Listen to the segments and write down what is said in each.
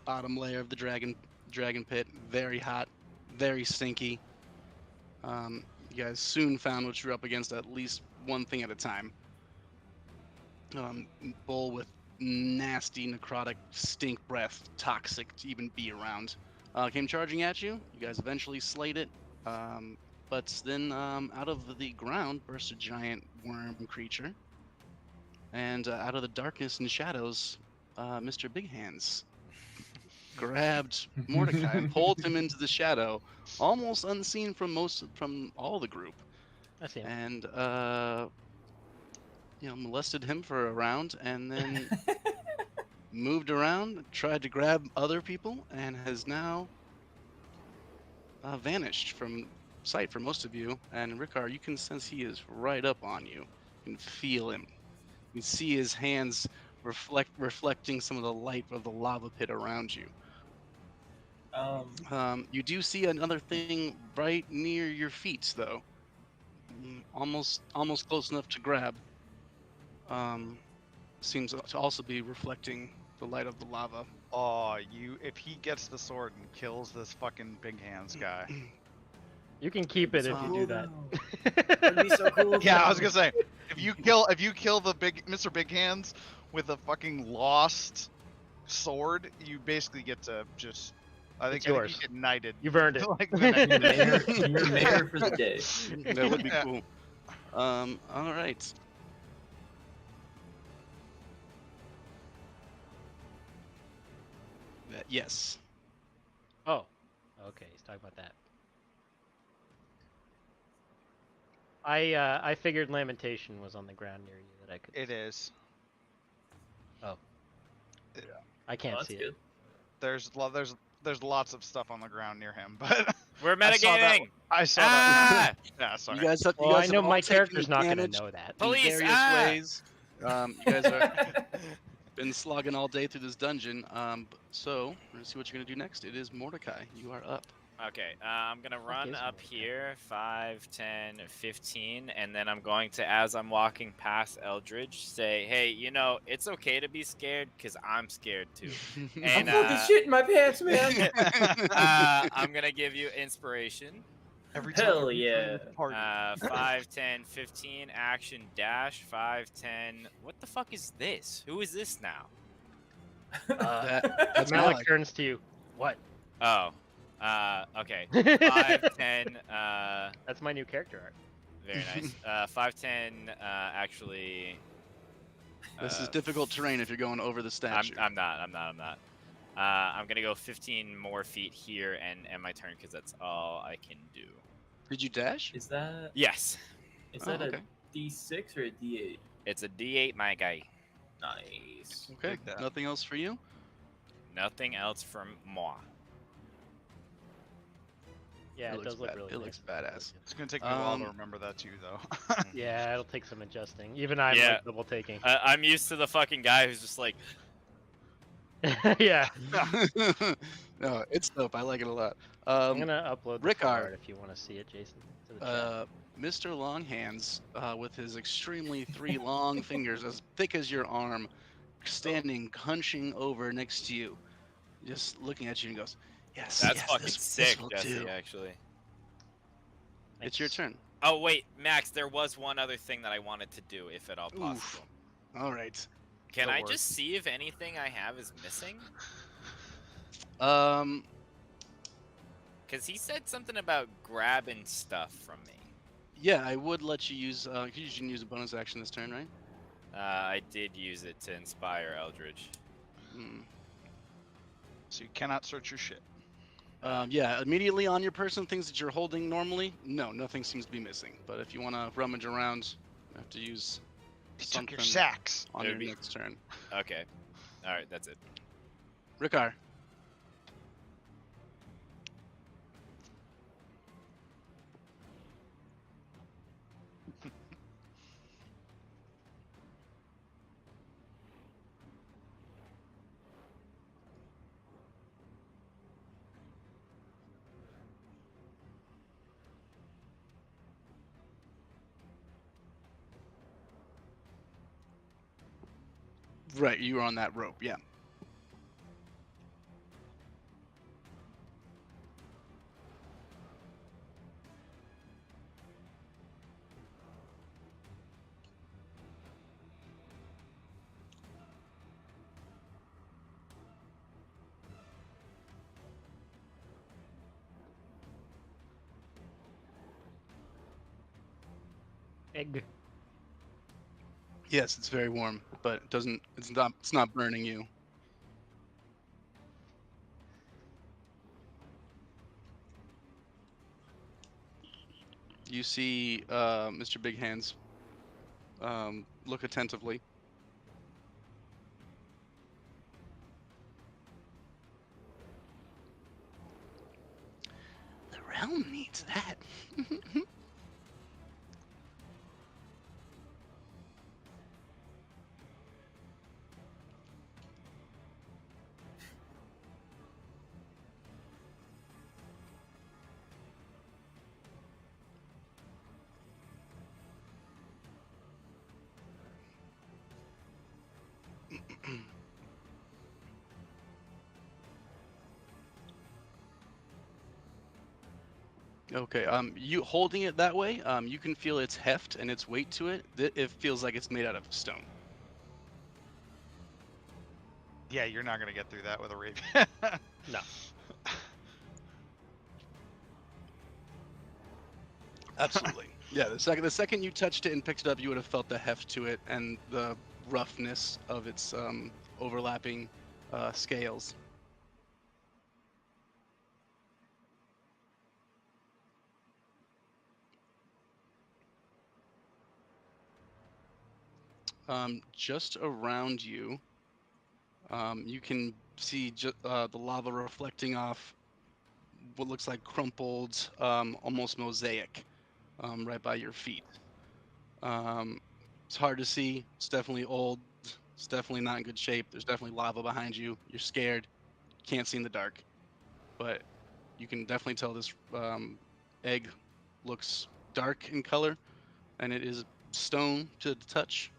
bottom layer of the dragon pit. Very hot, very stinky. You guys soon found what you're up against, at least one thing at a time. Bull with nasty necrotic stink breath, toxic to even be around. Came charging at you. You guys eventually slayed it. But then out of the ground burst a giant worm creature. And out of the darkness and shadows, Mr. Big Hands grabbed Mordecai and pulled him into the shadow, almost unseen from all the group. I see him. And molested him for a round, and then moved around, tried to grab other people, and has now vanished from sight for most of you. And Rickard, you can sense he is right up on you. You can feel him. You can see his hands reflecting some of the light of the lava pit around you. You do see another thing right near your feet, though. Almost close enough to grab. Seems to also be reflecting the light of the lava. Oh, if he gets the sword and kills this fucking Big Hands guy. You can keep it if you do that. That'd be so cool. Yeah, I was gonna say, if you kill the Mr. Big Hands with a fucking lost sword, you basically get to just. I think you get knighted. You've earned it. Like You're mayor for the day. That would be cool. All right. Yes. Oh, okay. He's talking about that. I figured Lamentation was on the ground near you that I could. It is. Oh. Yeah. I can't That's see good. it. There's lots of stuff on the ground near him, but We're metagaming. I saw that. Yeah, sorry. You guys have, Well, I have know all my taken character's not going to damage know that. in Police, various ways. You guys are been slogging all day through this dungeon. So we're gonna see what you're gonna do next. It is Mordecai. You are up. Okay, I'm gonna run is up Mordecai? here 5, 10, 15, and then I'm going to, as I'm walking past Eldridge, say, hey, you know, it's okay to be scared, because I'm scared too. I'm And fucking shitting my pants, man. I'm gonna give you inspiration. Every Hell time yeah. 5, 10, 15, action, dash, 5, 10. What the fuck is this? Who is this now? That's Malik Malik. turns to you. What? Oh, okay. 5, 10, That's my new character art. very nice. 5, 10, actually. This is difficult terrain if you're going over the statue. I'm not. I'm gonna go 15 more feet here and end my turn because that's all I can do. Did you dash? Is that Yes, Okay. a D6 or a D8? it's a D8, my guy. Nice. Okay. Dig that. Nothing else for you? Nothing else from moi. Yeah, it does look bad. really It nice. looks badass. It's gonna take me a while to Um, remember that too, though. Yeah, it'll take some adjusting. Even I'm Yeah. like double taking. I'm used to the fucking guy who's just like, Yeah. No, it's dope. I like it a lot. I'm gonna upload the Rickard. card if you want to see it, Jason, to the chat. Mr. Longhands, with his extremely 3 long fingers, as thick as your arm, standing, hunching over next to you, just looking at you and goes, "Yes, that's yes, fucking this sick, will Jesse, do." actually. It's your turn. Oh, wait, Max, there was one other thing that I wanted to do, if at all Oof. possible. All right. Can Go I work. just see if anything I have is missing? Because he said something about grabbing stuff from me. Yeah, I would let you use. You can use a bonus action this turn, right? I did use it to inspire Eldridge. Hmm. So you cannot search your shit. Yeah, immediately on your person, things that you're holding normally, no, nothing seems to be missing. But if you want to rummage around, you have to use He took something your sacks. on It your would be- next turn. Okay. Alright, that's it. Rickard. Right, you were on that rope, yeah. egg? Yes, it's very warm, but it doesn't. It's not burning you. You see Mr. Big Hands look attentively. The realm needs that. Okay, you holding it that way, you can feel its heft and its weight to it. It feels like it's made out of stone. Yeah, you're not gonna get through that with a rapier. No. Absolutely. Yeah, the second you touched it and picked it up, you would have felt the heft to it and the roughness of its overlapping scales. Just around you, you can see the lava reflecting off what looks like crumpled, almost mosaic, right by your feet. It's hard to see. It's definitely old. It's definitely not in good shape. There's definitely lava behind you. You're scared. Can't see in the dark. But you can definitely tell this egg looks dark in color, and it is stone to the touch.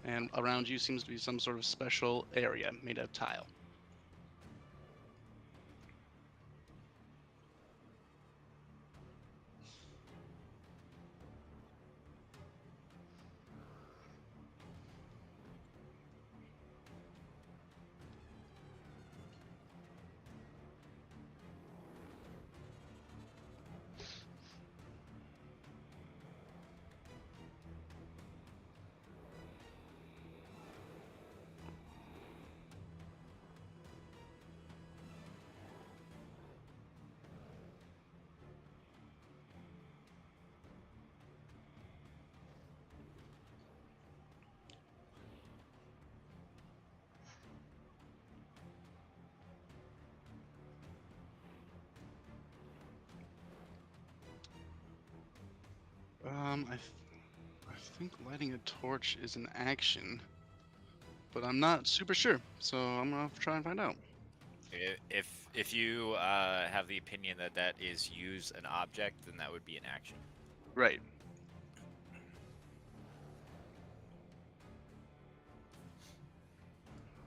And around you seems to be some sort of special area made of tile. I think lighting a torch is an action, but I'm not super sure, so I'm gonna try and find out. If you have the opinion that that is use an object, then that would be an action. Right.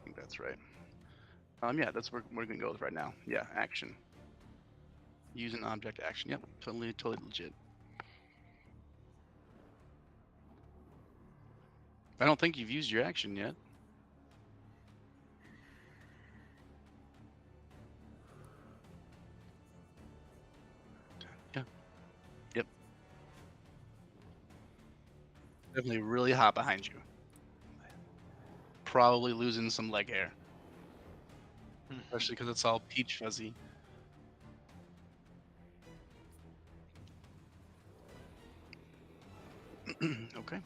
I think that's right. Yeah, that's what we're gonna go with right now. Yeah, action. Use an object action. Yep, totally legit. I don't think you've used your action yet. Yeah. Yep. Definitely really hot behind you. Probably losing some leg hair, especially because it's all peach fuzzy. Okay.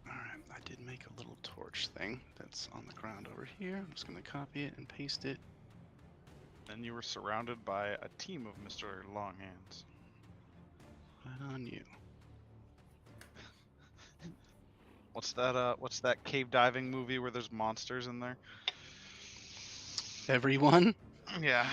Alright, I did make a little torch thing that's on the ground over here. I'm just gonna copy it and paste it. And you were surrounded by a team of Mr. Longhands. Right on you. What's that cave diving movie where there's monsters in there? Everyone? Yeah.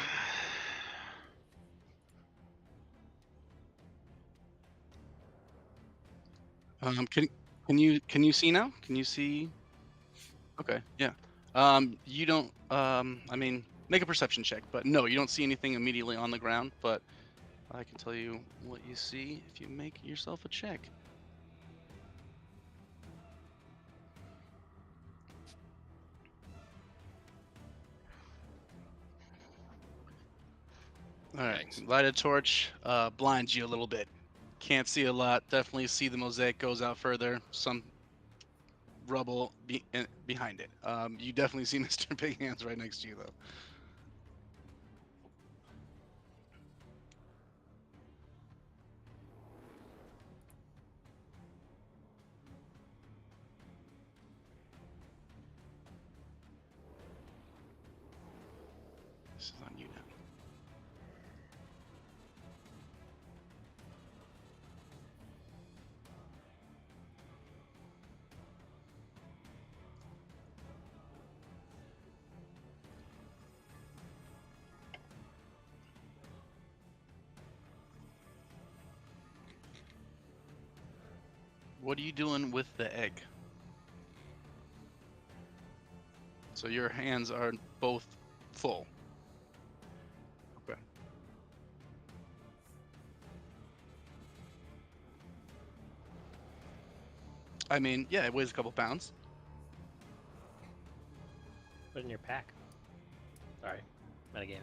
Can you see now? Can you see? Okay, yeah. You don't. I mean, make a perception check, but no, you don't see anything immediately on the ground. But I can tell you what you see if you make yourself a check. All right, Thanks. light a torch, blinds you a little bit. Can't see a lot. Definitely see the mosaic goes out further. Some rubble behind it. You definitely see Mr. Big Hands right next to you, though. This is on you now. What are you doing with the egg? So your hands are both full. Okay. I mean, yeah, it weighs a couple pounds. Put it in your pack. Sorry, metagaming.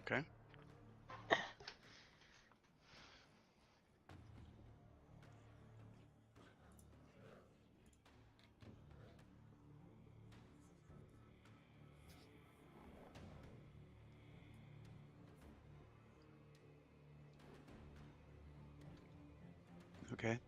Okay. Okay.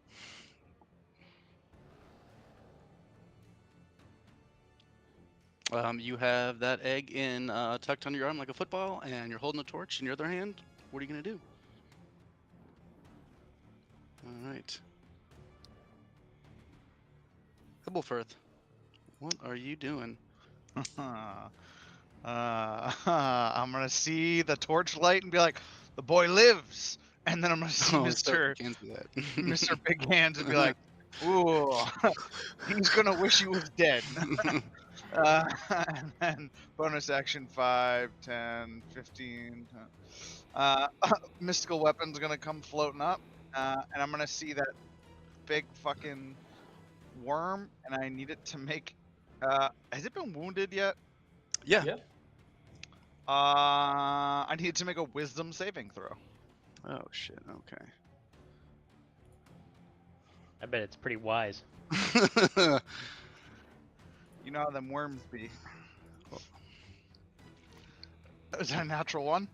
You have that egg in tucked under your arm like a football, and you're holding a torch in your other hand. What are you gonna do? All right. Hibblefirth, what are you doing? I'm gonna see the torchlight and be like, "The boy lives," and then I'm gonna see Oh, Mister you can't do that. Mister Big Hands and be like, "Ooh, he's gonna wish he was dead." And then bonus action 5, 10, 15. Mystical weapon's gonna come floating up, and I'm gonna see that big fucking worm, and I need it to make. Has it been wounded yet? Yeah. Yep. I need it to make a wisdom saving throw. Oh shit. Okay. I bet it's pretty wise. You know how them worms be. Is that a natural one?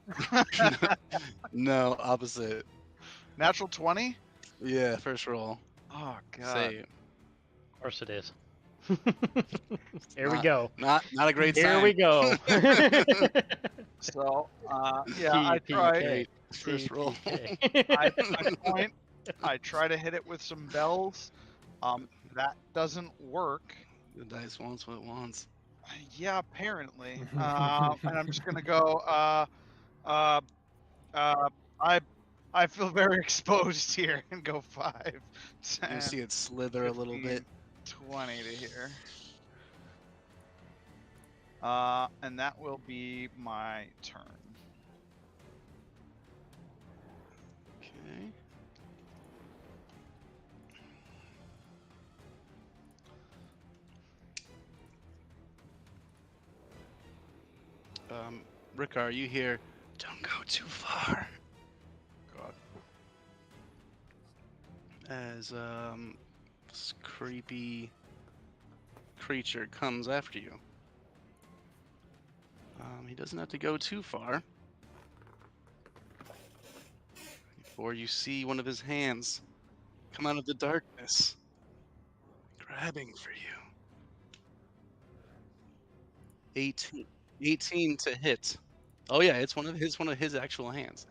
No, opposite. Natural 20? Yeah, first roll. Oh god. Save. Of course it is. Here we go. Not a great Here sign. we go. So, yeah, I try. TPK. First roll. I point. I try to hit it with some bells. That doesn't work. The dice wants what it wants. Yeah, apparently. And I'm just gonna go. I feel very exposed here and go 5, 10, You see it slither a little 15, bit. 20 to here. And that will be my turn. Okay. Rick, are you here? Don't go too far. God. As this creepy creature comes after you. He doesn't have to go too far before you see one of his hands come out of the darkness, grabbing for you. 18 to hit. Oh yeah, it's one of his actual hands.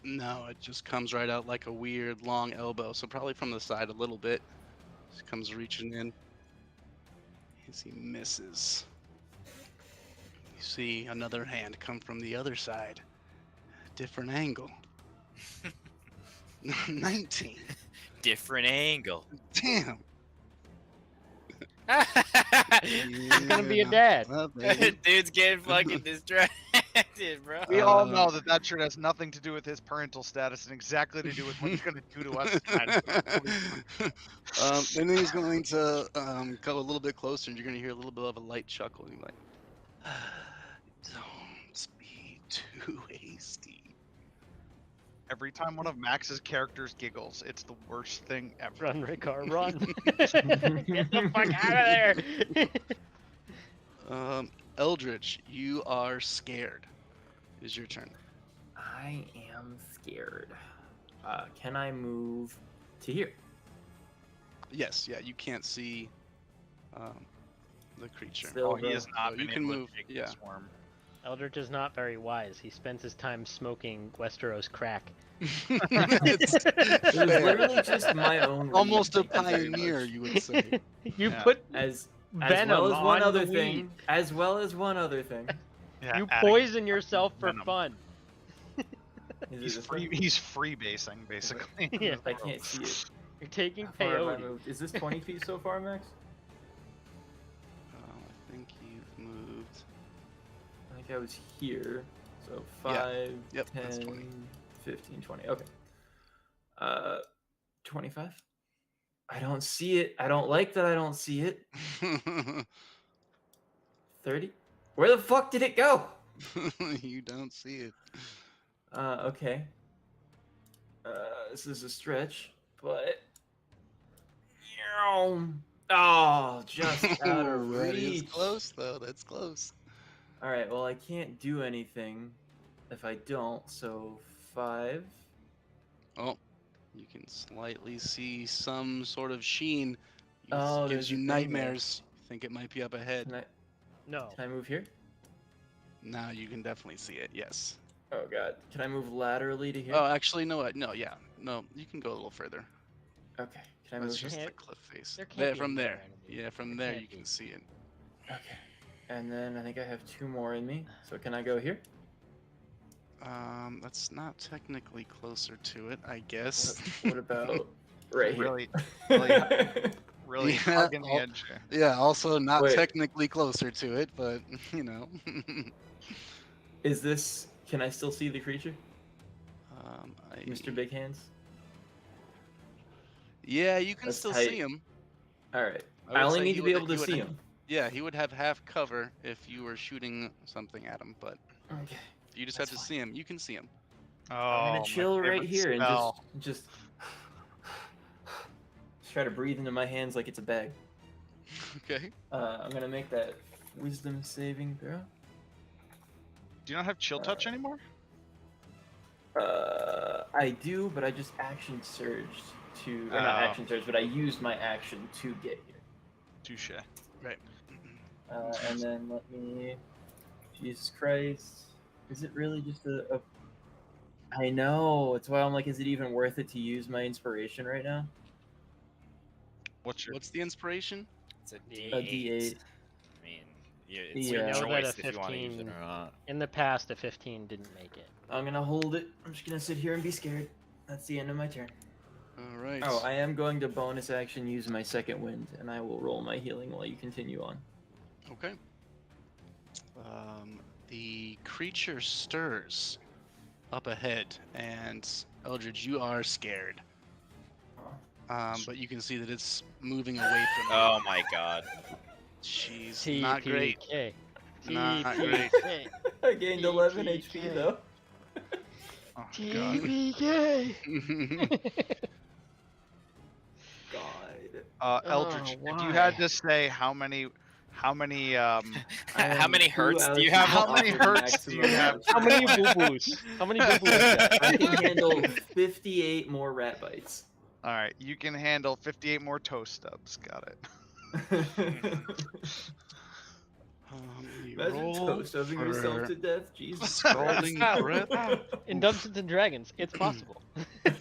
No, it just comes right out like a weird long elbow, so probably from the side a little bit. Just comes reaching in. As he misses. You see another hand come from the other side. A different angle. 19. Different angle. Damn. He's gonna be a Yeah. dad. Well, maybe. Dude's getting fucking distracted, bro. We all know Um, that that shirt has nothing to do with his parental status and exactly to do with what he's going to do to us tonight. And then he's going to go a little bit closer, and you're going to hear a little bit of a light chuckle. And you're like, "Don't be too hasty." Every time one of Max's characters giggles, it's the worst thing ever. Run, Ricard, run! Get the fuck out of there! Eldritch, you are scared. Is your turn? I am scared. Can I move to here? Yes. Yeah. You can't see the creature. Still Oh, he has not So been you can able to move, take yeah. this worm. Eldritch is not very wise. He spends his time smoking Westeros crack. It's It was fair. literally just my own. Almost a read, thank you very pioneer, much. you would say. You Yeah. put As venom well as one on other the thing. weed. As well as one other thing. Yeah, You adding- poison yourself for venom. fun. Is it He's this free. one? He's freebasing basically. Yeah. I can't see it. You're taking How far have I peyote. moved? Is this 20 feet so far, Max? I think you've moved. I think I was here. So Yeah. 5, Yep, that's 10, 20. 15, 20. Okay. 25? I don't see it. I don't like that I don't see it. 30? Where the fuck did it go? You don't see it. Okay. This is a stretch, but. Oh, just out of That is reach. close, though. That's close. Alright, well, I can't do anything if I don't, so 5. Oh, you can slightly see some sort of sheen. Oh, Gives there's you a thing there. nightmares. You think it might be up ahead. No. Can I move here? Now you can definitely see it. Yes. Oh god. Can I move laterally to here? Oh, actually, no. No, yeah. No, you can go a little further. Okay. Can I That's move just here? the cliff face. there can't There, be from any there. better enemy. Yeah, from There there can't you be. can see it. Okay. And then I think I have 2 more in me. So can I go here? That's not technically closer to it, I guess. What about right here? Really, really Yeah, hugging the I'll- edge here. Yeah, also not Wait. technically closer to it, but you know. Is this? Can I still see the creature, I, Mr. Big Hands? Yeah, you can That's still tight. see him. All right. would I only say need he to be would- able to he would see have- him. Yeah, he would have half cover if you were shooting something at him, but Okay. you just That's have to fine. see him. You can see him. Oh, I'm my gonna chill right favorite here and spell. just try to breathe into my hands like it's a bag. Okay. I'm gonna make that wisdom saving throw. Do you not have chill touch anymore? I do, but I just action surged to, or not Oh. action surged, but I used my action to get here. Touche. Right. And then let me, Jesus Christ, is it really just a? I know. It's why I'm like, is it even worth it to use my inspiration right now? What's your? What's the inspiration? It's a A D8. D8. I mean, it's Yeah. your We know that choice a if you want to use it 15 or not. In the past, a 15 didn't make it. I'm gonna hold it. I'm just gonna sit here and be scared. That's the end of my turn. All right. Oh, I am going to bonus action use my second wind, and I will roll my healing while you continue on. Okay. The creature stirs up ahead, and Eldridge, you are scared. But you can see that it's moving away from you. Oh my god. Jeez, not great. TPK. Not great. TPK. I gained 11 HP though. Oh, God. TPK. God. Eldridge, Oh, if you had why? to say how many How many am hertz 2 do you out have? of How many 2 hertz do you maximum have? health. How many boo-boos? How many boo-boos? I can handle 58 more rat bites. All right, you can handle 58 more toe stubs. Got it. You Imagine roll toe stubbing yourself for to death. Jesus scalding Christ. breath. In Dungeons and Dragons, it's possible. Did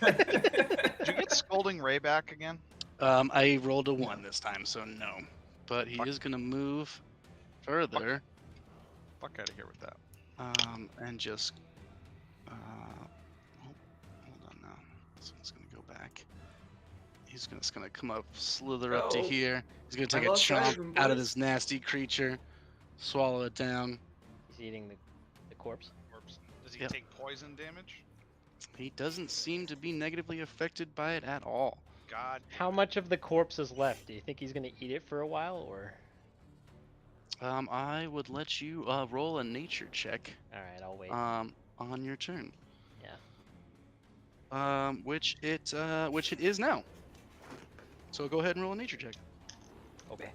you get Scolding Ray back again? I rolled a 1 this time, so no. But he Fuck. is gonna move further, Fuck out of here with that. and just hold on now. This one's gonna go back, He's just gonna come up, slither up to Oh, here. He's gonna I take a lost sight of chomp him, out of boys. this nasty creature, swallow it down. He's eating the corpse. Corpse. Does he Yep. take poison damage? He doesn't seem to be negatively affected by it at all. God. How much of the corpse is left? Do you think he's gonna eat it for a while, or? I would let you roll a nature check All right, I'll wait. on your turn. Yeah. Which it is now. So go ahead and roll a nature check. Okay.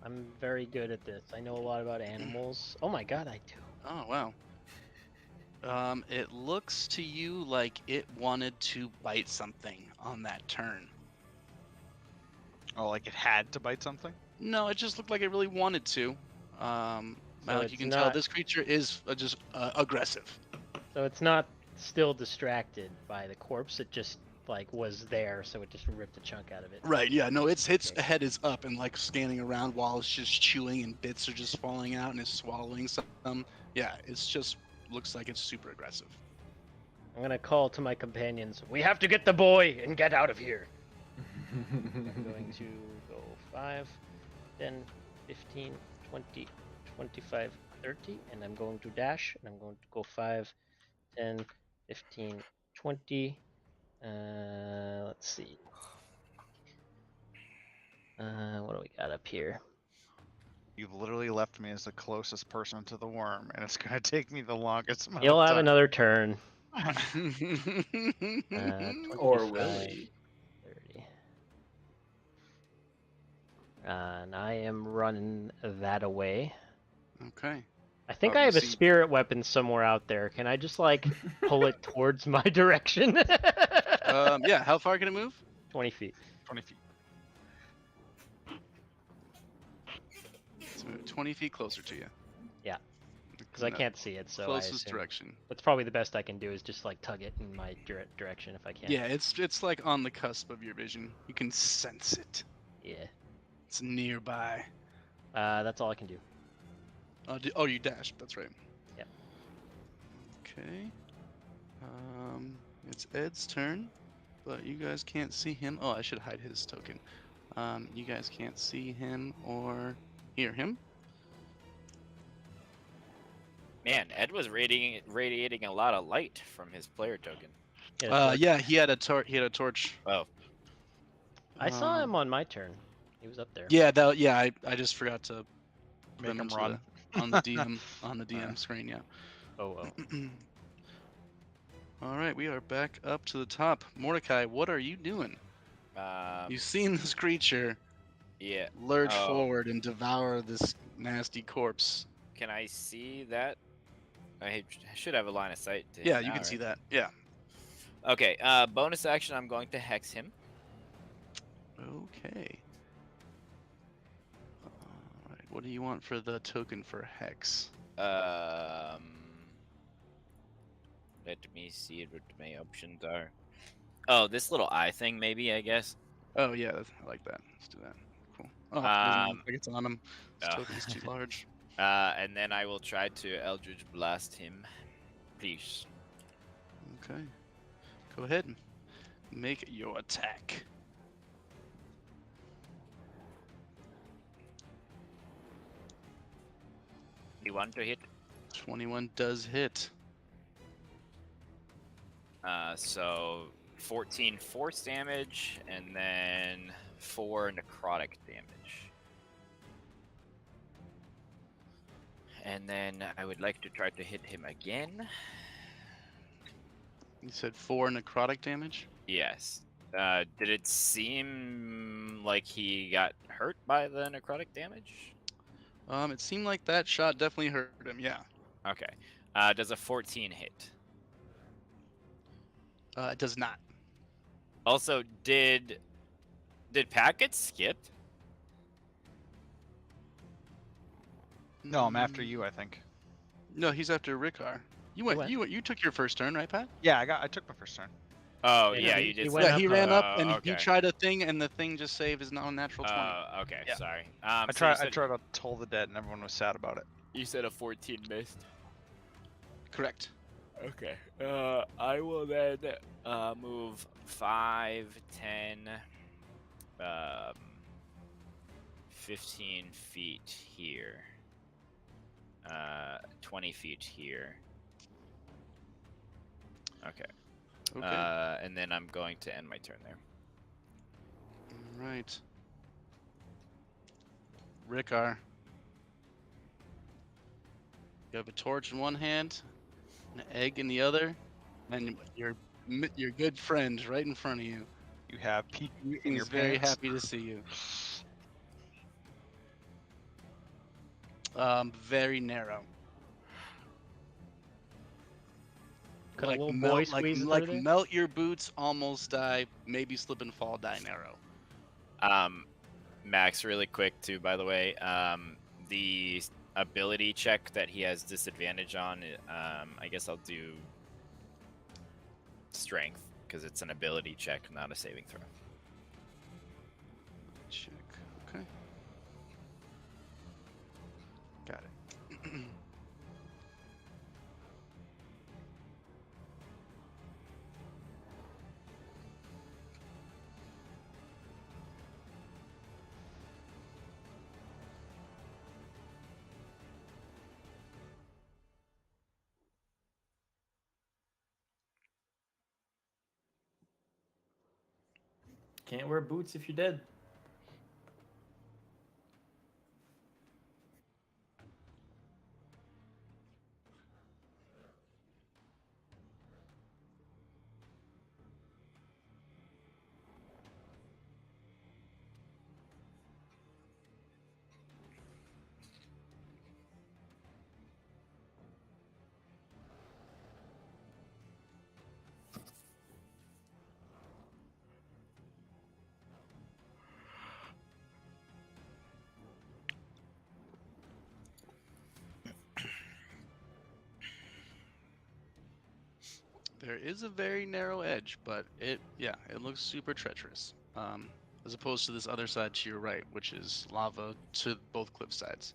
I'm very good at this. I know a lot about animals. Oh my god, I do. Oh wow. It looks to you like it wanted to bite something on that turn. Oh, like it had to bite something? No, it just looked like it really wanted to. Malik, you it's can tell not- this creature is just aggressive. So it's not still distracted by the corpse. It just like was there, so it just ripped a chunk out of it. Right, yeah, no, its Okay. head is up and like scanning around while it's just chewing and bits are just falling out and it's swallowing some. Yeah, it's just looks like it's super aggressive. I'm gonna call to my companions. We have to get the boy and get out of here. I'm going to go 5, 10, 15, 20, 25, 30, and I'm going to dash, and I'm going to go 5, 10, 15, 20. Let's see. What do we got up here? You've literally left me as the closest person to the worm, and it's gonna take me the longest amount You'll of have time. another turn. Or 25, will he? 30. And I am running that away. Okay. I think Oh, I you have a see- spirit weapon somewhere out there. Can I just like pull it towards my direction? Yeah, how far can it move? 20 feet. 20 feet. So 20 feet closer to you. Yeah, because I can't see it, so I Closest assume direction. that's probably the best I can do is just like tug it in my direction if I can. Yeah, it's like on the cusp of your vision. You can sense it. Yeah. It's nearby. That's all I can do. Oh, you dashed. That's right. Yep. Okay. It's Ed's turn, but you guys can't see him. Oh, I should hide his token. You guys can't see him or hear him. Man, Ed was radiating a lot of light from his player token. Yeah, he had a torch. Oh, I saw Um, him on my turn. He was up there. Yeah, I just forgot to put Make him him into run. on the DM on the DM screen. Yeah. Oh. All right, we are back up to the top. Mordecai, what are you doing? You've seen this creature yeah. lurch Oh. forward and devour this nasty corpse. Can I see that? I should have a line of sight. To Yeah, him you now, can see right? that. Yeah. Okay. Bonus action. I'm going to hex him. Okay. All right. What do you want for the token for hex? Let me see what my options are. Oh, this little eye thing, maybe. I guess. Oh yeah, I like that. Let's do that. Cool. Oh, it doesn't look like it's on him. This oh. token's too large. And then I will try to Eldritch Blast him. Please. Okay. Go ahead and make your attack. 21 to hit. 21 does hit. So 14 force damage, and then 4 necrotic damage. And then I would like to try to hit him again. You said 4 necrotic damage? Yes. Did it seem like he got hurt by the necrotic damage? It seemed like that shot definitely hurt him, yeah. Okay. Does a 14 hit? It does not. Also, did Pat get skipped? No, I'm after you, I think. No, he's after Rickar. You took your first turn, right, Pat? Yeah, I took my first turn. Oh, Yeah, yeah, he- you did. he say went Yeah, that. he up, ran up and okay. he tried a thing, and the thing just saved his non-natural 20. Okay, Yeah. sorry. I So you tried to toll the dead, and everyone was sad about it. You said a 14 missed. Correct. Okay. I will then move 5, 10, 15 feet here. 20 feet here. Okay. Okay. And then I'm going to end my turn there. All right. Rickar. You have a torch in one hand, an egg in the other, and your good friend right in front of you. You have pee in your He's very pants. happy to see you. Very narrow. Could a little boy melt, squeeze it like through there? melt your boots, almost die, maybe slip and fall, die narrow. Max, really quick too, by the way. The ability check that he has disadvantage on, I guess I'll do strength because it's an ability check, not a saving throw. Check. Okay. Got it. Can't wear boots if you're dead. There is a very narrow edge, but it looks super treacherous. As opposed to this other side to your right, which is lava to both cliff sides.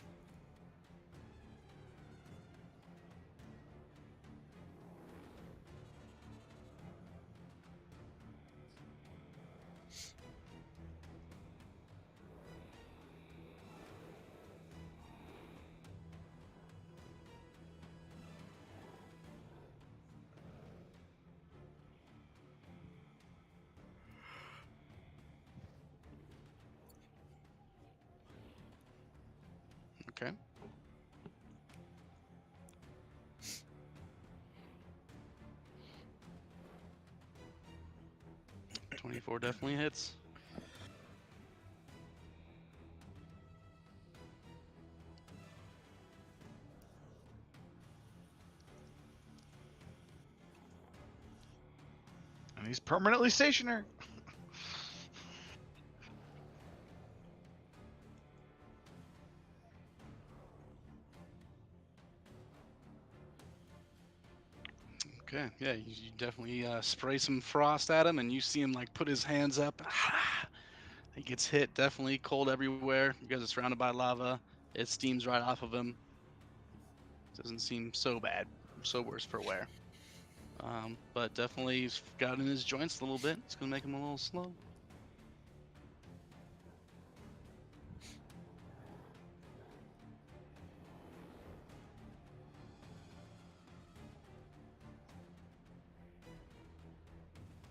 Okay. $24 definitely hits. And he's permanently stationary. Okay, yeah, you definitely spray some frost at him, and you see him like put his hands up. He gets hit, definitely cold everywhere. You guys are surrounded by lava. It steams right off of him. Doesn't seem so bad, so worse for wear. But definitely he's got in his joints a little bit. It's gonna make him a little slow.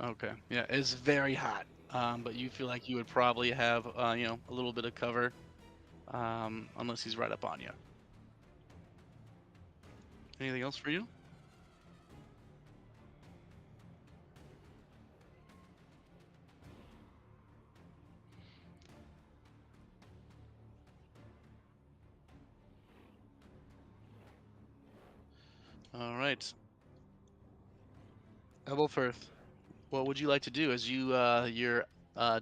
Okay, yeah, it's very hot. But you feel like you would probably have, a little bit of cover, unless he's right up on you. Anything else for you? All right. Ebelfirth, what would you like to do as your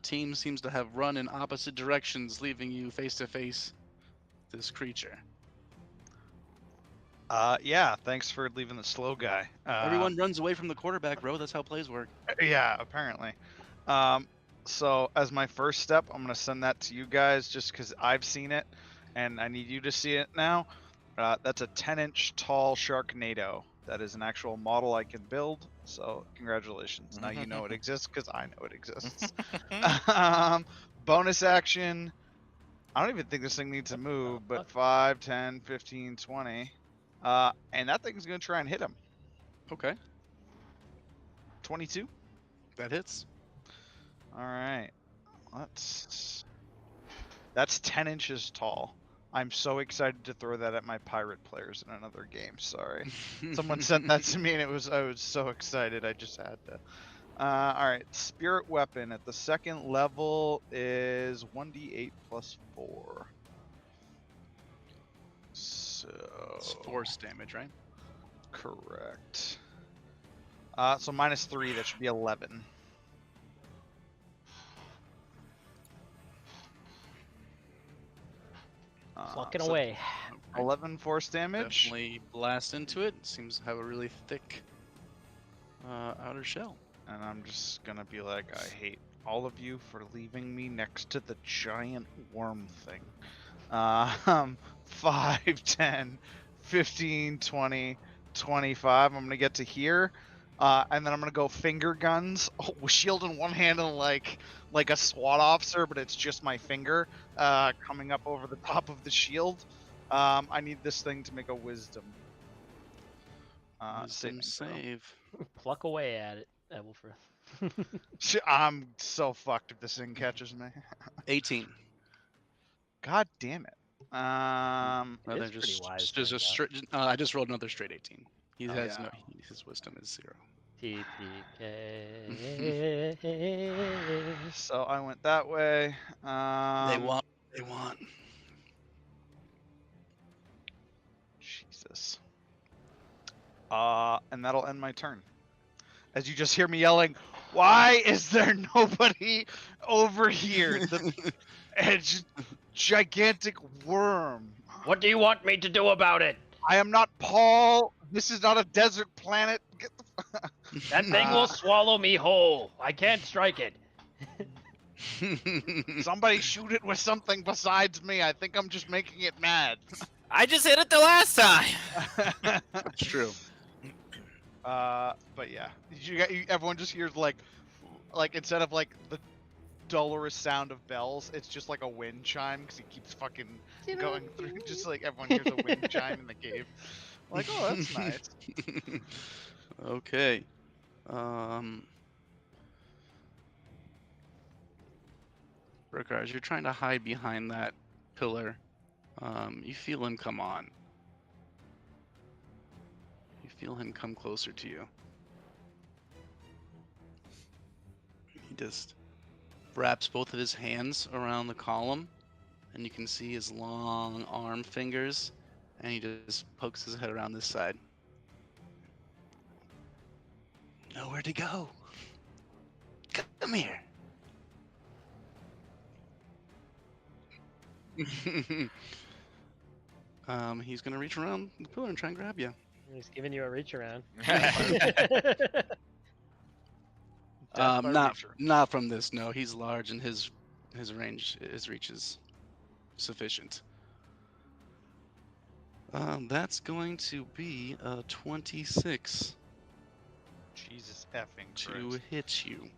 team seems to have run in opposite directions, leaving you face to face this creature? Yeah, thanks for leaving the slow guy. Everyone runs away from the quarterback, bro. That's how plays work. Yeah, apparently. So as my first step, I'm gonna send that to you guys just because I've seen it, and I need you to see it now. That's a 10-inch tall Sharknado. That is an actual model I can build. So congratulations. Now you know it exists because I know it exists. Bonus action. I don't even think this thing needs to move, but 5, 10, 15, 20. And that thing's going to try and hit him. Okay, 22. that hits. All right. That's 10 inches tall. I'm so excited to throw that at my pirate players in another game. Sorry. Someone sent that to me and I was so excited. I just had to. All right. Spirit weapon at the second level is 1d8 plus 4. So It's force damage, right? correct. So -3. That should be 11. Plucking So away. 11 force damage. Definitely blast into it. Seems to have a really thick outer shell. And I'm just gonna be like, I hate all of you for leaving me next to the giant worm thing. 5, 10, 15, 20, 25. I'm gonna get to here. And then I'm gonna go finger guns, with shield in one hand and like a SWAT officer, but it's just my finger coming up over the top of the shield. I need this thing to make a wisdom. Wisdom saving throw. save. Pluck away at it, Evelfrith. I'm so fucked if this thing catches me. 18. God damn it. It is pretty wise. Just a straight. I just rolled another straight 18. He Oh, has yeah. no. His wisdom is 0. TPK. So I went that way. They want. They want. Jesus. And that'll end my turn. As you just hear me yelling, why is there nobody over here? It's gigantic worm. What do you want me to do about it? I am not Paul. This is not a desert planet. Get the That thing will swallow me whole. I can't strike it. Somebody shoot it with something besides me. I think I'm just making it mad. I just hit it the last time. That's true. But yeah, everyone just hears like instead of like the dolorous sound of bells, it's just like a wind chime because he keeps fucking going through. Just like everyone hears a wind chime in the cave. Like, oh, that's nice. Okay. Brooker, as you're trying to hide behind that pillar, you feel him come on. You feel him come closer to you. He just wraps both of his hands around the column, and you can see his long arm fingers, and he just pokes his head around this side. Nowhere to go. Come here. He's gonna reach around the pillar and try and grab you. He's giving you a reach around. Not from this. No, he's large and his reach is sufficient. That's going to be a 26 Jesus effing to Christ. hit you.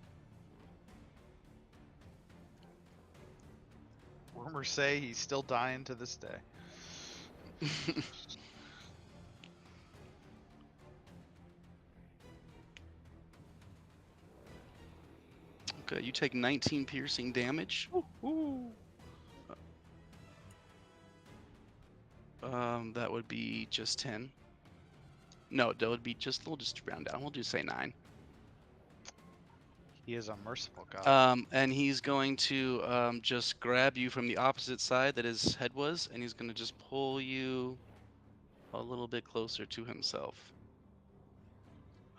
Rumors say he's still dying to this day. Okay, you take 19 piercing damage. That would be just 10. No, that would be we'll just round down. We'll just say 9. He is a merciful God. And he's going to just grab you from the opposite side that his head was, and he's going to just pull you a little bit closer to himself.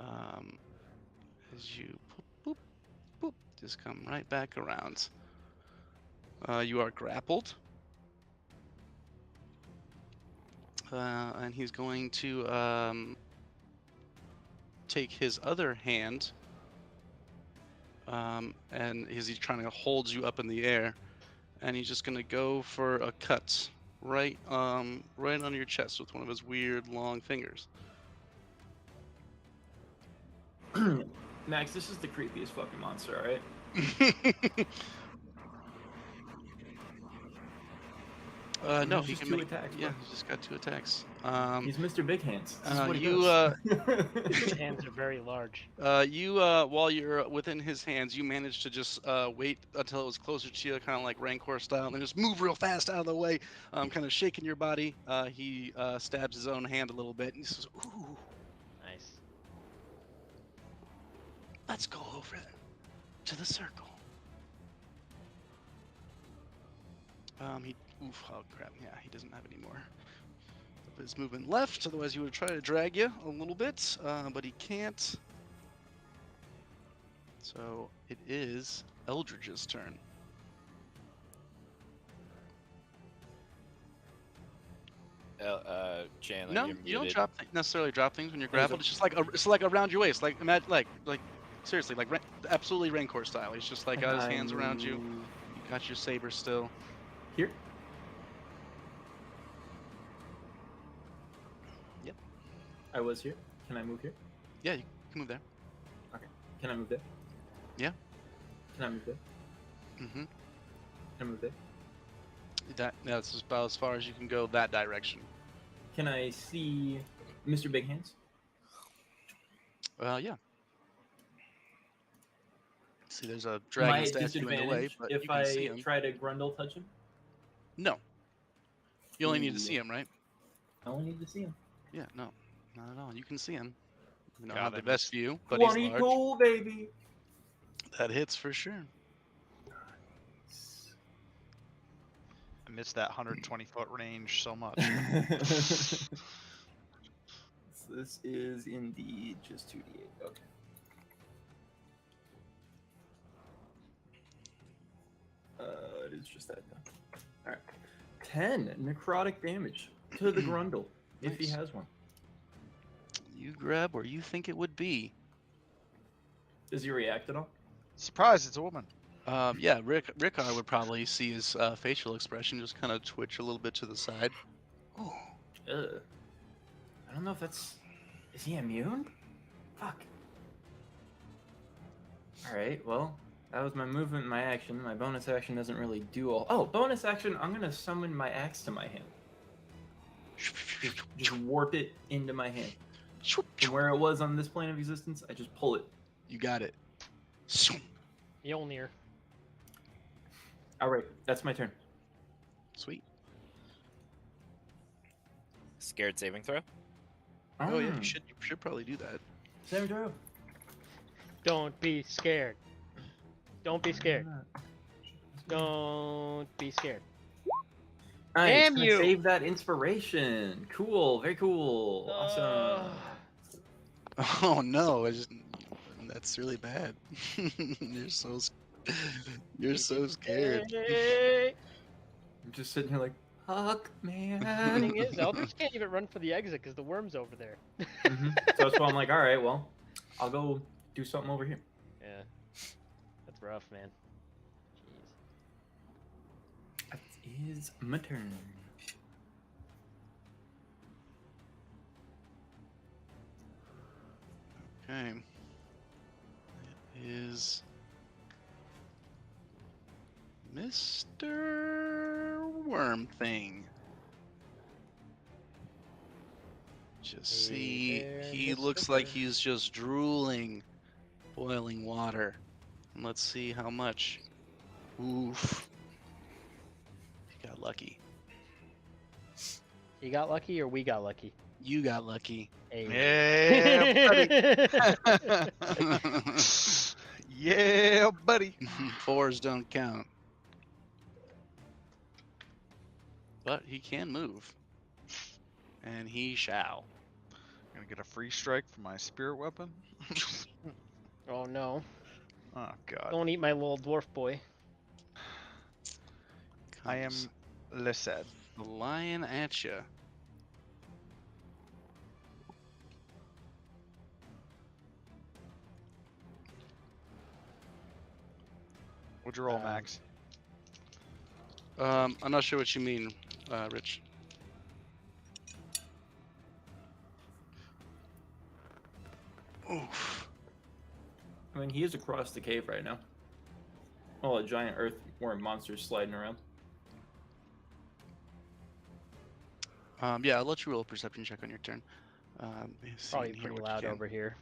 As you boop, boop, boop, just come right back around. You are grappled. And he's going to take his other hand, and he's trying to hold you up in the air, and he's just going to go for a cut right on your chest with one of his weird long fingers. Max, this is the creepiest fucking monster, alright? No, He's he just can two make. attacks, Yeah, bro. he's just got 2 attacks. He's Mr. Big Hands. This is what he you does. His hands are very large. while you're within his hands, you managed to just wait until it was closer to you, kind of like Rancor style, and then just move real fast out of the way, kind of shaking your body. He stabs his own hand a little bit, and he says, "Ooh, Nice. let's go over to the circle." Oh crap, yeah, he doesn't have any more of his movement left, otherwise he would try to drag you a little bit, but he can't. So it is Eldridge's turn. Chandler, No, you're you don't muted. necessarily drop things when you're There's grappled. It's just like around your waist, like seriously, like absolutely Rancor style. He's just like got his hands around you. You got your saber still. Here? Yep. I was here. Can I move here? Yeah, you can move there. Can I move there? Yeah. Can I move there? Mm-hmm. Can I move there? That's about as far as you can go that direction. Can I see Mr. Big Hands? Yeah. See, there's a dragon My statue in the way, disadvantage but if you can see I him. try to Grundle touch him? No. You only need to see Ooh. him, right? I only need to see him. Yeah, no, not at all. You can see him. You don't God, have I the best missed- view, but he's large. 22, baby! That hits for sure. I missed that 120-foot range so much. This is indeed just 2d8. Okay. It is just that. Alright. 10 necrotic damage to the Grundle, if he Nice. has one. You grab where you think it would be. Does he react at all? Surprise, it's a woman. Yeah, Rickar would probably see his facial expression just kind of twitch a little bit to the side. Oh, Ugh. I don't know if that's... Is he immune? Fuck. Alright, well, that was my movement, my action. My bonus action doesn't really do all... Oh, bonus action, I'm gonna summon my axe to my hand. Just warp it into my hand. From where it was on this plane of existence, I just pull it. You got it. Mjolnir. Alright, that's my turn. Sweet. Scared saving throw. Oh yeah, you should probably do that. Same throw. Don't be scared. Don't be scared. Don't be scared. Nice, Damn gonna you! Save that inspiration. Cool, very cool. Awesome. Oh no, that's really bad. You're so scared. Hey. I'm just sitting here like, fuck, man. The thing is, Eldritch can't even run for the exit because the worm's over there. So that's why I'm like, alright, well, I'll go do something over here. Yeah. That's rough, man. Jeez. That is my turn. Okay. It is Mr. Worm Thing. Just see, Hey there, he Mr. looks like Worm. he's just drooling boiling water. And let's see how much. Oof. He got lucky. You got lucky or we got lucky? You got lucky. Hey. Yeah, buddy. Yeah, buddy. Fours don't count. But he can move. And he shall. Gonna get a free strike for my spirit weapon. Oh no. Oh god. Don't eat my little dwarf boy. I am Comes Lised. the lion at you. What'd you roll, Max? I'm not sure what you mean. Rich. Oof. I mean, he is across the cave right now. Oh, a giant earthworm monster's sliding around. Yeah, I'll let you roll a perception check on your turn. Let me see Probably in here pretty what you loud can. over here.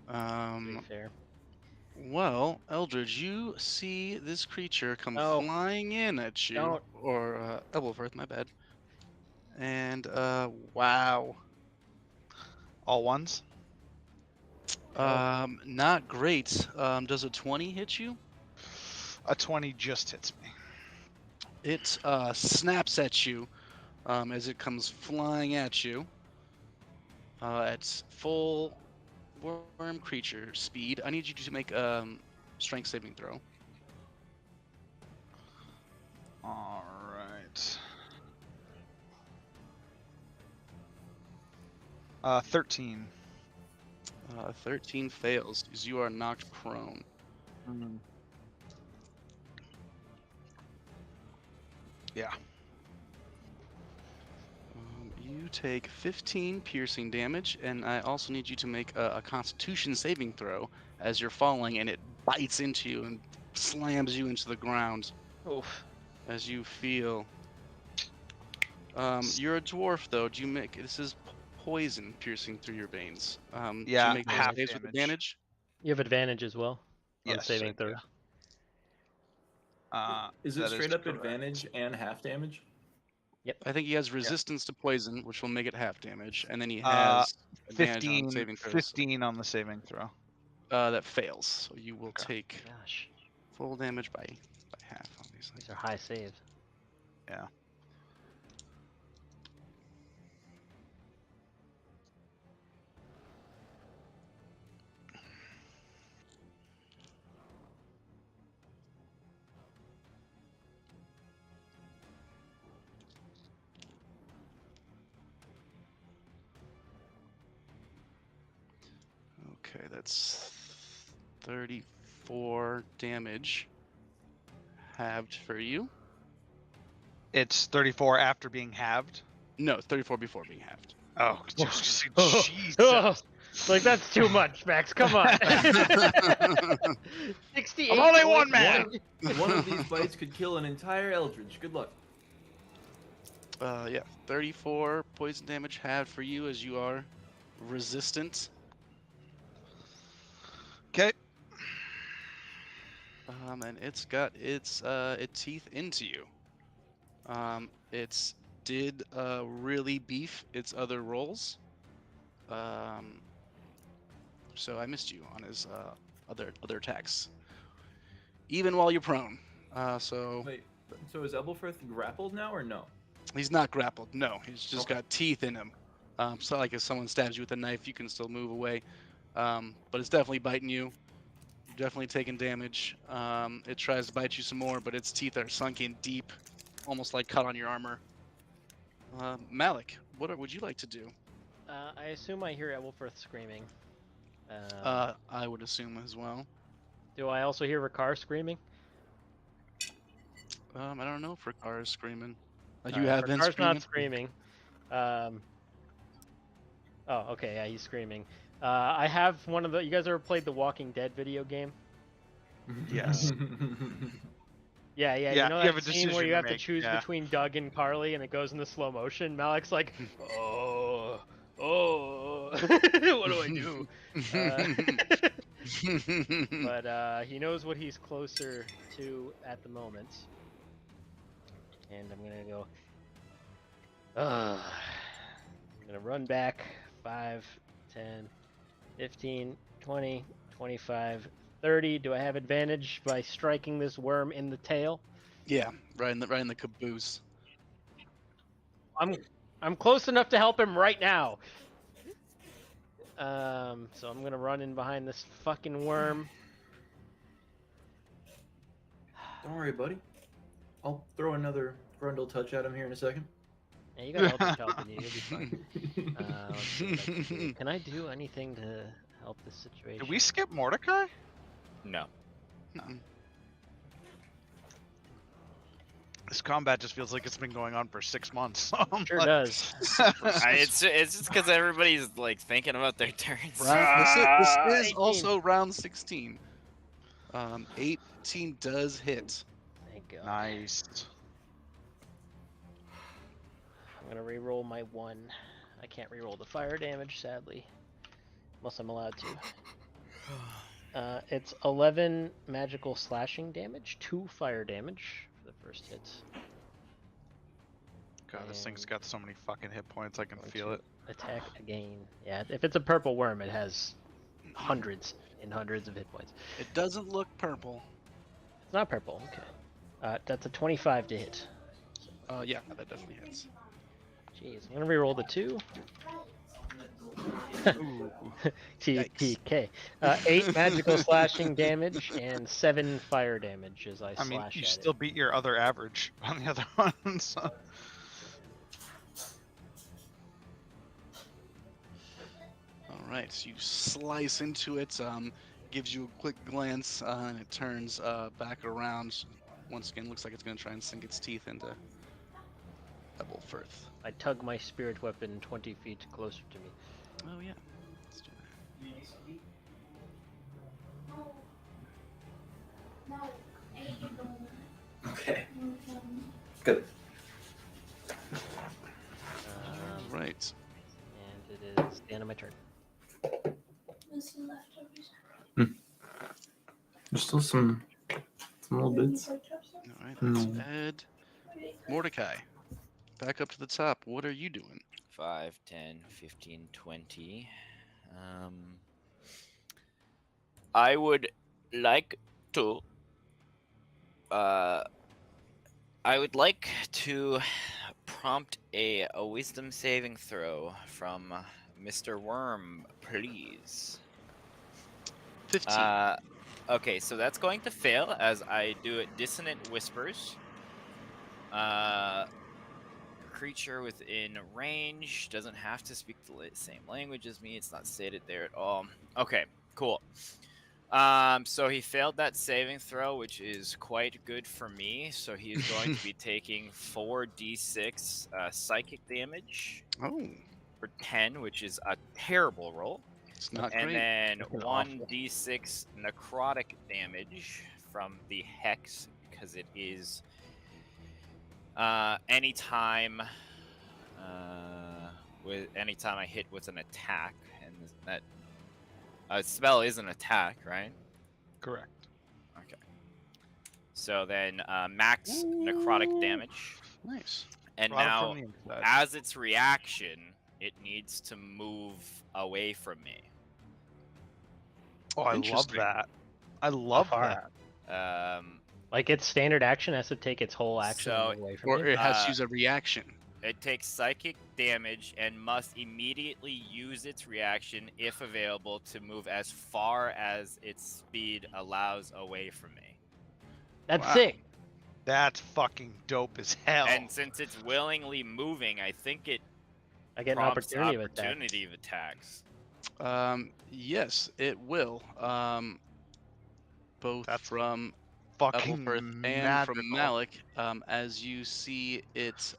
To be fair. Well, Eldridge, you see this creature come Oh. flying in at you, Don't. or Elberforth, my bad. And wow, All ones. not great. Does a 20 hit you? A 20 just hits me. It snaps at you as it comes flying at you at full worm creature speed. I need you to make strength saving throw. All right. 13. 13 fails as you are knocked prone. Yeah. You take 15 piercing damage, and I also need you to make a Constitution saving throw as you're falling, and it bites into you and slams you into the ground Oof. as you feel. You're a dwarf, though. Do you make this is poison piercing through your veins? Do Yeah, you make those half saves with damage. advantage? You have advantage as well on Yes, saving I do. throws. Is it That straight up correct. advantage and half damage? I think he has resistance to poison, which will make it half damage, and then he Uh, has advantage on 15, saving throws. 15 on the saving throw. That fails, so you will Okay. take Gosh, full damage by half, obviously. these are high saves. Yeah. Okay, that's 34 damage halved for you. It's 34 after being halved. No, 34 before being halved. Oh, Oh, Jesus. like that's too much, Max. Come on. 68. I'm only one points. man. One of these bites could kill an entire Eldridge. Good luck. Yeah, 34 poison damage halved for you as you are resistant. Okay. And it's got its teeth into you. It's did really beef its other rolls. So I missed you on his other attacks, even while you're prone. So Wait, so is Ebelfirth grappled now or no? he's not grappled. No, he's just Okay. got teeth in him. So like if someone stabs you with a knife, you can still move away. But it's definitely biting you. You're definitely taking damage. It tries to bite you some more, but its teeth are sunk in deep, almost like cut on your armor. Malik, would you like to do? I assume I hear Ebelfirth screaming. I would assume as well. Do I also hear Ricard screaming? I don't know if Ricard is screaming. You Alright, have been Ricard's screaming. not screaming. Oh, okay, yeah, he's screaming. I have one of the. You guys ever played the Walking Dead video game? Yes. Yeah, Yeah, you know you have that a scene where decision you to have to make, choose yeah. between Doug and Carly, and it goes into slow motion. Malik's like, oh, what do I do? But he knows what he's closer to at the moment, and I'm gonna go. I'm gonna run back 5, 10, 15, 20, 25, 30. Do I have advantage by striking this worm in the tail? Yeah, right in the caboose. I'm close enough to help him right now. So I'm gonna run in behind this fucking worm. Don't worry, buddy. I'll throw another Grundle touch at him here in a second. Yeah, you got Eldritch helping you. You'll be fine. Let's see what I can do. Can I do anything to help this situation? Did we skip Mordecai? No. This combat just feels like it's been going on for 6 months. Sure does. It's just because everybody's like thinking about their turns. This is 18. also round 16. 18 does hit. Thank God. Nice. I'm gonna re-roll my 1. I can't re-roll the fire damage, sadly, unless I'm allowed to. It's 11 magical slashing damage, 2 fire damage for the first hit. God, this thing's got so many fucking hit points. I can Going feel to it. Attack again. Yeah, if it's a purple worm, it has hundreds and hundreds of hit points. It doesn't look purple. It's not purple. Okay. That's a 25 to hit. Yeah, that definitely hits. Jeez, I'm gonna re-roll the 2. Ooh. TPK. 8 magical slashing damage and 7 fire damage as I I mean, slash you at still it. beat your other average on the other one. So. All right, so you slice into it. Gives you a quick glance, and it turns back around. Once again, looks like it's going to try and sink its teeth into Ebelfirth. I tug my spirit weapon 20 feet closer to me. Oh yeah. Let's do that. Okay. Good. Right. And it is the end of my turn. There's still some little bits. All right. That's Hmm. Ed. Mordecai. Back up to the top. What are you doing? 5, 10, 15, 20. I would like to. I would like to prompt a wisdom saving throw from Mr. Worm, please. 15. Okay, so that's going to fail as I do it dissonant whispers. Creature within range doesn't have to speak the same language as me. It's not stated there at all. Okay, cool. So he failed that saving throw, which is quite good for me. So he is going to be taking 4d6 psychic damage Oh, for 10, which is a terrible roll. it's not And great. then Fucking awful. 1d6 necrotic damage from the hex, because it is anytime I hit with an attack, and that spell is an attack, right? Correct. Okay. So then max necrotic damage, Nice. and Brought it now from the inside. as its reaction, it needs to move away from me. Oh, I love Interesting. that. I love Far. that. Like its standard action has to take its whole action So- away from Or me. it has to use a reaction. It takes psychic damage and must immediately use its reaction, if available, to move as far as its speed allows away from me. That's wow. sick. That's fucking dope as hell. And since it's willingly moving, I think it I get an prompts opportunity with that. opportunity of attacks. Yes, it will. Both That's from fucking Ebelfirth and magical. from Malik, as you see it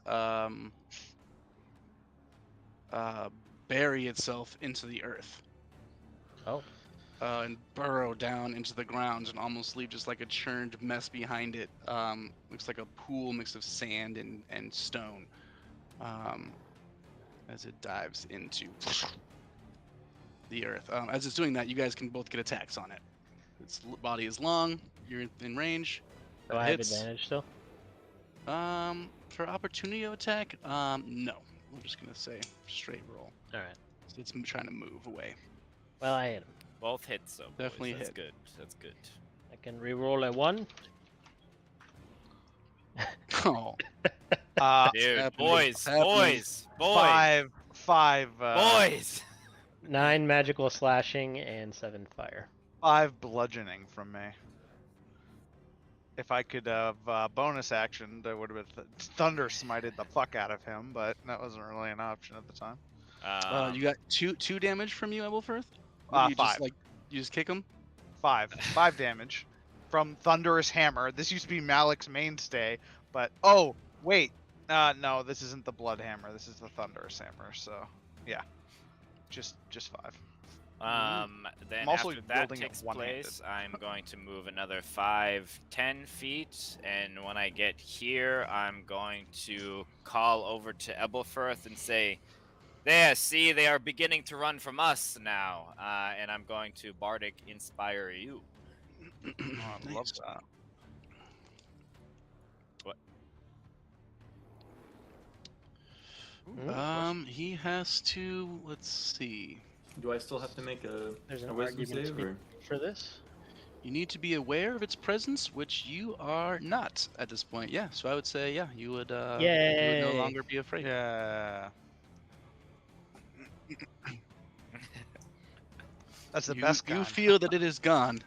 bury itself into the earth. Oh. And burrow down into the ground and almost leave just like a churned mess behind it. Looks like a pool mix of sand and stone. As it dives into the earth. As it's doing that, you guys can both get attacks on it. Its body is long. You're in range. Do I have Hits. advantage still? For opportunity of attack, no. I'm just gonna say straight roll. All right. So it's trying to move away. Well, I hit him. Both hits, so boys. Definitely That's hit. good. That's good. I can re-roll a 1. Oh, Dude, happening. boys, It's happening. boys, five. boys. 9 magical slashing and 7 fire. 5 bludgeoning from me. If I could have bonus action, that would have been thunder smited the fuck out of him, but that wasn't really an option at the time. you got two damage from you, Ebelfirth? You 5. just you just kick him? 5 damage from thunderous hammer. This used to be Malik's mainstay. But oh wait, no, this isn't the blood hammer. This is the thunderous hammer. So yeah, just 5. Then I'm also after that wielding it takes one-handed. place, I'm going to move another 5, 10 feet, and when I get here, I'm going to call over to Ebelfirth and say, "There, see, they are beginning to run from us now," and I'm going to Bardic inspire you. Oh, I love Nice. that. What? He has to. Let's see. Do I still have to make There's an a wisdom argument save? to be Or? for this. You need to be aware of its presence, which you are not at this point. Yeah, so I would say, yeah, you would no Yay! longer be afraid. Yeah. That's the You best you kind. feel that it is gone.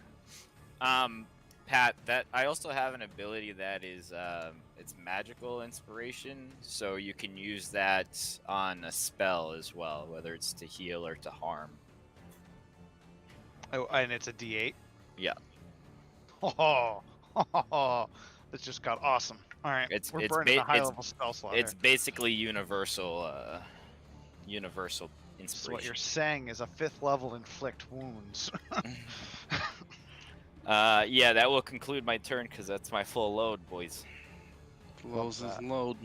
Pat, that I also have an ability that is it's magical inspiration, so you can use that on a spell as well, whether it's to heal or to harm. Oh, and it's a D8. Yeah. Oh, this just got awesome. All right, we're burning a high-level spell slot It's here. basically universal universal So inspiration. what you're saying is a 5th level inflict wounds. Yeah, that will conclude my turn because that's my full load, boys. Close his that. load.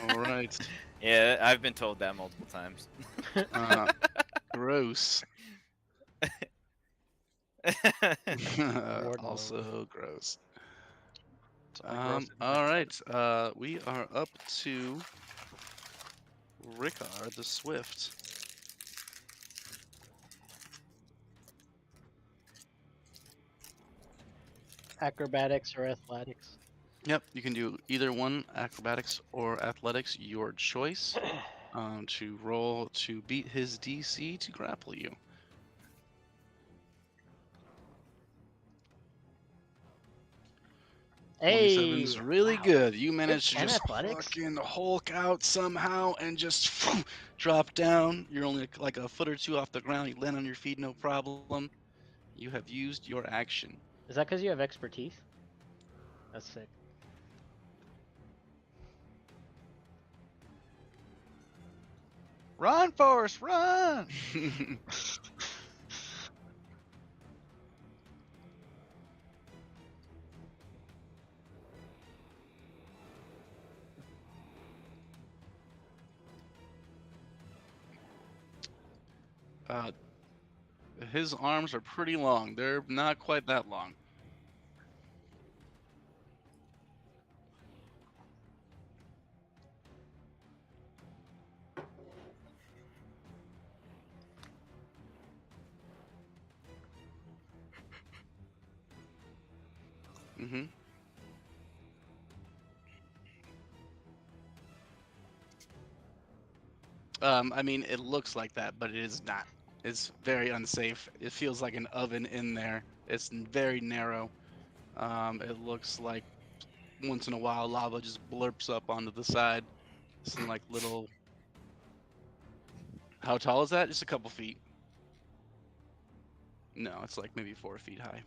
All right. Yeah, I've been told that multiple times. Gross. Ward Also gross. It's only gross if you All mix it. right. We are up to Rickard the Swift. Acrobatics or athletics? Yep, you can do either one, acrobatics or athletics, your choice. To roll to beat his DC to grapple you. Hey! 27's really Wow. good. You managed to 10 just athletics? fucking Hulk out somehow and just drop down. You're only like a foot or two off the ground. You land on your feet, no problem. You have used your action. Is that because you have expertise? That's sick. Run, Forrest, run! His arms are pretty long. They're not quite that long. Mm-hmm. I mean, it looks like that, but it is not. It's very unsafe. It feels like an oven in there. It's very narrow. It looks like once in a while lava just blurps up onto the side. Some like little. How tall is that? Just a couple feet. No, it's like maybe 4 feet high.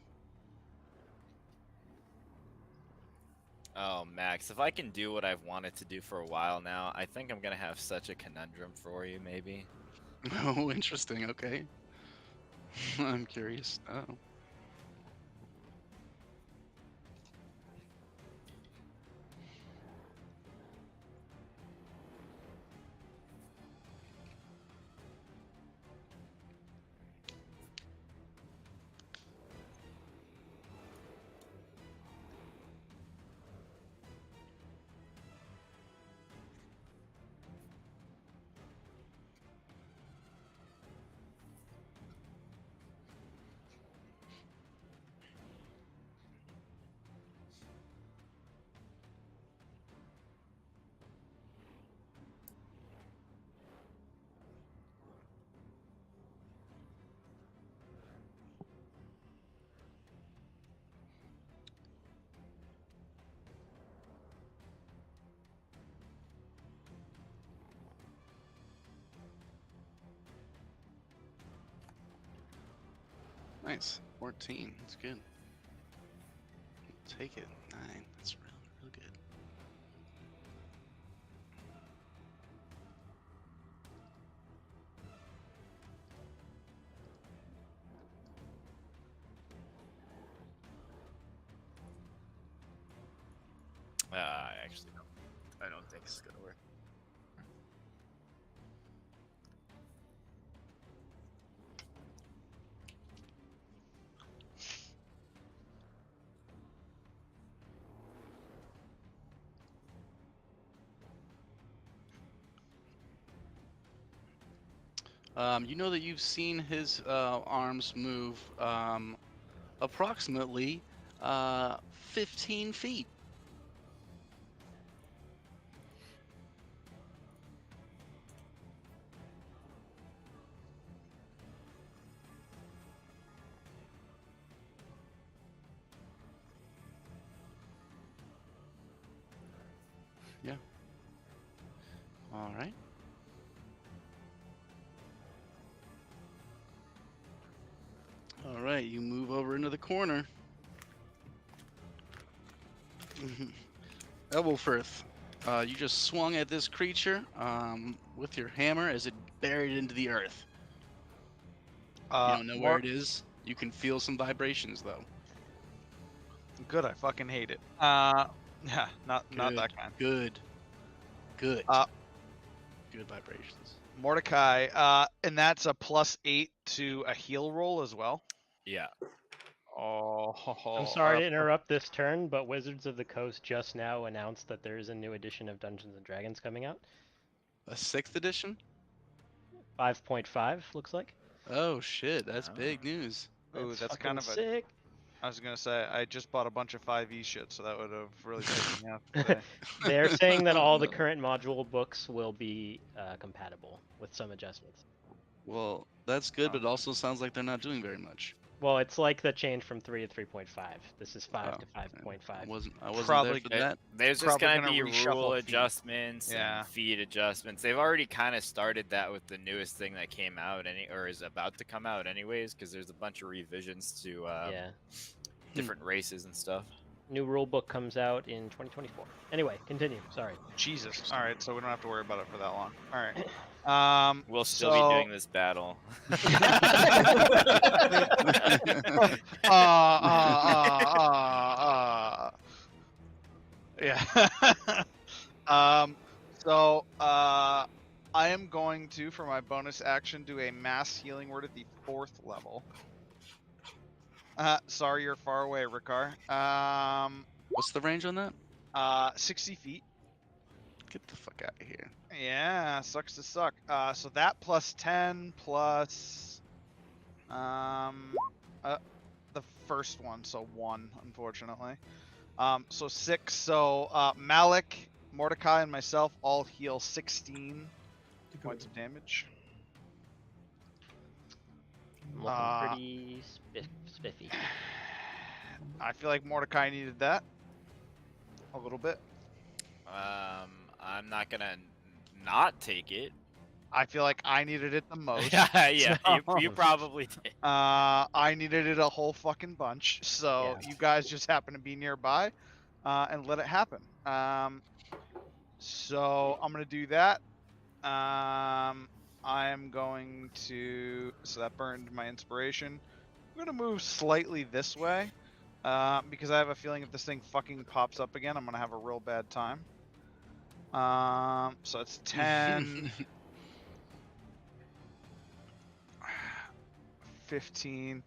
Oh, Max, if I can do what I've wanted to do for a while now, I think I'm gonna have such a conundrum for you, maybe. Oh, interesting. Okay. I'm curious. Oh. Nice. 14. That's good. Take it. 9. That's real good. I actually don't. I don't think it's gonna work. You know that you've seen his arms move approximately 15 feet. Yeah. All right. All right, you move over into the corner. Elbowfirth, you just swung at this creature with your hammer as it buried into the earth. You don't know where it is. You can feel some vibrations, though. Good, I fucking hate it. Yeah, not that kind. Good. Good Uh, vibrations. Mordecai, and that's a +8 to a heal roll as well. Yeah. Oh, I'm sorry to interrupt this turn, but Wizards of the Coast just now announced that there is a new edition of Dungeons and Dragons coming out. A 6th edition? 5.5 looks like. Oh shit, that's Oh. big news. Ooh, That's that's fucking kind of a. sick. I was gonna say I just bought a bunch of 5e shit, so that would have really pissed me off today. They're saying that all the current module books will be compatible with some adjustments. Well, that's good, Oh. but it also sounds like they're not doing very much. Well, it's like the change from 3 to 3.5. This is 5 Oh, to I 5.5. wasn't Probably there for that. There's just Probably gonna gonna be reshuffle rule feet. adjustments Yeah. and feed adjustments. They've already kind of started that with the newest thing that came out, or is about to come out, anyways, because there's a bunch of revisions to Yeah. different races and stuff. New rule book comes out in 2024. Anyway, continue. Sorry. Jesus. All right, so we don't have to worry about it for that long. All right. We'll still be doing this battle. Yeah. I am going to, for my bonus action, do a mass healing word at the 4th level. Sorry, you're far away, Ricard. What's the range on that? 60 feet. Get the fuck out of here. Yeah, sucks to suck. So that plus 10 plus the first one, so 1, unfortunately. So 6. So Malik, Mordecai, and myself all heal 16 points of damage. I'm looking pretty spiffy. I feel like Mordecai needed that a little bit. I'm not gonna not take it. I feel like I needed it the most. Yeah, so- you probably did. I needed it a whole fucking bunch, so Yeah. you guys just happen to be nearby, and let it happen. So I'm gonna do that. I'm going to. So that burned my inspiration. I'm gonna move slightly this way, because I have a feeling if this thing fucking pops up again, I'm gonna have a real bad time. So it's 10. 15.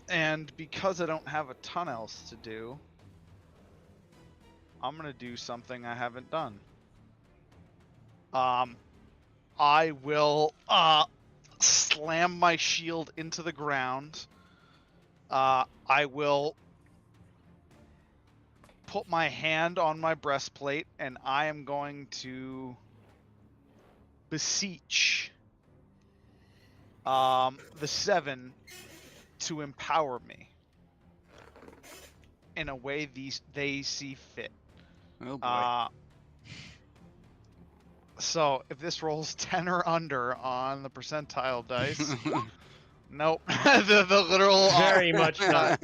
And because I don't have a ton else to do, I'm gonna do something I haven't done. I will slam my shield into the ground. I will put my hand on my breastplate, and I am going to beseech the 7 to empower me in a way they see fit. Oh boy. So if this rolls 10 or under on the percentile dice, Nope. the literal. Very much not.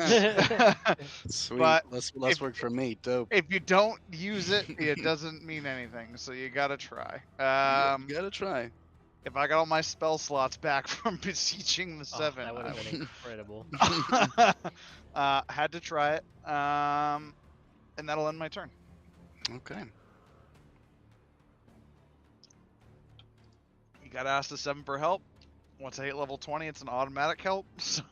Sweet. But Less work for me. Dope. if you don't use it, it doesn't mean anything. So you gotta try. You gotta try. If I got all my spell slots back from beseeching the Oh, seven, that would have been incredible. had to try it. And that'll end my turn. Okay. You gotta ask the 7 for help. Once I hit level 20, it's an automatic help. So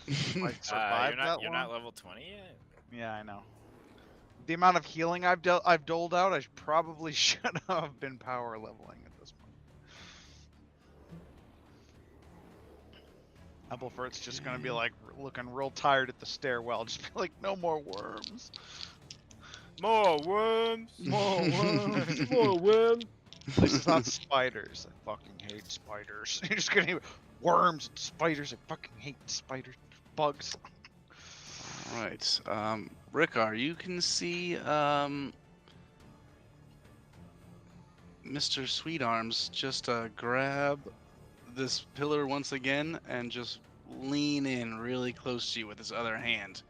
I survived you're that not one. level 20 yet. Yeah, I know. The amount of healing I've doled out, I probably should have been power leveling at this point. Applefort's just gonna be like looking real tired at the stairwell, just be like, no more worms. More worms. More worms. More worm. At least it's not spiders. I fucking hate spiders. You're just gonna hear worms and spiders. I fucking hate spiders. Bugs. Right. Rickar, you can see Mr. Sweetarms just grab this pillar once again and just lean in really close to you with his other hand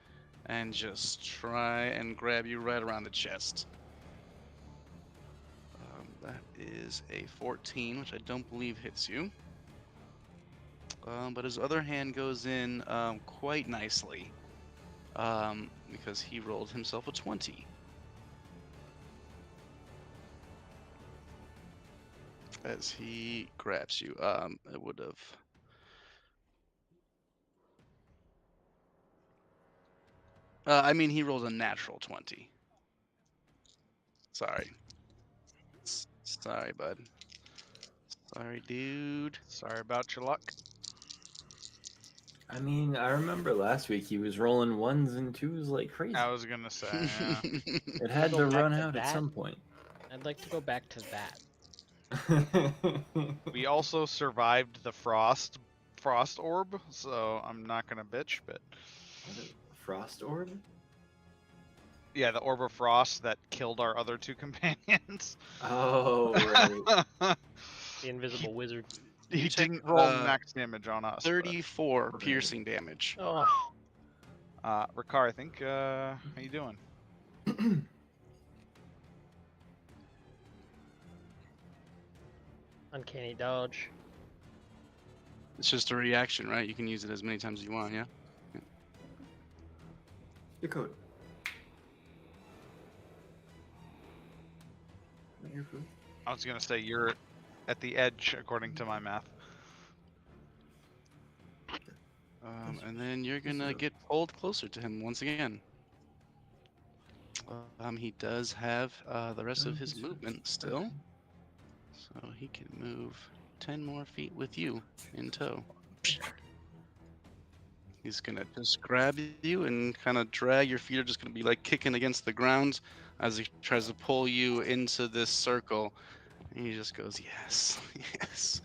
and just try and grab you right around the chest. That is a 14, which I don't believe hits you. But his other hand goes in quite nicely because he rolled himself a 20. As he grabs you, it would have. I mean, he rolled a natural 20. Sorry. Sorry, bud. Sorry, dude. Sorry about your luck. I mean, I remember last week he was rolling 1s and 2s like crazy. I was gonna say, yeah. It had Go to back run to out at that? some point. I'd like to go back to that. We also survived the frost orb, so I'm not gonna bitch, but Frost orb? yeah, the orb of frost that killed our other 2 companions. Oh, right. The invisible wizard. He You take, didn't roll max damage on us. 34 But... piercing damage. Oh, Ricard, I think, how you doing? uncanny dodge. It's just a reaction, right? You can use it as many times as you want, yeah? Your code. Your food. I was gonna say you're at the edge, according to my math. And then you're gonna get pulled closer to him once again. He does have the rest of his movement still, so he can move 10 more feet with you in tow. He's gonna just grab you and kind of drag. Your feet are just gonna be like kicking against the ground as he tries to pull you into this circle. And he just goes, "Yes, yes,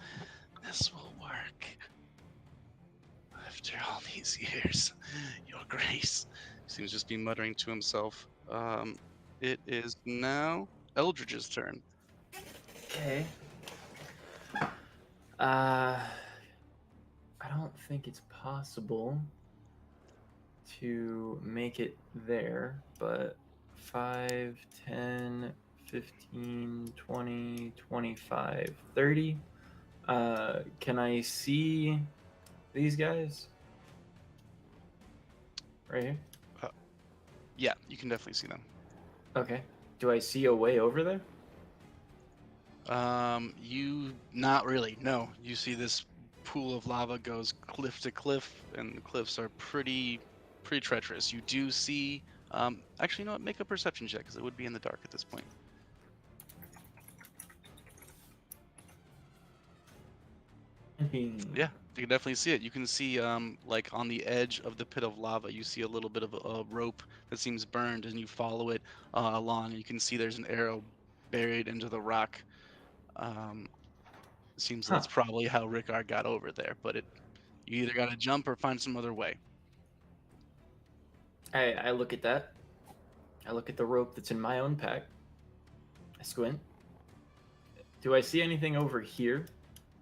this will work. After all these years, Your Grace." He seems to just be muttering to himself. It is now Eldridge's turn. Okay. I don't think it's possible to make it there, but 5, 10, 15, 20, 25, 30. Can I see these guys? Right here? Yeah, you can definitely see them. Okay. Do I see a way over there? You not really. No, you see this pool of lava goes cliff to cliff, and the cliffs are pretty treacherous. You do see. Actually, you know what? Make a perception check, because it would be in the dark at this point. Yeah, you can definitely see it. You can see, like on the edge of the pit of lava, you see a little bit of a rope that seems burned, and you follow it along. And you can see there's an arrow buried into the rock. Seems that's probably how Rickard got over there, but you either got to jump or find some other way. I look at that. I look at the rope that's in my own pack. I squint. Do I see anything over here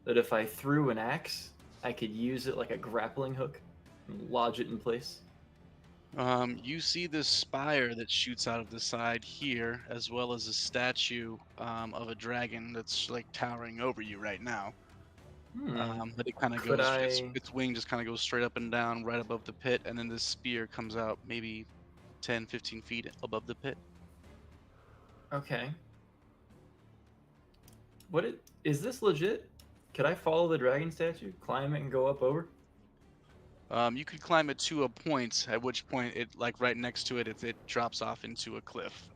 that if I threw an axe I could use it like a grappling hook and lodge it in place? You see this spire that shoots out of the side here, as well as a statue of a dragon that's like towering over you right now. But it kind of Could goes, I? its wing just kind of goes straight up and down right above the pit, and then this spear comes out maybe 10, 15 feet above the pit. Okay. Is this legit? Could I follow the dragon statue, climb it, and go up over? You could climb it to a point, at which point it, like right next to it, it drops off into a cliff.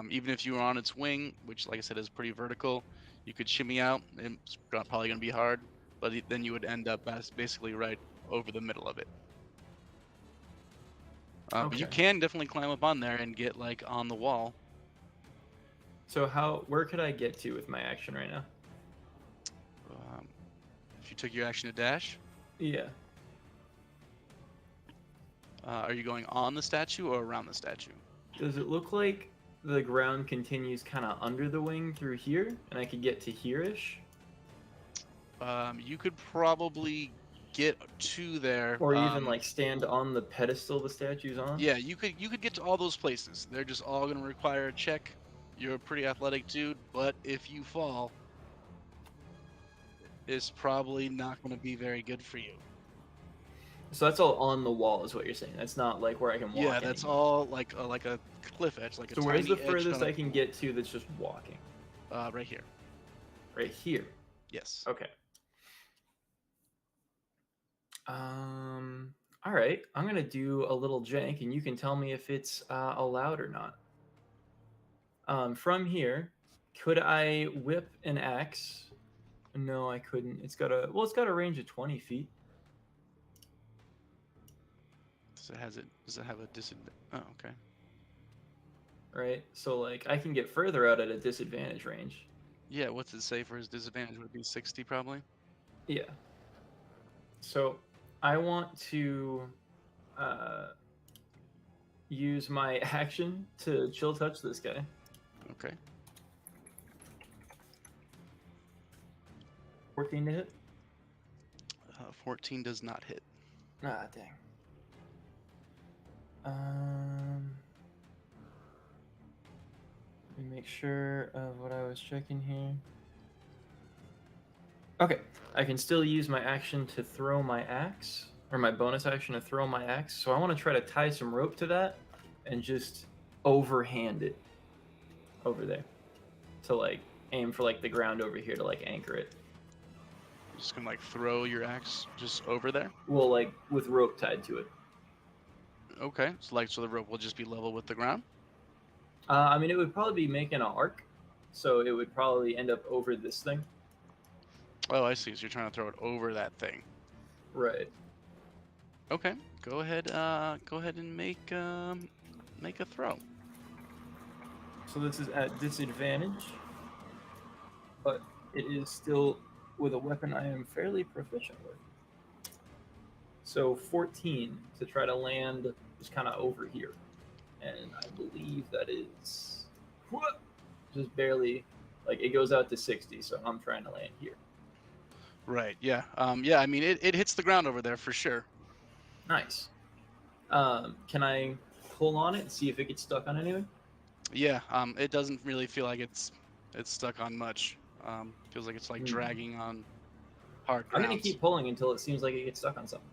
Even if you were on its wing, which, like I said, is pretty vertical, you could shimmy out. It's probably going to be hard, but then you would end up basically right over the middle of it. But you Okay. can definitely climb up on there and get like on the wall. So where could I get to with my action right now? If you took your action to dash, Yeah. are you going on the statue or around the statue? Does it look like the ground continues kind of under the wing through here, and I could get to here-ish? You could probably get to there, Or even like stand on the pedestal the statue's on? Yeah, you could get to all those places. They're just all gonna require a check. You're a pretty athletic dude, but if you fall, it's probably not gonna be very good for you. So that's all on the wall, is what you're saying. That's not like where I can walk. Yeah, that's anymore. all like a cliff edge, like a So tiny where's the edge furthest on I can get to that's just walking? right here. Right here. Yes. Okay. All right. I'm gonna do a little jank, and you can tell me if it's allowed or not. From here, could I whip an axe? No, I couldn't. It's got a range of 20 feet. Does it have a disadvantage? Oh, okay. Right. So like I can get further out at a disadvantage range. Yeah, what's it say for his disadvantage? Would it be 60 probably? Yeah. So I want to use my action to chill touch this guy. Okay. 14 to hit? 14 does not hit. Ah, dang. Let me make sure of what I was checking here. Okay, I can still use my action to throw my axe, or my bonus action to throw my axe. So I want to try to tie some rope to that and just overhand it over there to like aim for like the ground over here to like anchor it. Just gonna like throw your axe just over there. Well, like with rope tied to it. Okay, so the rope will just be level with the ground. I mean, it would probably be making an arc, so it would probably end up over this thing. Oh, I see. So you're trying to throw it over that thing. Right. Okay, go ahead. Go ahead and make a throw. So this is at disadvantage, but it is still with a weapon I am fairly proficient with. So 14 to try to land just kind of over here. And I believe that is just barely, like it goes out to 60, so I'm trying to land here. Right. Yeah. Yeah. I mean, it hits the ground over there for sure. Nice. Can I pull on it and see if it gets stuck on anything? Yeah. It doesn't really feel like it's stuck on much. Feels like it's like dragging on hard ground. I'm gonna keep pulling until it seems like it gets stuck on something.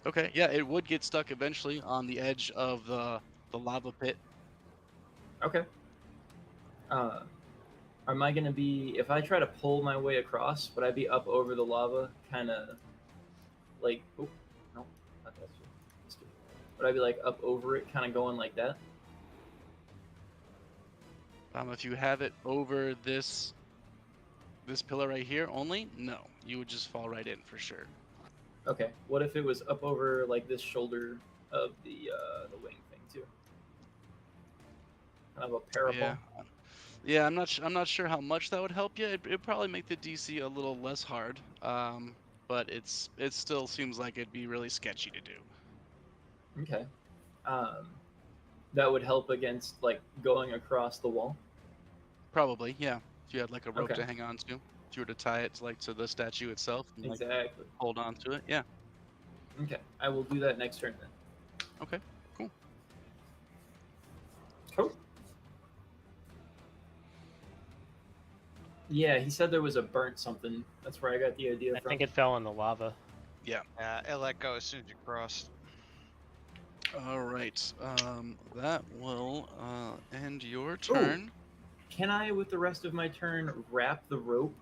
Okay. Yeah. It would get stuck eventually on the edge of the lava pit. Okay. Am I gonna be, if I try to pull my way across, would I be up over the lava, kind of like, oh, no, not that. Would I be like up over it, kind of going like that? If you have it over this pillar right here only, no, you would just fall right in for sure. Okay. What if it was up over like this shoulder of the wing thing too? Kind of a parapet. Yeah. Yeah, I'm not sure how much that would help you. It'd probably make the DC a little less hard, but it still seems like it'd be really sketchy to do. Okay. That would help against like going across the wall. Probably, yeah. If you had like a rope Okay. to hang on to. If you were to tie it to the statue itself and Exactly. hold on to it, yeah. Okay, I will do that next turn then. Okay, cool. Cool. Yeah, he said there was a burnt something. That's where I got the idea I from. think it fell in the lava. Yeah, it let go as soon as you crossed. All right. That will end your turn. Can I, with the rest of my turn, wrap the rope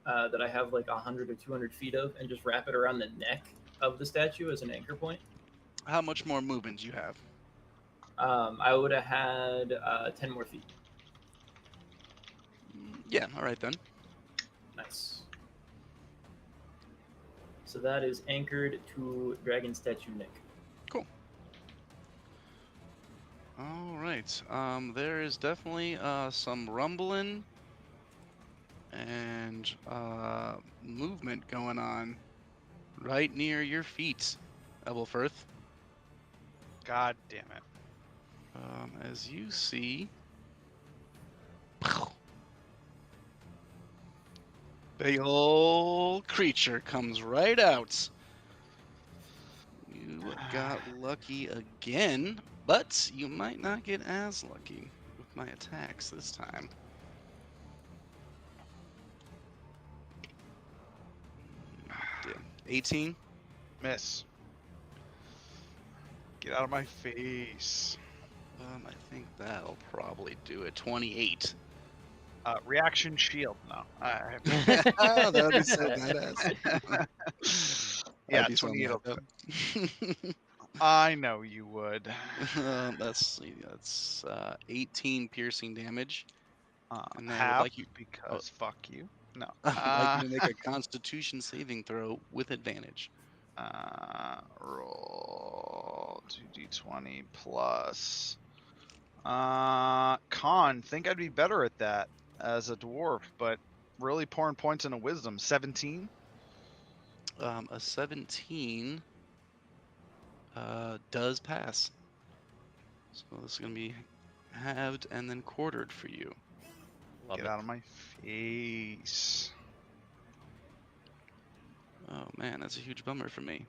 that I have like 100 or 200 feet of and just wrap it around the neck of the statue as an anchor point? How much more movement do you have? I would have had 10 more feet. Yeah. All right then. Nice. So that is anchored to dragon statue neck. All right. There is definitely some rumbling and movement going on right near your feet, Ebelfirth. God damn it. As you see, the old creature comes right out. You got lucky again, but you might not get as lucky with my attacks this time. Damn. 18. Miss. Get out of my face. I think that'll probably do it. 28. Reaction shield. No. Oh, that would be so badass. Yeah, That'd be so 28. mad. I know you would. That's 18 piercing damage. And I would Half like you because fuck you. No. I would like you to make a Constitution saving throw with advantage. Roll 2d20 plus. Con, think I'd be better at that as a dwarf, but really pouring points into wisdom. 17. A 17 does pass. So this is gonna be halved and then quartered for you. Love Get it. out of my face. Oh man, that's a huge bummer for me.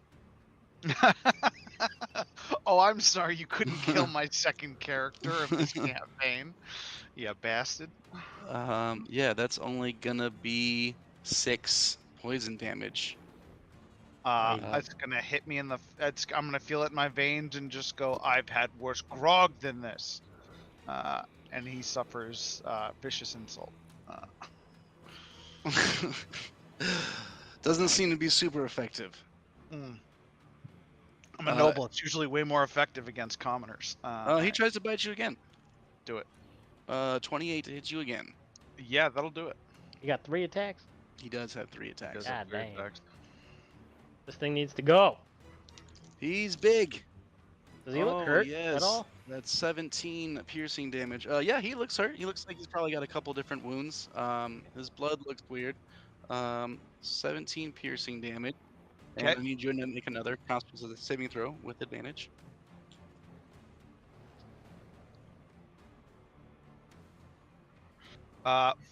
Oh, I'm sorry you couldn't kill my second character of this campaign. You bastard. Yeah, that's only gonna be 6 poison damage. It's gonna hit me in the. I'm gonna feel it in my veins and just go. I've had worse grog than this. And he suffers vicious insult. Doesn't seem to be super effective. I'm a noble. It's usually way more effective against commoners. He tries to bite you again. Do it. 28 to hit you again. Yeah, that'll do it. You got 3 attacks? He does have 3 attacks. Does God have three dang. attacks. This thing needs to go. He's big. Does he look hurt yes. at all? That's 17 piercing damage. Yeah, he looks hurt. He looks like he's probably got a couple different wounds. His blood looks weird. 17 piercing damage. And Okay. I need you to make another Constitution saving throw with advantage.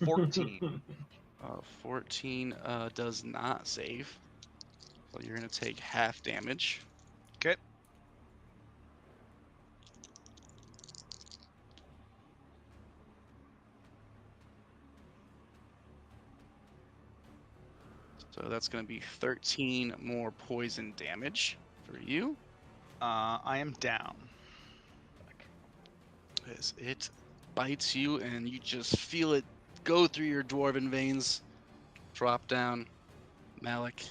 14. 14 does not save. So you're going to take half damage. Okay. So that's going to be 13 more poison damage for you. I am down. As it bites you and you just feel it go through your dwarven veins. Drop down. Malik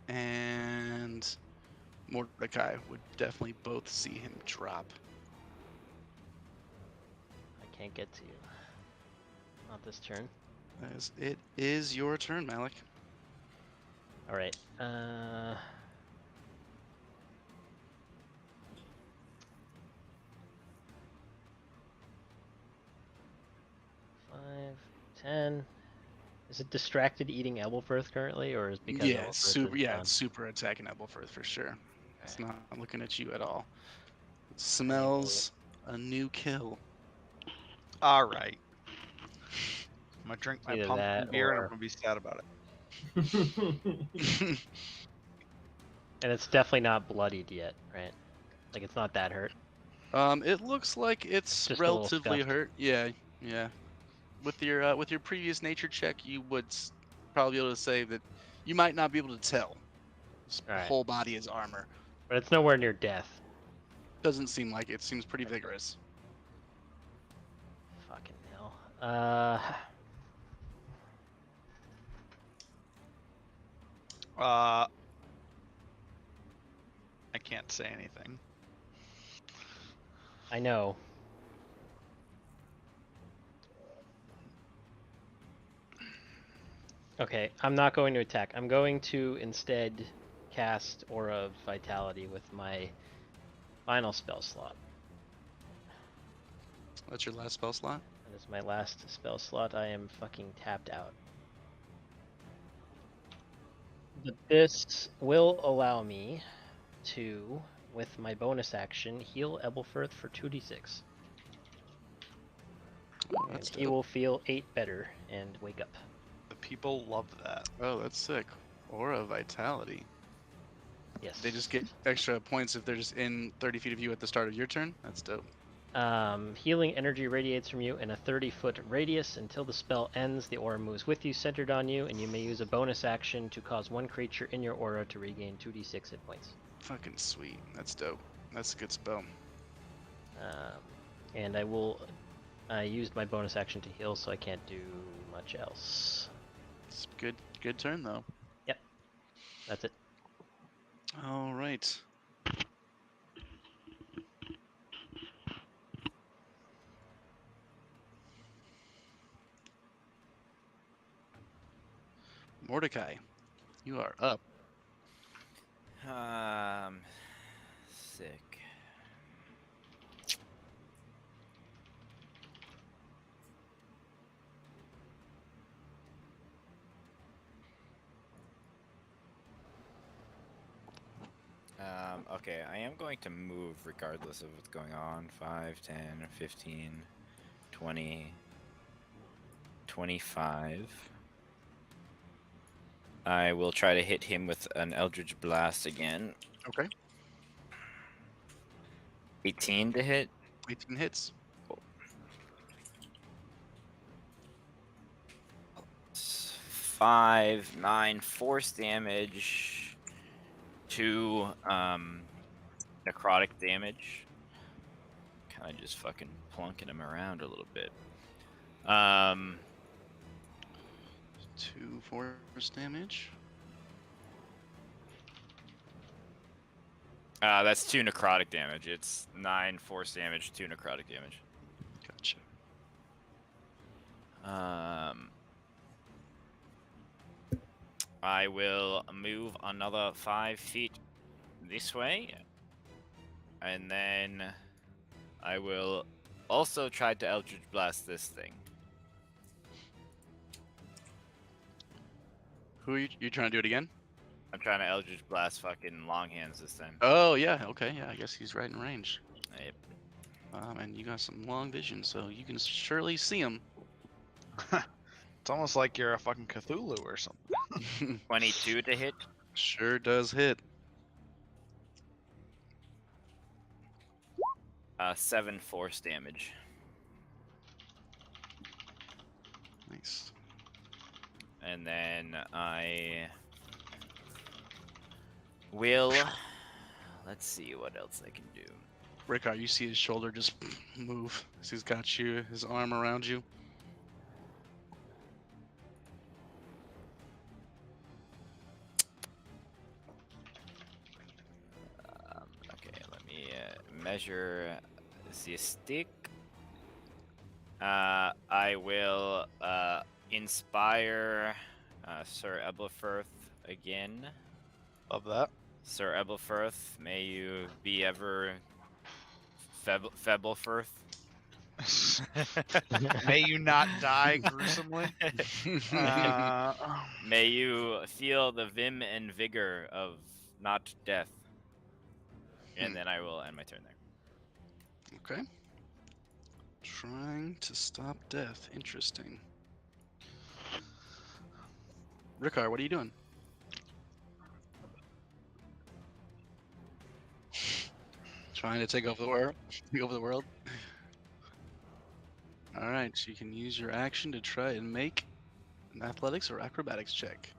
and Mordecai would definitely both see him drop. I can't get to you. Not this turn. As it is your turn, Malik. All right. 5, 10. Is it distracted eating Ebelfirth currently, or is it because Yeah, Ebelfirth it's super. is Yeah, gone? it's super attacking Ebelfirth for sure. It's Okay. not looking at you at all. It smells a new kill. All right. I'm gonna drink my Either pumpkin that beer and I'm or- gonna be sad about it. And it's definitely not bloodied yet, right? Like it's not that hurt. It looks like it's Just a little relatively scuffed. hurt. Yeah, yeah. With your previous nature check, you would probably be able to say that you might not be able to tell. His All right. whole body is armor. But it's nowhere near death. Doesn't seem like it. Seems pretty vigorous. Fucking hell. I can't say anything. I know. Okay, I'm not going to attack. I'm going to instead cast Aura of Vitality with my final spell slot. That's your last spell slot. That is my last spell slot. I am fucking tapped out. But this will allow me to, with my bonus action, heal Ebelfirth for 2d6. Oh, And that's he dope. will feel 8 better and wake up. The people love that. Oh, that's sick. Aura vitality. Yes. They just get extra points if they're just in 30 feet of you at the start of your turn. That's dope. Healing energy radiates from you in a 30-foot radius until the spell ends. The aura moves with you, centered on you, and you may use a bonus action to cause one creature in your aura to regain 2d6 hit points. Fucking sweet. That's dope. That's a good spell. And I used my bonus action to heal, so I can't do much else. It's a good turn though. That's it. All right. Mordecai, you are up. Sick. Okay, I am going to move regardless of what's going on. 5, 10, 15, 20, 25. I will try to hit him with an Eldritch Blast again. Okay. 18 to hit. 18 hits. 5, 9 force damage, 2 necrotic damage. Kind of just fucking plunking him around a little bit. 2 force damage. That's 2 necrotic damage. It's 9 force damage, 2 necrotic damage. Gotcha. I will move another 5 feet this way, and then I will also try to Eldritch Blast this thing. Who are you trying to do it again? I'm trying to Eldritch Blast fucking long hands this time. Oh yeah, okay, yeah. I guess he's right in range. Yep. And you got some long vision, so you can surely see him. It's almost like you're a fucking Cthulhu or something. 22 to hit. Sure does hit. 7 force damage. Nice. And then I will. Let's see what else I can do. Rickard, you see his shoulder just move as he's got his arm around you. Okay, let me measure the stick. I will inspire Sir Ebelfirth again. Love that. Sir Ebelfirth, may you be ever Febelfirth. May you not die gruesomely. May you feel the vim and vigor of not death. And then I will end my turn there. Okay. Trying to stop death. Interesting. Ricard, what are you doing? Trying to take over the world. Take over the world. All right, so you can use your action to try and make an athletics or acrobatics check.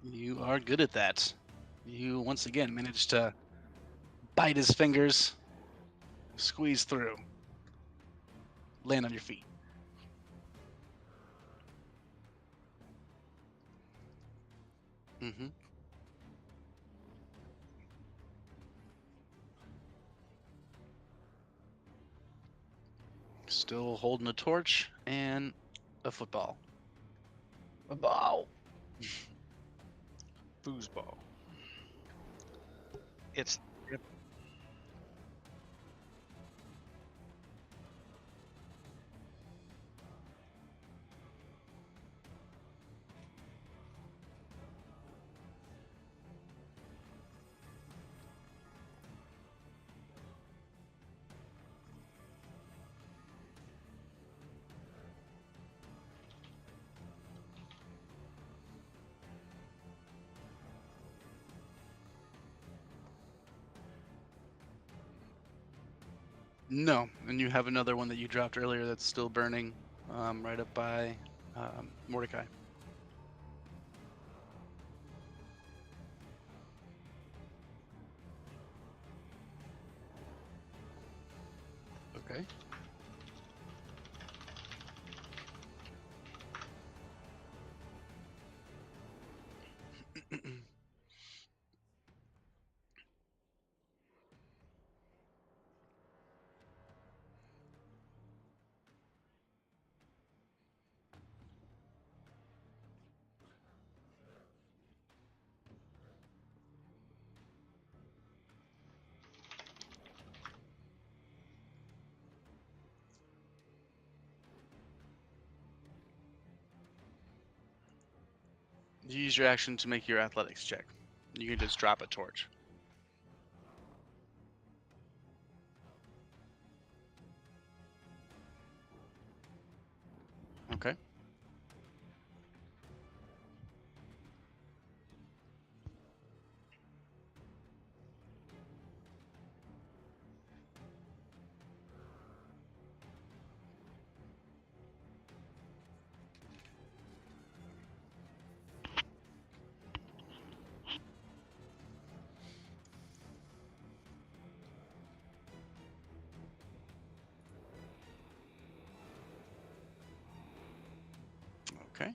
You are good at that. You once again managed to bite his fingers, squeeze through, land on your feet. Mm-hmm. Still holding a torch and a football. A ball. Foosball. It's No, and you have another one that you dropped earlier that's still burning, right up by Mordecai. Okay. You use your action to make your athletics check. You can just drop a torch. Okay. Okay.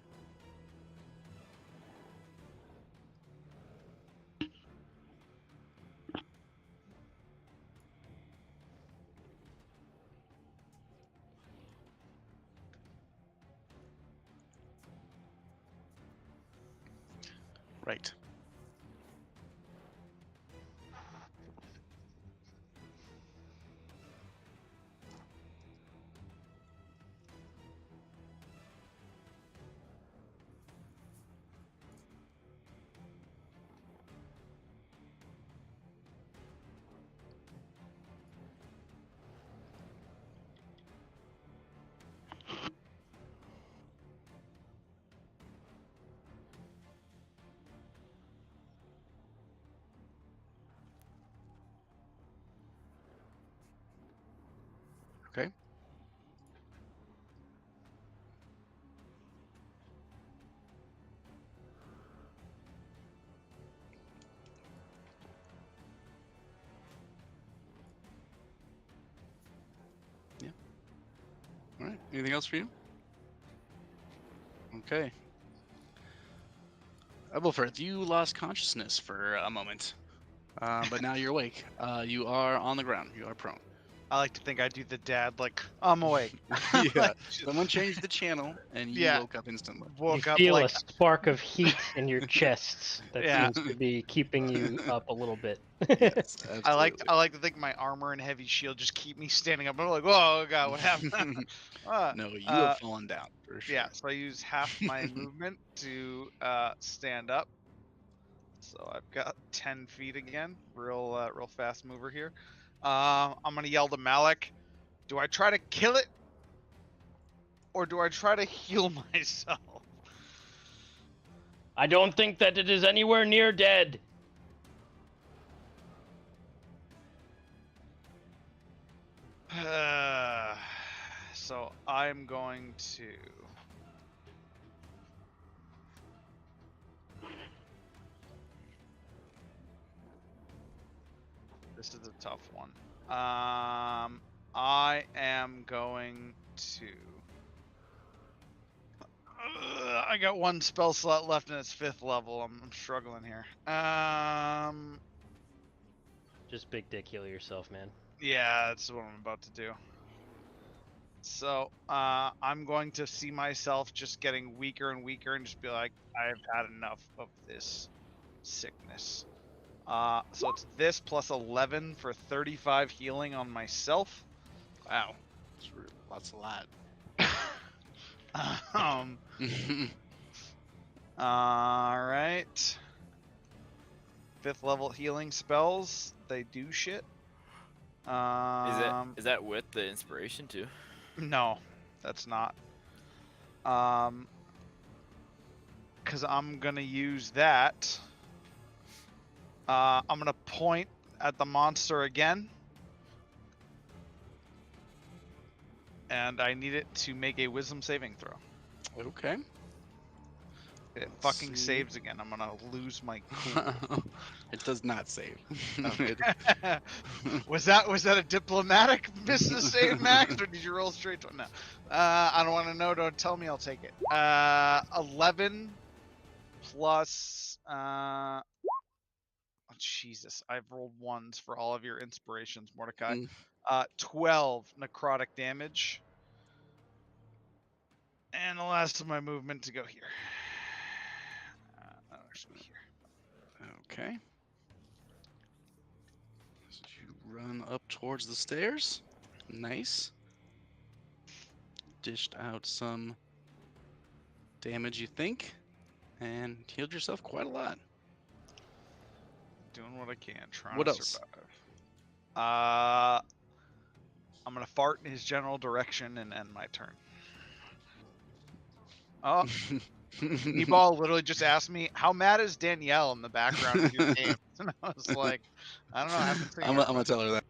Right. Okay. Yeah. All right. Anything else for you? Okay. Ebelfirth, you lost consciousness for a moment, but now you're awake. You are on the ground. You are prone. I like to think I do the dad like I'm awake. Yeah. Someone changed the channel, and you Yeah. woke up instantly. Woke You up feel like a spark of heat in your chest that Yeah. seems to be keeping you up a little bit. Yes, absolutely. I like to think my armor and heavy shield just keep me standing up. I'm like, oh god, what happened? No, you have fallen down for sure. Yeah, so I use half my movement to stand up. So I've got 10 feet again. Real fast mover here. I'm gonna yell to Malik. Do I try to kill it, or do I try to heal myself? I don't think that it is anywhere near dead. So I'm going to. This is a tough one. I am going to. I got one spell slot left and it's 5th level. I'm struggling here. Just big dick heal yourself, man. Yeah, that's what I'm about to do. So, I'm going to see myself just getting weaker and weaker and just be like, I've had enough of this sickness. So it's this plus 11 for 35 healing on myself. Wow. That's a lot. Alright. 5th level healing spells, they do shit. Is that with the inspiration too? No, that's not. Because I'm gonna use that. I'm gonna point at the monster again. And I need it to make a wisdom saving throw. Okay. It Let's fucking see. saves again. I'm gonna lose my cool. It does not save. was that a diplomatic business save, Max, or did you roll straight to no? I don't want to know. Don't tell me. I'll take it. 11 plus. Oh, Jesus, I've rolled ones for all of your inspirations, Mordecai. 12 necrotic damage. And the last of my movement to go here. Actually here. Okay. So you run up towards the stairs. Nice. Dished out some damage, you think, and healed yourself quite a lot. Doing what I can, trying What to else? survive. I'm gonna fart in his general direction and end my turn. Oh, E-Ball literally just asked me, how mad is Danielle in the background of your game? And I was like, I don't know, I haven't seen I'm her. gonna tell her that.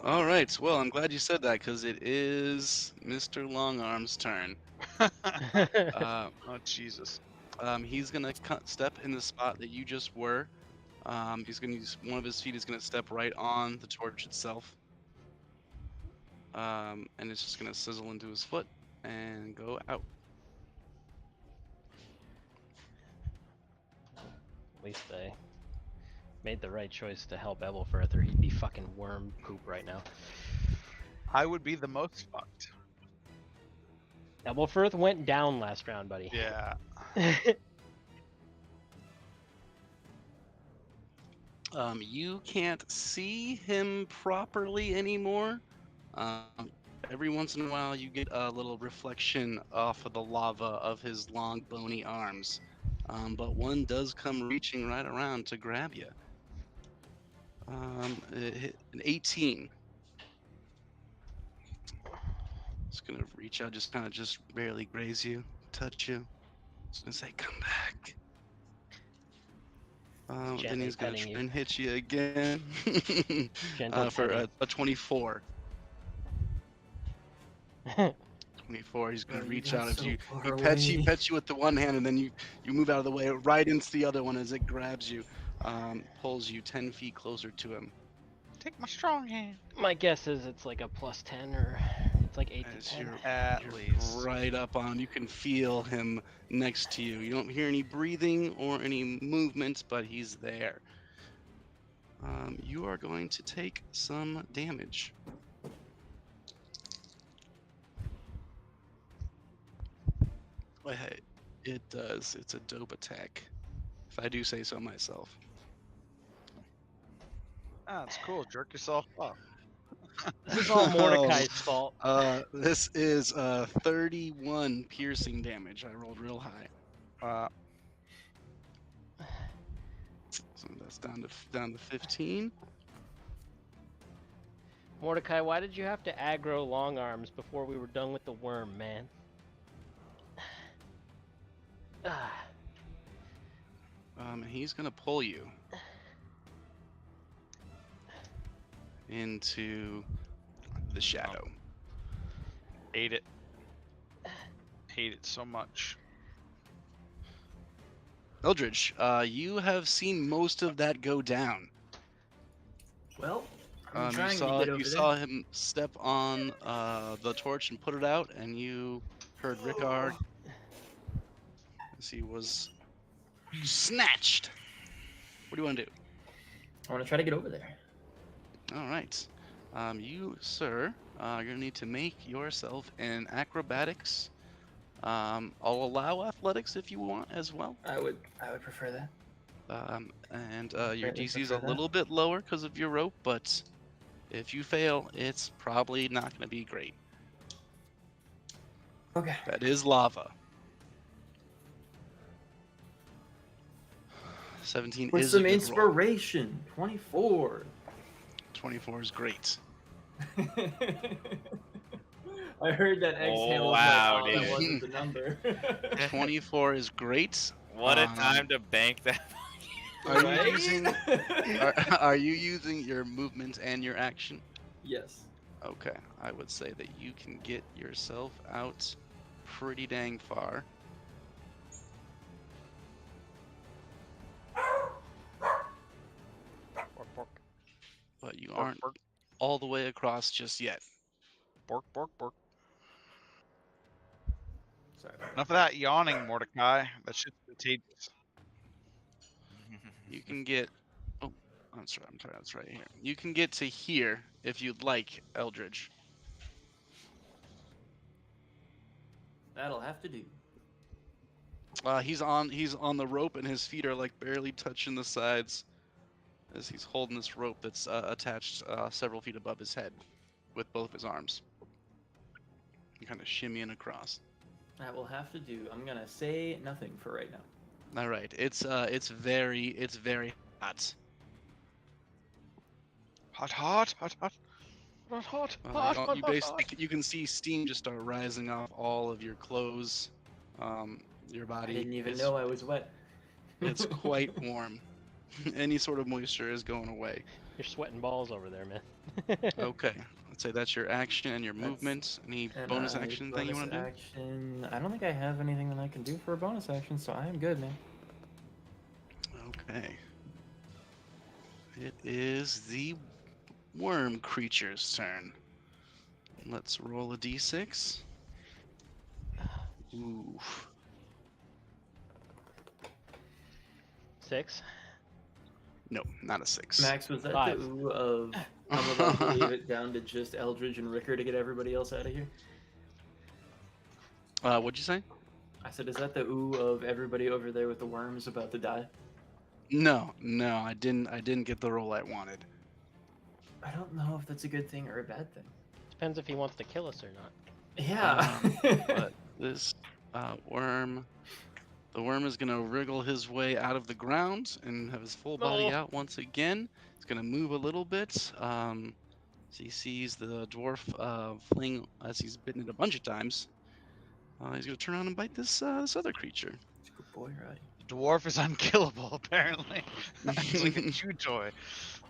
All right. Well, I'm glad you said that because it is Mr. Longarm's turn. Oh, Jesus. He's gonna step in the spot that you just were. He's gonna use one of his feet. Is gonna step right on the torch itself. And it's just gonna sizzle into his foot and go out. At least I made the right choice to help Ebelfirth, or he'd be fucking worm poop right now. I would be the most fucked. Ebelfirth went down last round, buddy. Yeah. You can't see him properly anymore. Every once in a while, you get a little reflection off of the lava of his long, bony arms. But one does come reaching right around to grab you. It hit an 18. It's gonna reach out, just kind of just barely graze you, touch you. It's gonna say, "Come back." Then Gently he's gonna petting try you. and hit you again Gentle for petting. a 24. 24. He's gonna Oh, you reach got out at so you. far He pets you, away. pets you with the one hand, and then you move out of the way, right into the other one as it grabs you, pulls you 10 feet closer to him. Take my strong hand. My guess is it's like a +10, or it's like 8 As to 10. At you're least. right up on him. You can feel him next to you. You don't hear any breathing or any movement, but he's there. You are going to take some damage. Well, hey, it does. It's a dope attack, if I do say so myself. Ah, it's cool. Jerk yourself off. This is all Mordecai's fault. This is 31 piercing damage. I rolled real high. So that's down to 15. Mordecai, why did you have to aggro long arms before we were done with the worm, man? Ah, He's gonna pull you into the shadow. Hate it. Hate it so much. Eldridge, you have seen most of that go down. Well, I'm You trying saw to get over you there. saw him step on the torch and put it out, and you heard Rickard as he was snatched. What do you want to do? I want to try to get over there. All right, you sir, you're gonna need to make yourself an acrobatics. I'll allow athletics if you want as well. I would prefer that. And your Greatly DC is a prefer that. little bit lower because of your rope, but if you fail, it's probably not going to be great. Okay. That is lava. 17 With is a some good roll. inspiration. 24. 24 is great. I heard that exhale. wow, was like, dude. that wasn't the number. 24 is great. What a time to bank that. Are you Right? using are you using your movement and your action? Yes. Okay, I would say that you can get yourself out pretty dang far. But you aren't all the way across just yet. Bork, bork, bork. Sorry. Enough of that yawning, Mordecai. That shit's contagious. You can get. Oh, I'm sorry. That's right here. You can get to here if you'd like, Eldridge. That'll have to do. He's on the rope, and his feet are like barely touching the sides, as he's holding this rope that's attached several feet above his head, with both of his arms. You kind of shimmying across. That will have to do. I'm gonna say nothing for right now. All right. It's very hot. Hot, hot, hot, hot. You basically you can see steam just start rising off all of your clothes, your I body. didn't even It's- know I was wet. It's quite warm. Any sort of moisture is going away. you're sweating balls over there, man. Okay. I'd say that's your action and your That's- movement. Any And bonus action thing you want to do? Action. I don't think I have anything that I can do for a bonus action, so I am good, man. Okay. It is the worm creature's turn. Let's roll a d6. Ooh. 6. No, not a 6. Max, was that 5. the ooh of I'm about to leave it down to just Eldridge and Ricker to get everybody else out of here? What'd you say? I said, is that the ooh of everybody over there with the worms about to die? No, I didn't get the roll I wanted. I don't know if that's a good thing or a bad thing. Depends if he wants to kill us or not. Yeah. But this worm, the worm is gonna wriggle his way out of the ground and have his full body No. out once again. He's gonna move a little bit. So he sees the dwarf fling as he's bitten it a bunch of times. He's gonna turn around and bite this other creature. Good boy, Roddy. The dwarf is unkillable, apparently. It's like a chew toy.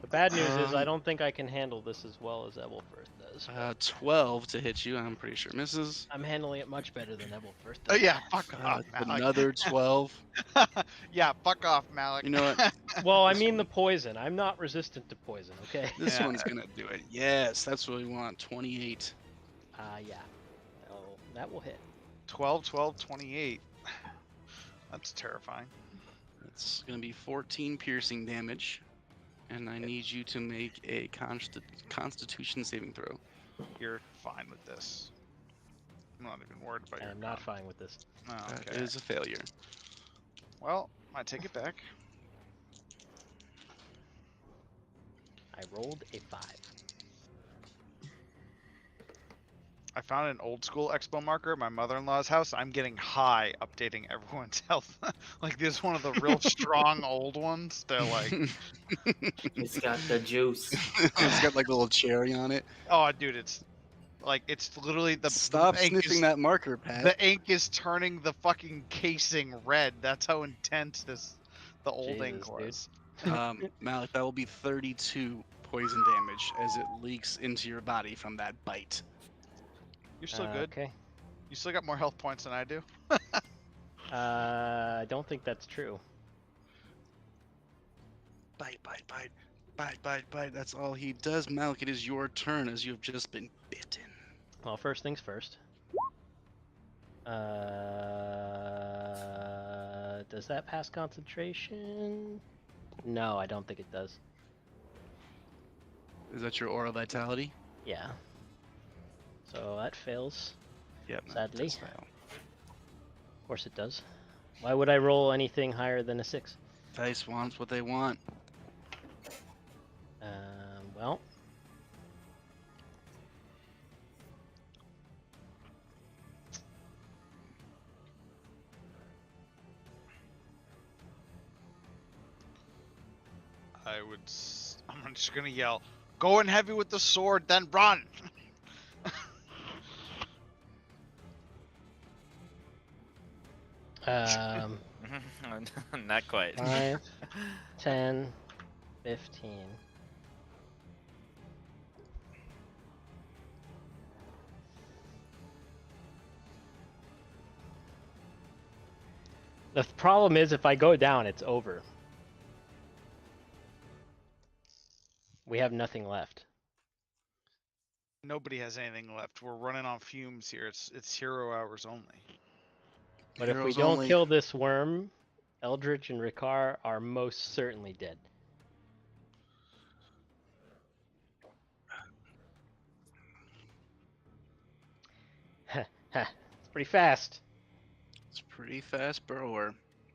The bad news is I Um, don't think I can handle this as well as Ebelfirth does. 12 to hit you. I'm pretty sure misses. I'm handling it much better than Ebelfirth Oh does. yeah, fuck off, Malik. Another 12. Yeah, fuck off, Malik. You know what? Well, I This mean one- the poison. I'm not resistant to poison, okay? This Yeah. one's gonna do it. Yes, that's what we want. 28. Yeah. Oh, that will hit. 12, 12, 28. That's terrifying. It's gonna be 14 piercing damage, and I need you to make a Constitution saving throw. You're fine with this. I'm not even worried about I your am not con. fine with this. Oh, That okay. is a failure. Well, I take it back. I rolled a 5. I found an old school expo marker at my mother-in-law's house. I'm getting high updating everyone's health. Like this is one of the real strong old ones. They're like, It's got the juice. It's got like a little cherry on it. oh, dude, it's literally the Stop ink sniffing is, that marker, Pat. the ink is turning the fucking casing red. That's how intense the old ink Jesus, dude. was. Malik, that will be 32 poison damage as it leaks into your body from that bite. You're still good. Okay. You still got more health points than I do. I don't think that's true. Bite, bite, bite, bite, bite, bite. That's all he does. Malik, it is your turn as you have just been bitten. Well, first things first. Does that pass concentration? No, I don't think it does. Is that your aura vitality? Yeah. So that fails. Yep. that Sadly. does fail. Of course it does. Why would I roll anything higher than a 6? Dice wants what they want. Well. I'm just gonna yell, "Go in heavy with the sword, then run!" Not quite. 5, 10, 15. The problem is if I go down, it's over. We have nothing left. Nobody has anything left. We're running on fumes here. It's hero hours only. But if we Heroes don't only. kill this worm, Eldritch and Ricard are most certainly dead. It's pretty fast. It's a pretty fast burrower.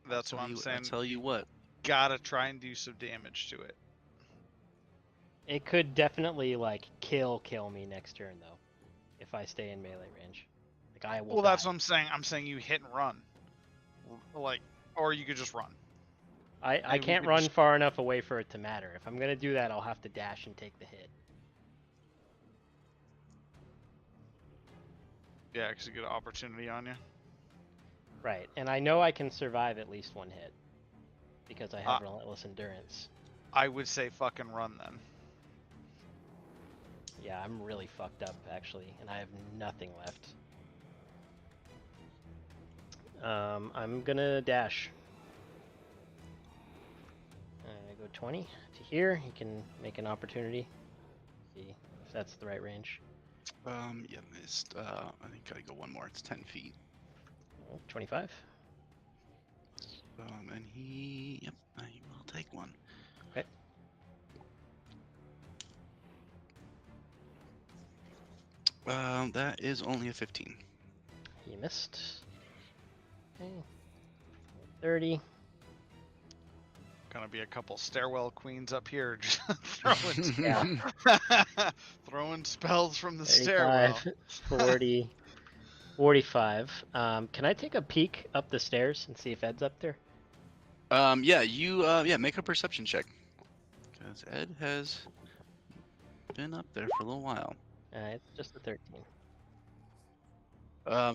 That's what I'm I saying. tell you what. Gotta try and do some damage to it. It could definitely like kill me next turn though, if I stay in melee range. Like I will. Well, that's die. what I'm saying. I'm saying you hit and run, like, or you could just run. I Maybe we can't could run just- far enough away for it to matter. If I'm gonna do that, I'll have to dash and take the hit. Yeah, because you get an opportunity on you. Right, and I know I can survive at least one hit because I have relentless endurance. I would say fucking run then. Yeah, I'm really fucked up actually, and I have nothing left. I'm gonna dash. I go 20 to here. He can make an opportunity. See if that's the right range. Yeah, missed. I think I go one more. It's 10 feet. 25. And he will take one. Okay. That is only a 15. He missed. Okay. 30. Gonna be a couple stairwell queens up here, just throwing, Yeah. throwing spells from the 35, stairwell. 40, 45. Can I take a peek up the stairs and see if Ed's up there? Yeah, you make a perception check. Because Ed has been up there for a little while. It's just a 13.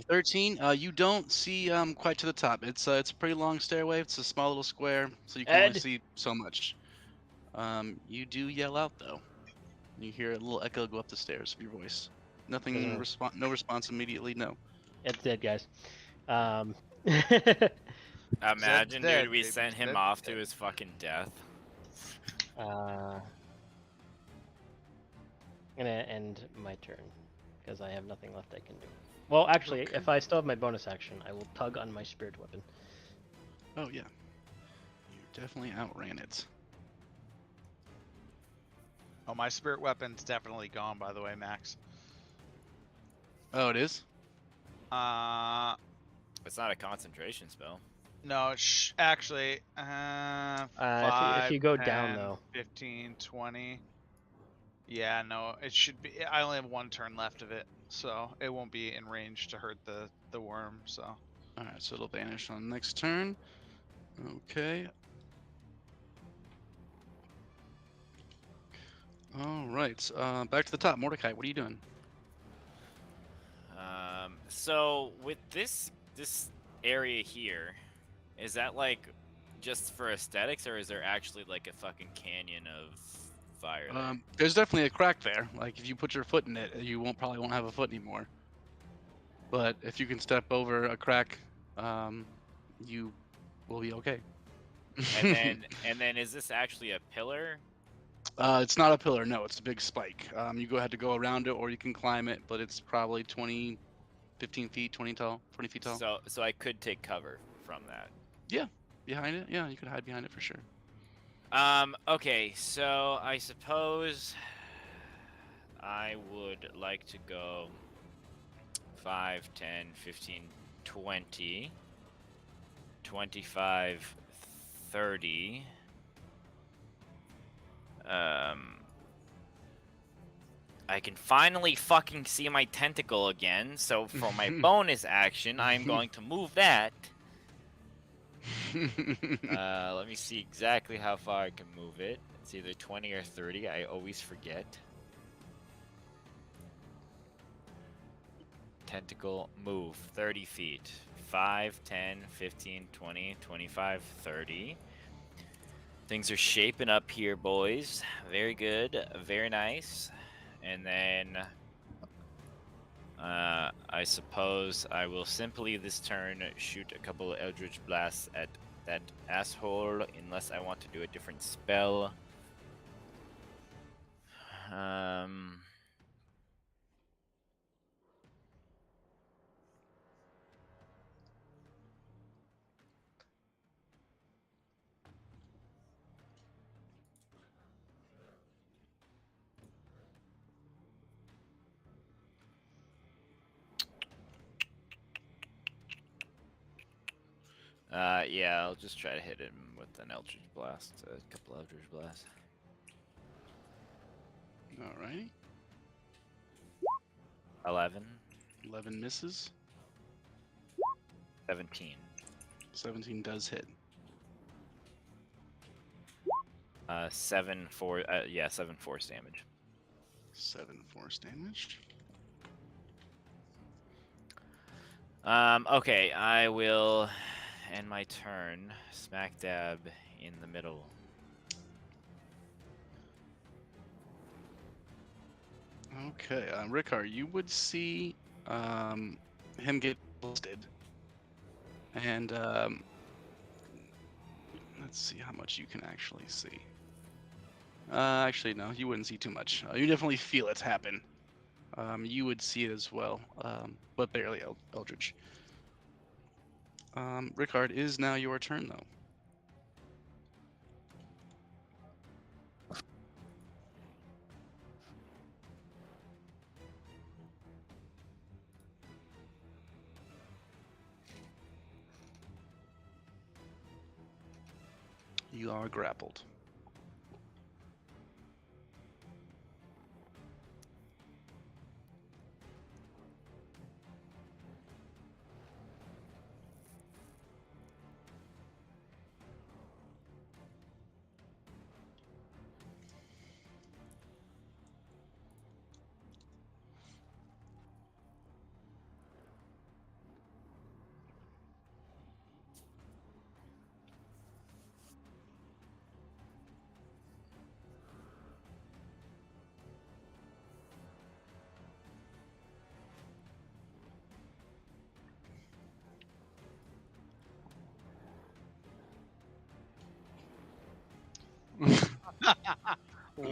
13. You don't see quite to the top. It's a pretty long stairway. It's a small little square, so you can only Ed? see so much. You do yell out though. You hear a little echo go up the stairs of your voice. Nothing no response immediately. No. Ed's dead, guys. Imagine, dead, dude, we baby. sent him Zed's off to dead. his fucking death. I'm gonna end my turn because I have nothing left I can do. Well, actually, Okay. if I still have my bonus action, I will tug on my spirit weapon. Oh yeah. You definitely outran it. Oh, my spirit weapon's definitely gone, by the way, Max. Oh, it is. It's not a concentration spell. No, actually, If 5, you go 10, down though, 15, 20. Yeah, no, it should be. I only have 1 turn left of it, so it won't be in range to hurt the worm. So All right, so it'll vanish on next turn. Okay. All right. Back to the top. Mordecai, what are you doing? So with this area here, is that like just for aesthetics, or is there actually like a fucking canyon of fire there? There's definitely a crack there. Like if you put your foot in it, you probably won't have a foot anymore. But if you can step over a crack, you will be okay. And then is this actually a pillar? It's not a pillar. No, it's a big spike. You go ahead to go around it, or you can climb it, but it's probably 15 feet, 20 feet tall. So I could take cover from that. Yeah, behind it. Yeah, you could hide behind it for sure. Okay, so I suppose I would like to go 5, 10, 15, 20, 25, 30. I can finally fucking see my tentacle again, so for my bonus action, I'm going to move that. Let me see exactly how far I can move it. It's either 20 or 30. I always forget. Tentacle move 30 feet. 5, 10, 15, 20, 25, 30. Things are shaping up here, boys. Very good. Very nice. And then I suppose I will simply this turn shoot a couple of Eldritch Blasts at that asshole, unless I want to do a different spell. Yeah, I'll just try to hit him with an Eldritch Blast, a couple Eldritch Blasts. Alrighty. 11, 11 misses. 17. 17 does hit. 7 force damage. 7 force damage. Okay, I will end my turn smack dab in the middle. Okay, Rickard, you would see him get blasted. And let's see how much you can actually see. Actually, no, you wouldn't see too much. You definitely feel it happen. You would see it as well, but barely Eldritch. Rickard, it is now your turn, though. You are grappled.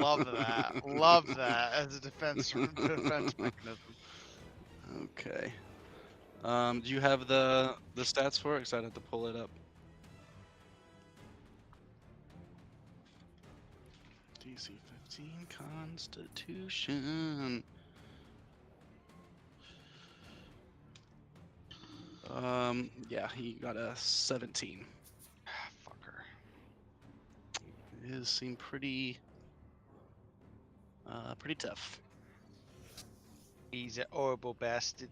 love that. Love that as a defense mechanism. Okay. Do you have the stats for it? Because I'd have to pull it up. DC 15 Constitution. Yeah, he got a 17. Fucker. His seem pretty Pretty tough. He's a horrible bastard.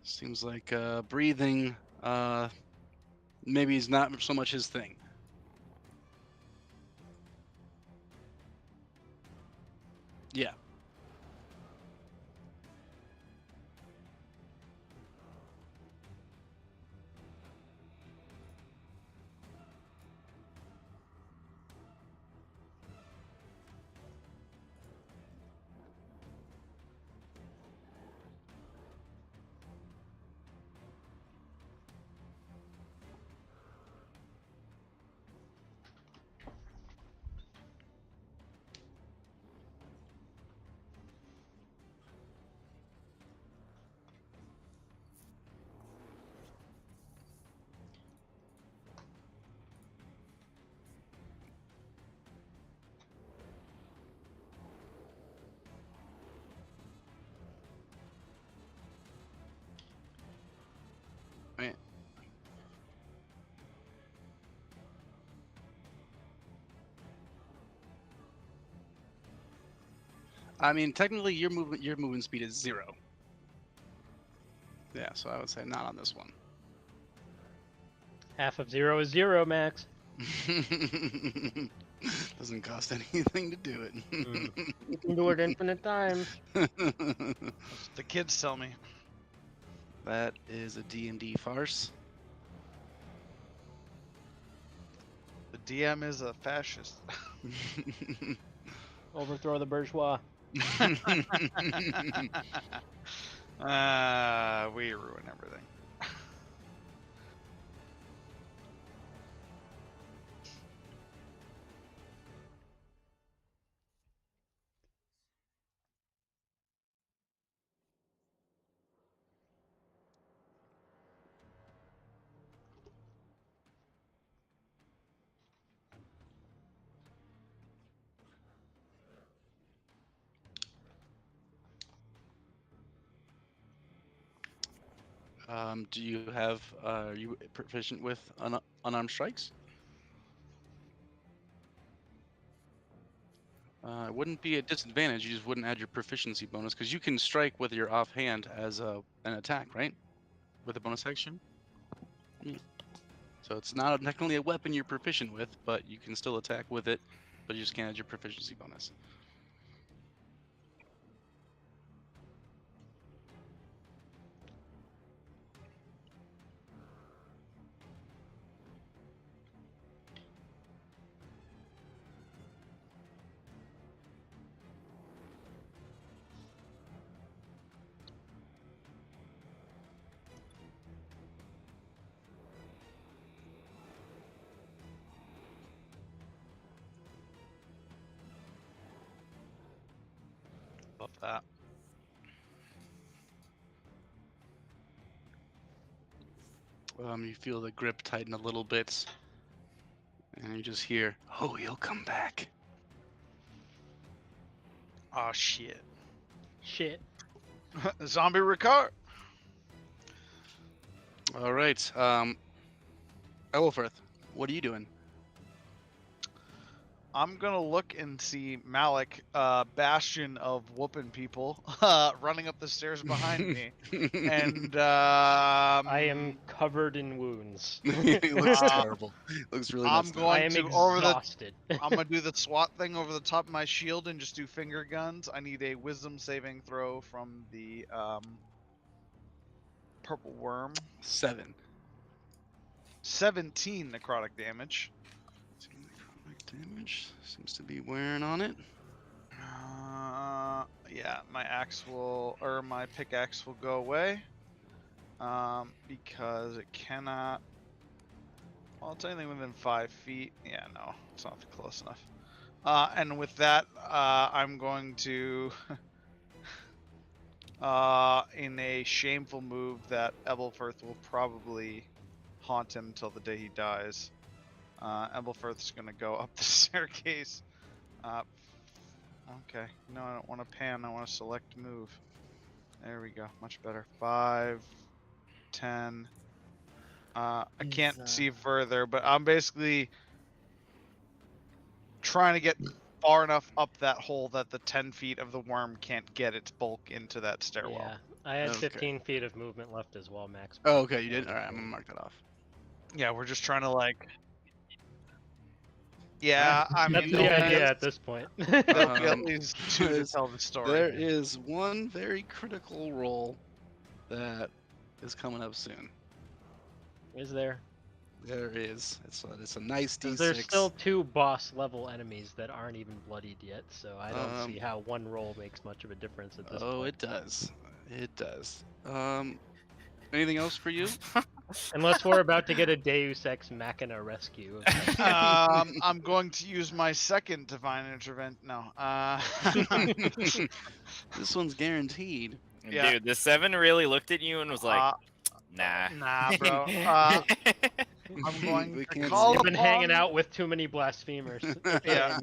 Seems like breathing maybe is not so much his thing. Yeah. Right. I mean, technically, your movement speed is 0. Yeah, so I would say not on this one. Half of 0 is 0, Max. Doesn't cost anything to do it. You can do it infinite times. The kids tell me. That is a DnD farce. The DM is a fascist. Overthrow the bourgeois. We ruin everything. Do you have? Are you proficient with unarmed strikes? It wouldn't be a disadvantage. You just wouldn't add your proficiency bonus because you can strike with your offhand as an attack, right? With a bonus action. Yeah. So it's not technically a weapon you're proficient with, but you can still attack with it, but you just can't add your proficiency bonus. Love that. You feel the grip tighten a little bit, and you just hear, "Oh, he'll come back." Oh shit. Shit. Zombie Ricard. All right, Elfirth, what are you doing? I'm gonna look and see Malik, bastion of whooping people, running up the stairs behind me, and I am covered in wounds. He looks terrible. Looks really I'm messed up. I going am to over the. exhausted. I'm gonna do the SWAT thing over the top of my shield and just do finger guns. I need a wisdom saving throw from the purple worm. 7. 17 necrotic damage. Damage seems to be wearing on it. Yeah, my axe will, or my pickaxe will go away. Because it cannot. Well, it's anything within 5 feet. Yeah, no, it's not close enough. And with that, I'm going to, in a shameful move that Ebelfirth will probably haunt him until the day he dies. Ebelfirth's gonna go up the staircase. Okay, no, I don't want to pan. I want to select move. There we go, much better. 5, 10. I can't see further, but I'm basically trying to get far enough up that hole that the 10 feet of the worm can't get its bulk into that stairwell. Yeah, I had Okay. 15 feet of movement left as well, max. Oh, okay, you That did. was All right, I'm okay. gonna mark that off. Yeah, we're just trying to like. Yeah, I That's mean, the there'll be idea at, at this point. there'll be at Um, least 2 to there's- tell the story. There is one very critical roll that is coming up soon. Is there? There is. It's a nice D6. Because there's still 2 boss level enemies that aren't even bloodied yet, so I don't see how one roll makes much of a difference at this Oh, point. it does. It does. Anything else for you? Unless we're about to get a Deus Ex Machina rescue. I'm going to use my second divine intervention. No. This one's guaranteed. Yeah. Dude, the 7 really looked at you and was like, nah. Nah, bro. I'm going We to can't call see. You've been hanging upon- out with too many blasphemers. Yeah.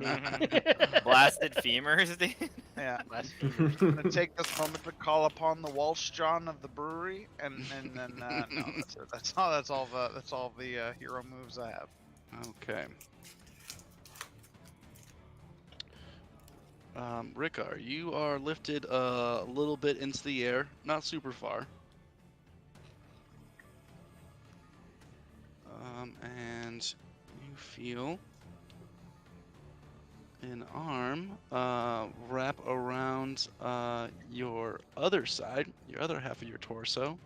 Blasted femurs, dude. Yeah. Blasphemers. I'm gonna take this moment to call upon the Walsh John of the brewery, and then no, that's it. That's all the hero moves I have. Okay. Rickar, you are lifted a little bit into the air, not super far. And you feel an arm wrap around your other side, your other half of your torso.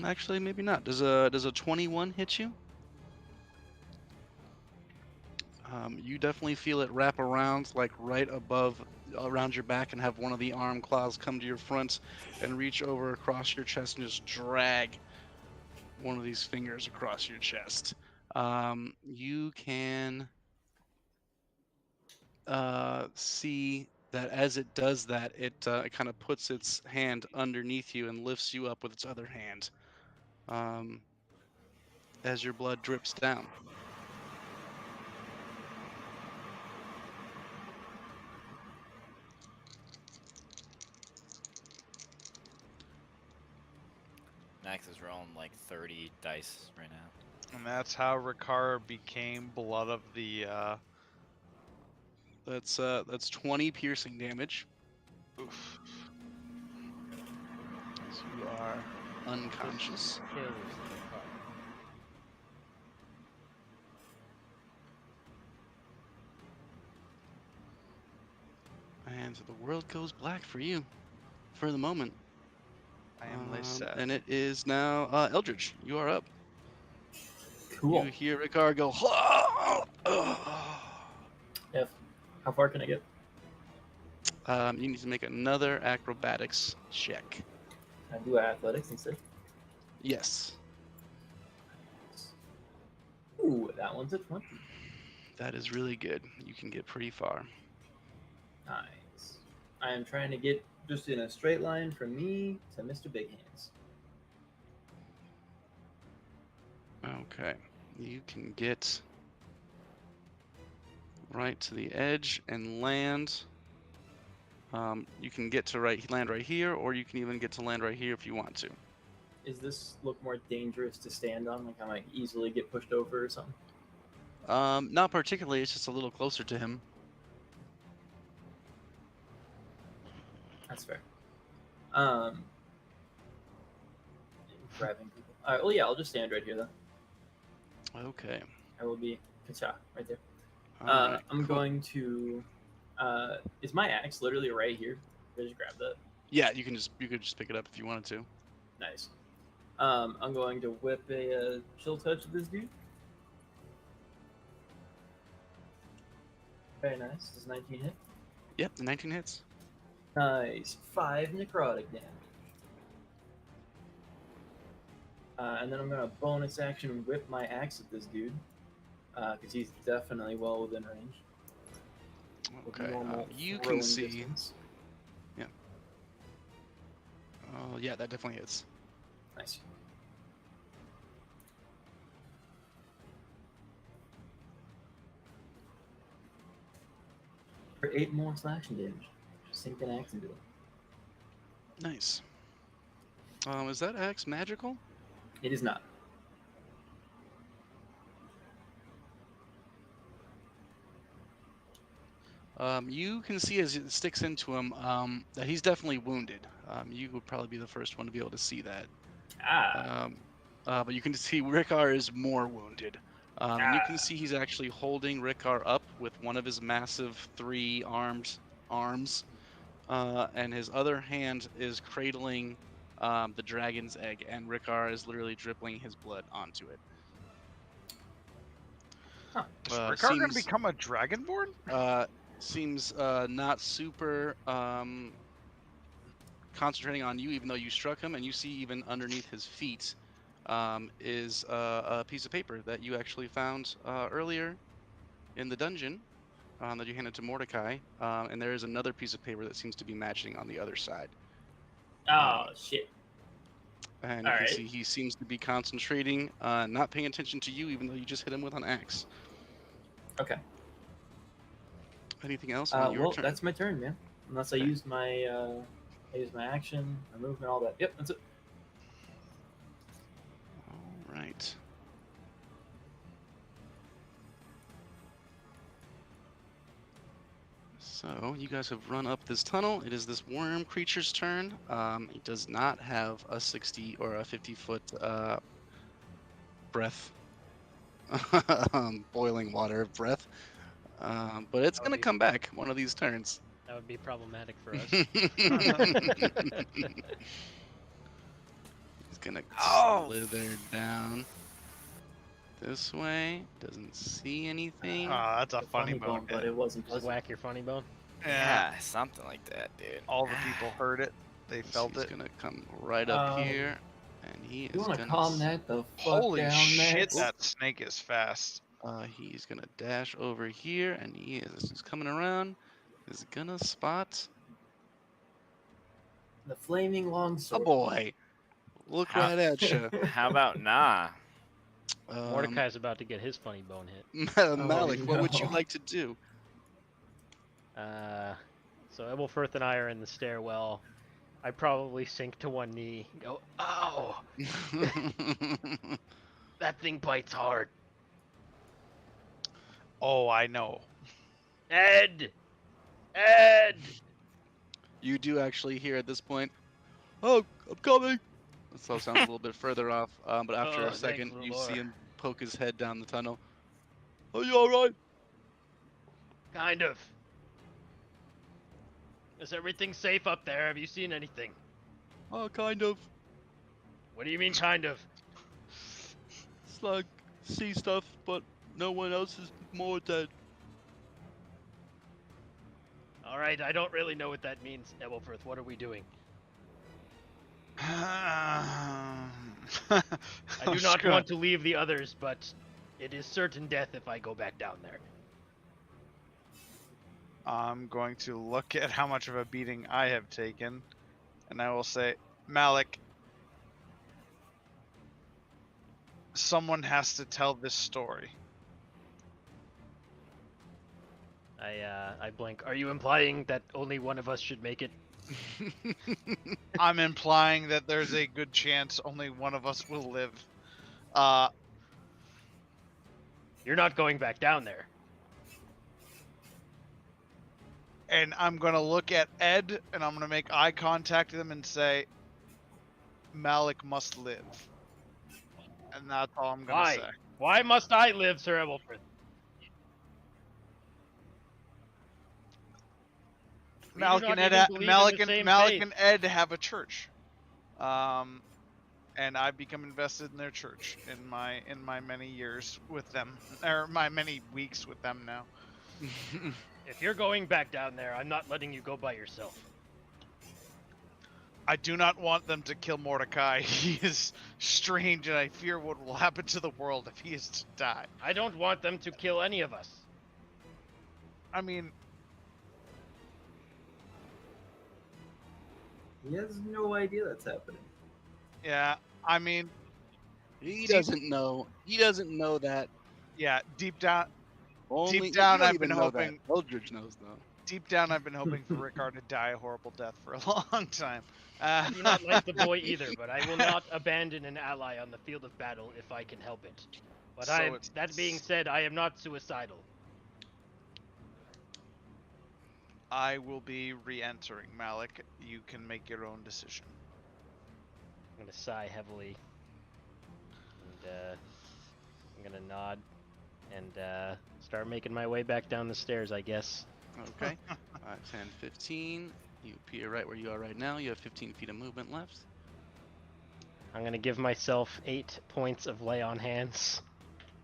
Actually maybe not. Does a 21 hit you? You definitely feel it wrap around, like right above, around your back, and have one of the arm claws come to your front and reach over across your chest and just drag one of these fingers across your chest. You can see that as it does that, it kind of puts its hand underneath you and lifts you up with its other hand as your blood drips down. Max is rolling like 30 dice right now. And that's how Ricard became blood of the. That's 20 piercing damage. Oof. So you are unconscious. Kills the car. And the world goes black for you, for the moment. I am less sad. And it is now Eldridge. You are up. Cool. You hear Ricard go. F. How far can I get? You need to make another acrobatics check. Can I do athletics instead? Yes, Ooh, that one's a 20. that is really good. You can get pretty far. Nice. I am trying to get just in a straight line from me to Mr. Big Hands. Okay, you can get right to the edge and land. You can get to land right here, or you can even get to land right here if you want to. Does this look more dangerous to stand on? Like I might easily get pushed over or something? Not particularly. It's just a little closer to him. That's fair. Grabbing people. All right. Well, yeah. I'll just stand right here then. Okay. I will be Kacha right there. All right, I'm cool. going to. Is my axe literally right here? Can I just grab that? Yeah, you could just pick it up if you wanted to. Nice. I'm going to whip a chill touch of this dude. Very nice. Does 19 hit? Yep, the 19 hits. Nice. 5 necrotic damage. And then I'm going to bonus action whip my axe at this dude. Because he's definitely well within range. with Okay. normal You can throwing see. distance. Oh yeah, that definitely hits. Nice. For 8 more slashing damage. Sink an axe into it. Nice. Is that axe magical? It is not. You can see as it sticks into him that he's definitely wounded. You would probably be the first one to be able to see that. Ah. But you can see Rickar is more wounded. And you can see he's actually holding Rickar up with one of his massive 3-armed arms. And his other hand is cradling the dragon's egg, and Rickar is literally dripping his blood onto it. Is Rickard going to Seems become a dragonborn? seems not super concentrating on you, even though you struck him, and you see even underneath his feet is a piece of paper that you actually found earlier in the dungeon that you handed to Mordecai, and there is another piece of paper that seems to be matching on the other side. Oh shit. And you All can right. see he seems to be concentrating, not paying attention to you, even though you just hit him with an axe. Okay. Anything else on your Well, turn? that's my turn, man. Unless I Okay. use my action, my movement, all that. Yep, that's it. All right. So you guys have run up this tunnel. It is this worm creature's turn. He does not have a 60 or a 50-foot breath, boiling water breath. But it's gonna come back one of these turns. That would be problematic for us. He's gonna Oh. slither down this way. Doesn't see anything. That's a The funny bone, bone. but it wasn't Just pleasant. whack your funny bone. Yeah, something like that, dude. All the people heard it. They felt He's it. gonna come right up Um, here, and he You is want to gonna. calm that the fuck Holy down, shit, Max? that snake is fast. He's gonna dash over here, and he is just coming around. Is gonna spot The flaming a longsword. boy. Look How- right at you. How about nah? Mordecai's about to get his funny bone hit. Malik, what would you no. like to do? So Ebelfirth and I are in the stairwell. I probably sink to one knee and go, "Ow! That thing bites hard." Oh, I know. Ed! Ed! You do actually hear at this point, "Oh, I'm coming." So it sounds a little bit further off, but after Oh, a thanks, second, little you boy. see him poke his head down the tunnel. Are you all right? Kind of. Is everything safe up there? Have you seen anything? Oh, kind of. What do you mean, kind of? It's like see stuff, but no one else is more dead. Alright, I don't really know what that means, Ebelfirth. What are we doing? I I do not want to leave the others, but it is certain death if I go back down there. I'm going to look at how much of a beating I have taken, and I will say, Malik, someone has to tell this story. I blink. Are you implying that only one of us should make it? I'm implying that there's a good chance only one of us will live. You're not going back down there. And I'm going to look at Ed, and I'm going to make eye contact with him and say, Malik must live. And that's all I'm going to Why? say. Why must I live, Sir Ebelfirth? We do Malik not and Ed, even believe in the same faith. and Ed have a church, and I've become invested in their church in my many years with them, or my many weeks with them now. If you're going back down there, I'm not letting you go by yourself. I do not want them to kill Mordecai. He is strange, and I fear what will happen to the world if he is to die. I don't want them to kill any of us. I mean, He has no idea that's happening. yeah. I mean, He doesn't know. He doesn't know that. yeah. Deep down, Only Deep down, you don't I've even been know that. hoping- Eldridge knows though. I've been hoping for Rickard to die a horrible death for a long time. I do not like the boy either, but I will not abandon an ally on the field of battle if I can help it. But So it's- that being said, I am not suicidal. I will be re-entering. Malik, you can make your own decision. I'm gonna sigh heavily, and I'm gonna nod and start making my way back down the stairs, I guess. Okay. 10, 15. You appear right where you are right now. You have 15 feet of movement left. I'm gonna give myself 8 points of lay on hands.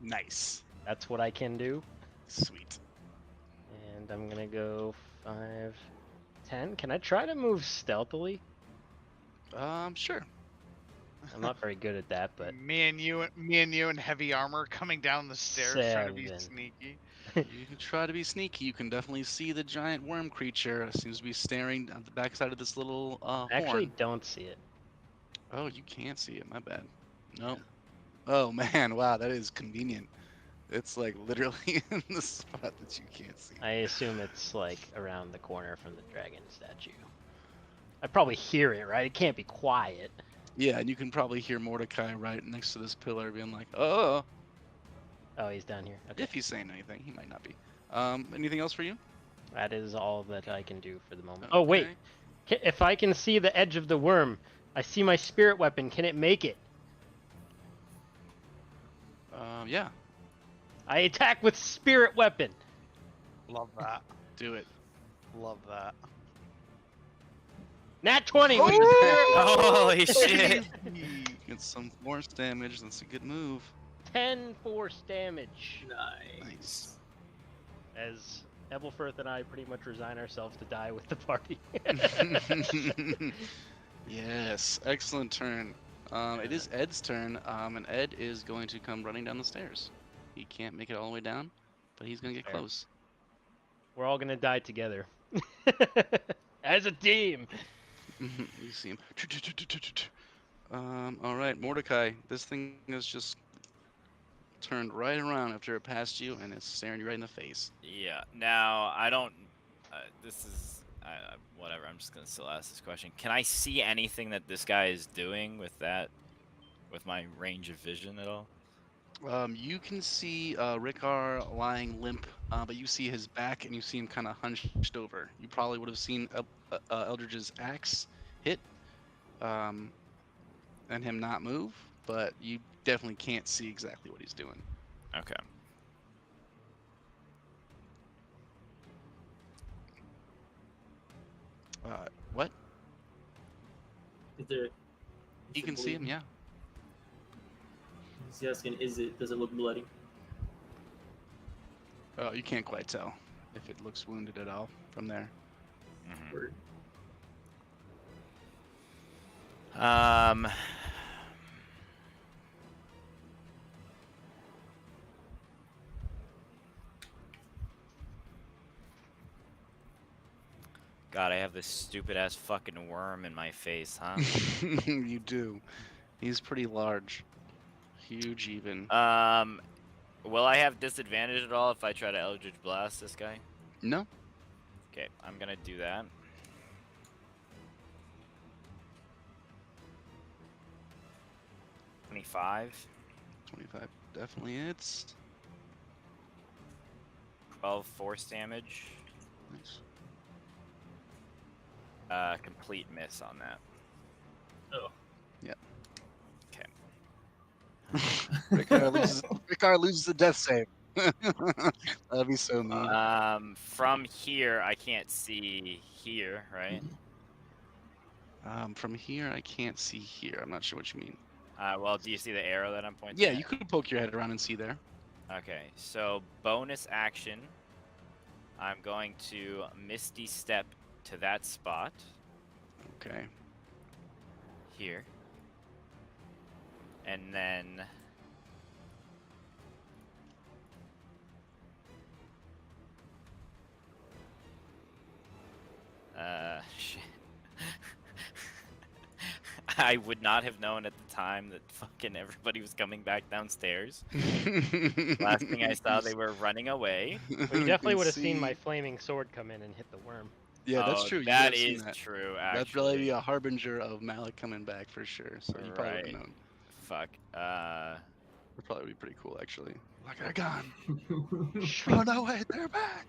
Nice. That's what I can do. Sweet. And I'm gonna go 5, 10. Can I try to move stealthily? Sure. I'm not very good at that, but me and you in heavy armor coming down the stairs trying to be 7. sneaky. You can try to be sneaky. You can definitely see the giant worm creature. Seems to be staring at the backside of this little I actually horn. don't see it. Oh, you can't see it. My bad. Nope. Oh man, wow, that is convenient. It's like literally in the spot that you can't see. I assume it's like around the corner from the dragon statue. I probably hear it, right? It can't be quiet. Yeah, and you can probably hear Mordecai right next to this pillar being like, oh, Oh, he's down here. Okay. if he's saying anything. He might not be. Anything else for you? That is all that I can do for the moment. Oh, wait. Okay. If I can see the edge of the worm, I see my spirit weapon. Can it make it? Yeah, I attack with spirit weapon. Love that. do it. Love that. Nat 20. Holy shit! Get some force damage. That's a good move. 10 force damage. Nice. As Ebelfirth and I pretty much resign ourselves to die with the party. Yes, excellent turn. It is Ed's turn, and Ed is going to come running down the stairs. He can't make it all the way down, but he's going to get Fair. close. We're all gonna die together. As a team. You see him. All right, Mordecai. This thing has just turned right around after it passed you, and it's staring you right in the face. Yeah. Now I don't. This is whatever. I'm just gonna still ask this question. Can I see anything that this guy is doing with that, with my range of vision at all? You can see Rickar lying limp, but you see his back, and you see him kind of hunched over. You probably would have seen Eldridge's axe hit, and him not move, but you definitely can't see exactly what he's doing. Okay. What? Is there? You can see him, yeah. He's asking, does it look bloody? Oh, you can't quite tell if it looks wounded at all from there. Mhm. Or God, I have this stupid ass fucking worm in my face, huh? You do. He's pretty large. Huge, even. Will I have disadvantage at all if I try to Eldritch Blast this guy? No? Okay, I'm gonna do that. $25, 25 definitely hits. 12 force damage. Nice. Complete miss on that. oh, Rickar loses the death save. That'd be so mean. From here, I can't see here, right? From here, I can't see here. I'm not sure what you mean. Well, do you see the arrow that I'm pointing Yeah, at? you could poke your head around and see there. Okay, so bonus action. I'm going to Misty Step to that spot Okay. here. And then shit. I would not have known at the time that fucking everybody was coming back downstairs. Last thing I saw, they were running away. Well, you definitely would have seen my flaming sword come in and hit the worm. Yeah, that's Oh, true. You That would've seen is that. true, actually. That'd probably be a harbinger of Malik coming back for sure. So you probably would have Right. known. Fuck. It'd probably be pretty cool, actually. Like, they're gone. Oh no, wait, they're back.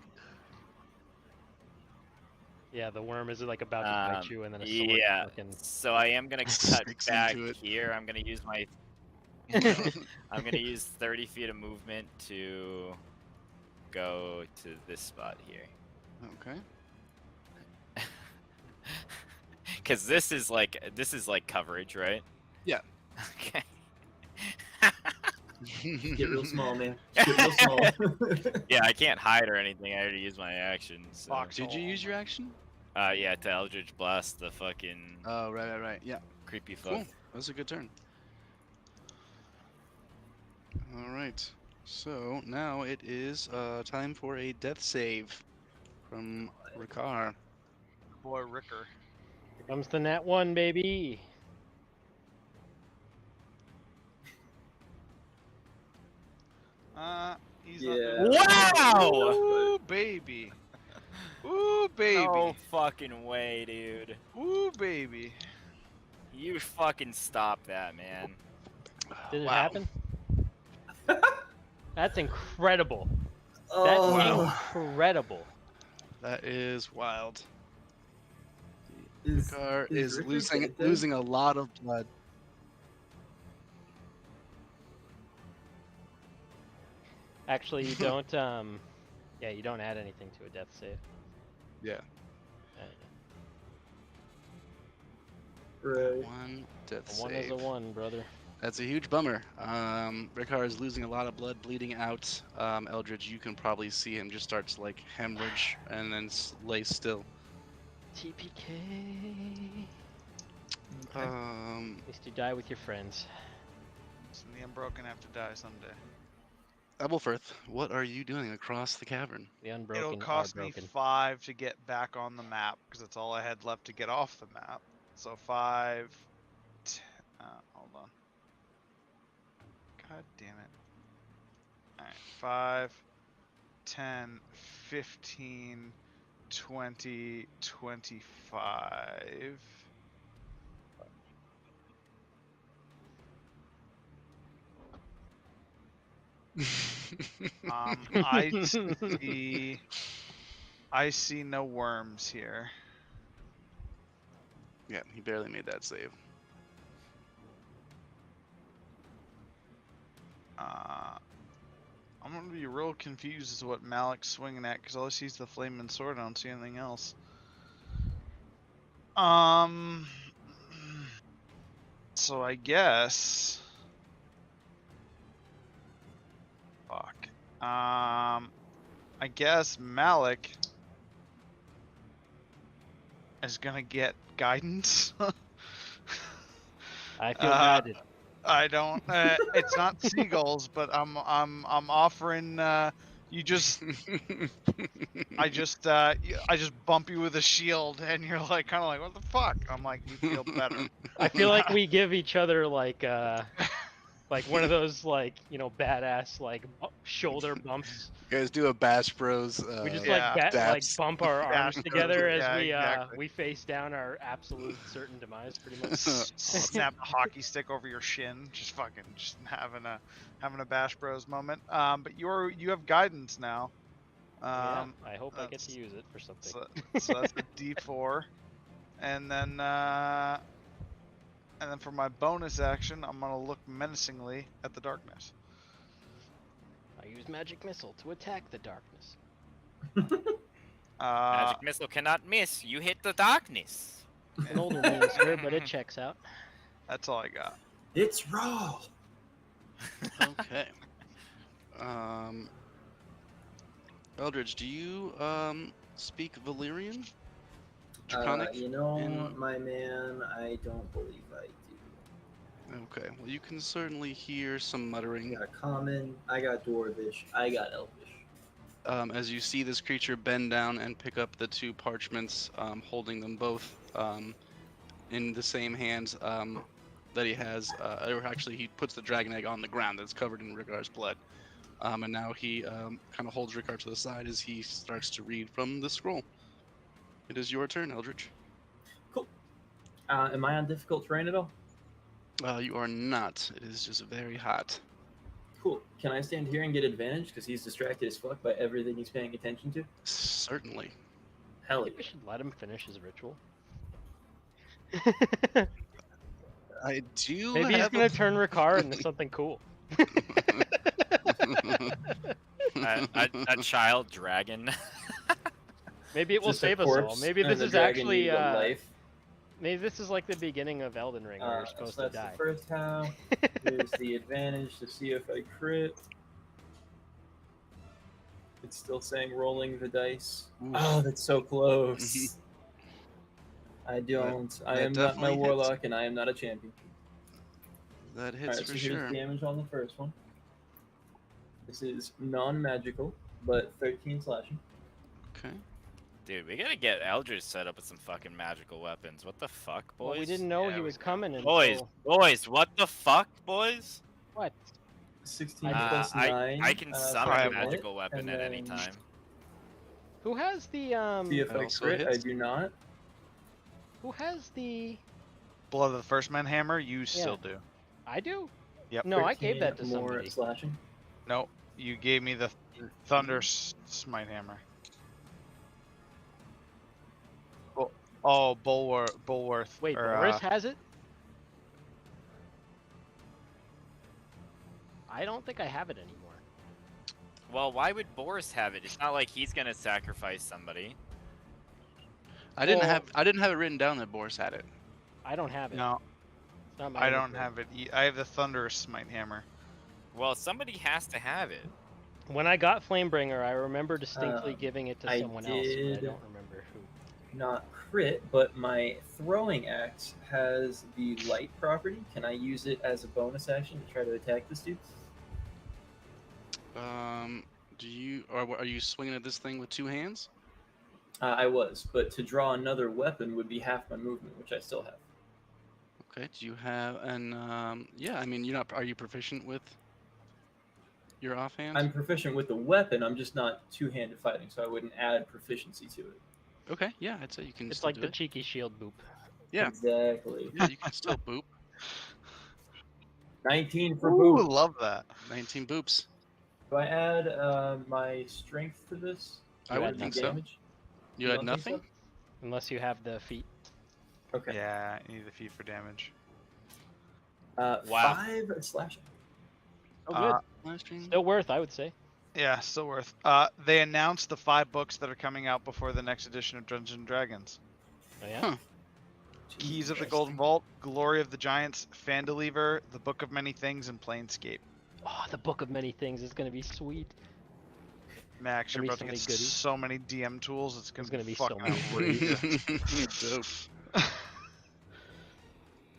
Yeah, the worm is like about to bite you, and then a sword Yeah. fucking. So I am gonna cut Sticks back into it. here. I'm gonna use my. I'm gonna use 30 feet of movement to go to this spot here. Okay. Because this is like coverage, right? Yeah. Okay. Get real small, man. Just get real small. Yeah, I can't hide or anything. I already used my action. So. Fox. Did you use your action? Yeah, to Eldritch Blast the fucking Oh, right. Yeah. creepy fuck. Cool. That was a good turn. All right. So now it is time for a death save from Ricard. Boy, Ricker. Here comes the nat 1, baby. He's Yeah. Wow! Ooh, baby. Ooh, baby. No fucking way, dude. Ooh, baby. You fucking stop that, man. Did it Wow. happen? That's incredible. Oh, That's incredible. That is wild. is, Ricard is is Ricker losing dead then? losing a lot of blood. Actually, you don't. Yeah, you don't add anything to a death save. Yeah. Right. One death A 1 save. is a 1, brother. That's a huge bummer. Ricard is losing a lot of blood, bleeding out. Eldridge, you can probably see him just start to like hemorrhage and then lay still. TPK. Okay. At least you die with your friends. So the unbroken have to die someday. Ebelfirth, what are you doing across the cavern? The unbroken It'll cost are me broken. 5 to get back on the map because that's all I had left to get off the map. So 5. Hold on. God damn it. Alright, 5, 10, 15, 20, 25. I see no worms here. Yeah, he barely made that save. I'm gonna be real confused as to what Malik's swinging at because all I see is the flaming sword. I don't see anything else. So I guess. Fuck. I guess Malik is gonna get guidance. I feel guided. I don't. It's not seagulls, but I'm offering. You just. I just bump you with a shield, and you're like, kind of like, what the fuck? I'm like, you feel better. I feel like we give each other like one of those like badass like shoulder bumps. You guys do a Bash Bros. We just yeah, like daps. bump our arms Dash together those, as yeah, we exactly. we face down our absolute certain demise, pretty much. Snap the hockey stick over your shin, just having a Bash Bros moment. But you have guidance now. Yeah, I hope I get to use it for something. So that's a D4, and then for my bonus action, I'm gonna look menacingly at the darkness. I use magic missile to attack the darkness. Magic missile cannot miss. You hit the darkness. An older name, sir, but it checks out. That's all I got. It's raw. Okay. Eldridge, do you speak Valyrian? Draconic? My man, I don't believe I do. Okay, well you can certainly hear some muttering. I got common, I got dwarvish, I got elvish. As you see this creature bend down and pick up the 2 parchments, holding them both in the same hands that he has. Or actually, he puts the dragon egg on the ground that's covered in Ricard's blood. And now he kind of holds Ricard to the side as he starts to read from the scroll. It is your turn, Eldritch. Cool. Am I on difficult terrain at all? You are not. It is just very hot. Cool. Can I stand here and get advantage because he's distracted as fuck by everything he's paying attention to? Certainly. I Hell think we yeah. should let him finish his ritual. I do Maybe he's have gonna turn Ricard into something cool. A child dragon. Maybe it will Just a save us all. corpse, Maybe and this the is dragon actually needed a life. maybe this is like the beginning of Elden Ring where you're So supposed to that's die. the first half. Here's the advantage to see if I crit. It's still saying rolling the dice. Oof. Oh, that's so close. I don't. I that am not my definitely hits. warlock, and I am not a champion. That hits Alright, for so sure. here's damage on the first one. This is non-magical, but 13 slashing. Okay. Dude, we gotta get Eldridge set up with some fucking magical weapons. What the fuck, boys? Well, we didn't know Yeah, he we was do. coming until... Boys, what the fuck, boys? What? 16 I- plus 9. I can summon for a a minute, magical weapon and at any then time. Who has the See if That I also crit. I hits. do not. Who has the... Blood of the First Man hammer, you still do. I do? Yep. No, I gave that to 13 more somebody. slashing. No, you gave me the Thunder Smite hammer. Oh, Bulworth. Wait, or, Boris has it? I don't think I have it anymore. Well, why would Boris have it? It's not like he's gonna sacrifice somebody. I didn't Well- have it written down that Boris had it. I don't have it. No, It's not my I don't inventory. have it. I have the Thunder Smite hammer. Well, somebody has to have it. When I got Flamebringer, I remember distinctly Um, giving it to I someone else, but I did- don't remember who. Not crit, but my throwing axe has the light property. Can I use it as a bonus action to try to attack this dude? Are you swinging at this thing with two hands? I was, but to draw another weapon would be half my movement, which I still have. Okay. Do you have yeah, I mean, are you proficient with your offhand? I'm proficient with the weapon. I'm just not two-handed fighting, so I wouldn't add proficiency to it. Okay, yeah, I'd say you can It's still like do the it. cheeky shield boop. Yeah. Exactly. Yeah, you can still boop. 19 for Ooh, boot. love that. 19 boops. Do I add my strength to this? I You would add think nothing. so. Damage? You You had don't nothing? think Unless you have the feet. Okay. Yeah, you need the feet for damage. Wow. 5 slashing. Oh, good. Last stream? Still worth, I would say. Yeah, still worth. They announced the 5 books that are coming out before the next edition of Dungeons and Dragons. Oh, yeah? Huh. Keys of the Golden Vault, Glory of the Giants, Fandaliever, The Book of Many Things, and Planescape. Oh, the Book of Many Things is going to be sweet. Max, you're Gonna be about to so get many goodies. so many DM tools. It's There's gonna gonna be be so fucking many outrageous. Dope.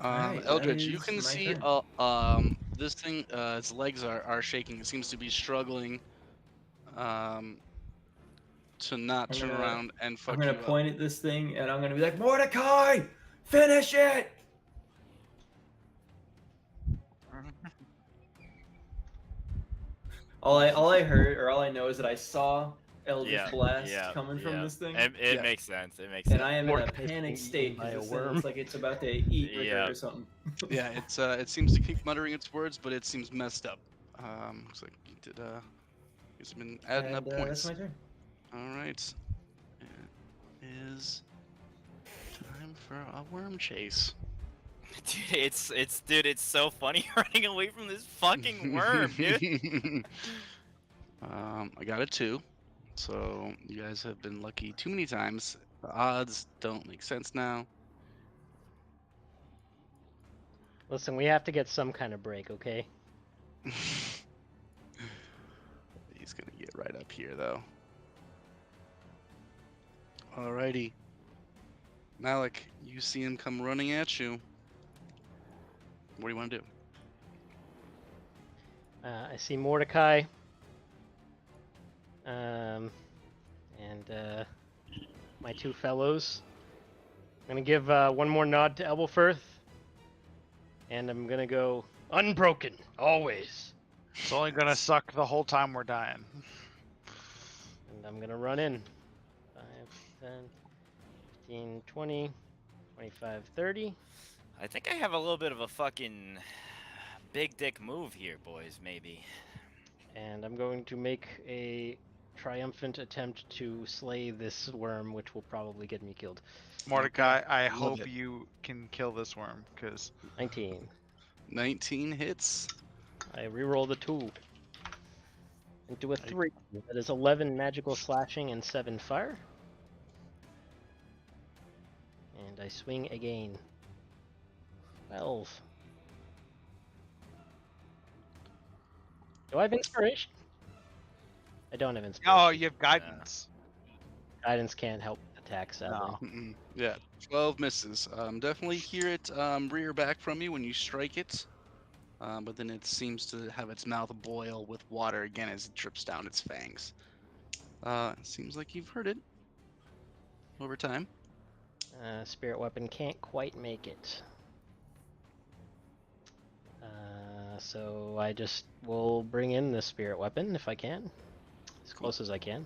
Alright, Eldritch, that you is can my see turn. this thing, its legs are shaking. It seems to be struggling to not I'm turn gonna- around and fuck I'm gonna you up. point at this thing and I'm gonna be like, Mordecai, finish it! All I heard or all I know is that I saw Eldritch Blast coming from this thing, It Yeah. makes sense. It makes and sense. I am in a Mordecai's panic being state eaten by because a worm. it's like it's about to eat Rickard Yeah. or something. Yeah, it seems to keep muttering its words, but it seems messed up. Looks like you did it's been adding up And, points. that's my turn. All right, it is time for a worm chase. Dude, it's so funny running away from this fucking worm, dude. I got a 2, so you guys have been lucky too many times. The odds don't make sense now. Listen, we have to get some kind of break, okay? He's gonna get right up here though. Alrighty. Malik, you see him come running at you. What do you want to do? I see Mordecai. And my 2 fellows. I'm gonna give one more nod to Elbelfirth. And I'm gonna go unbroken, always. It's only gonna suck the whole time we're dying. And I'm gonna run in. 5, 10, 15, 20, 25, 30. I think I have a little bit of a fucking big dick move here, boys. Maybe. And I'm going to make a triumphant attempt to slay this worm, which will probably get me killed. Mordecai, I Love hope it. you can kill this worm, because 19. 19 hits. I reroll the 2. Into a 3. That is 11 magical slashing and 7 fire. And I swing again. 12. Do I have inspiration? I don't have inspiration. oh, you have guidance. Guidance can't help attacks, sadly. No. Mm-mm. Yeah, 12 misses. Definitely hear it rear back from you when you strike it. But then it seems to have its mouth boil with water again as it drips down its fangs. Seems like you've heard it over time. Spirit weapon can't quite make it. So I just will bring in the spirit weapon if I can, as close as I can,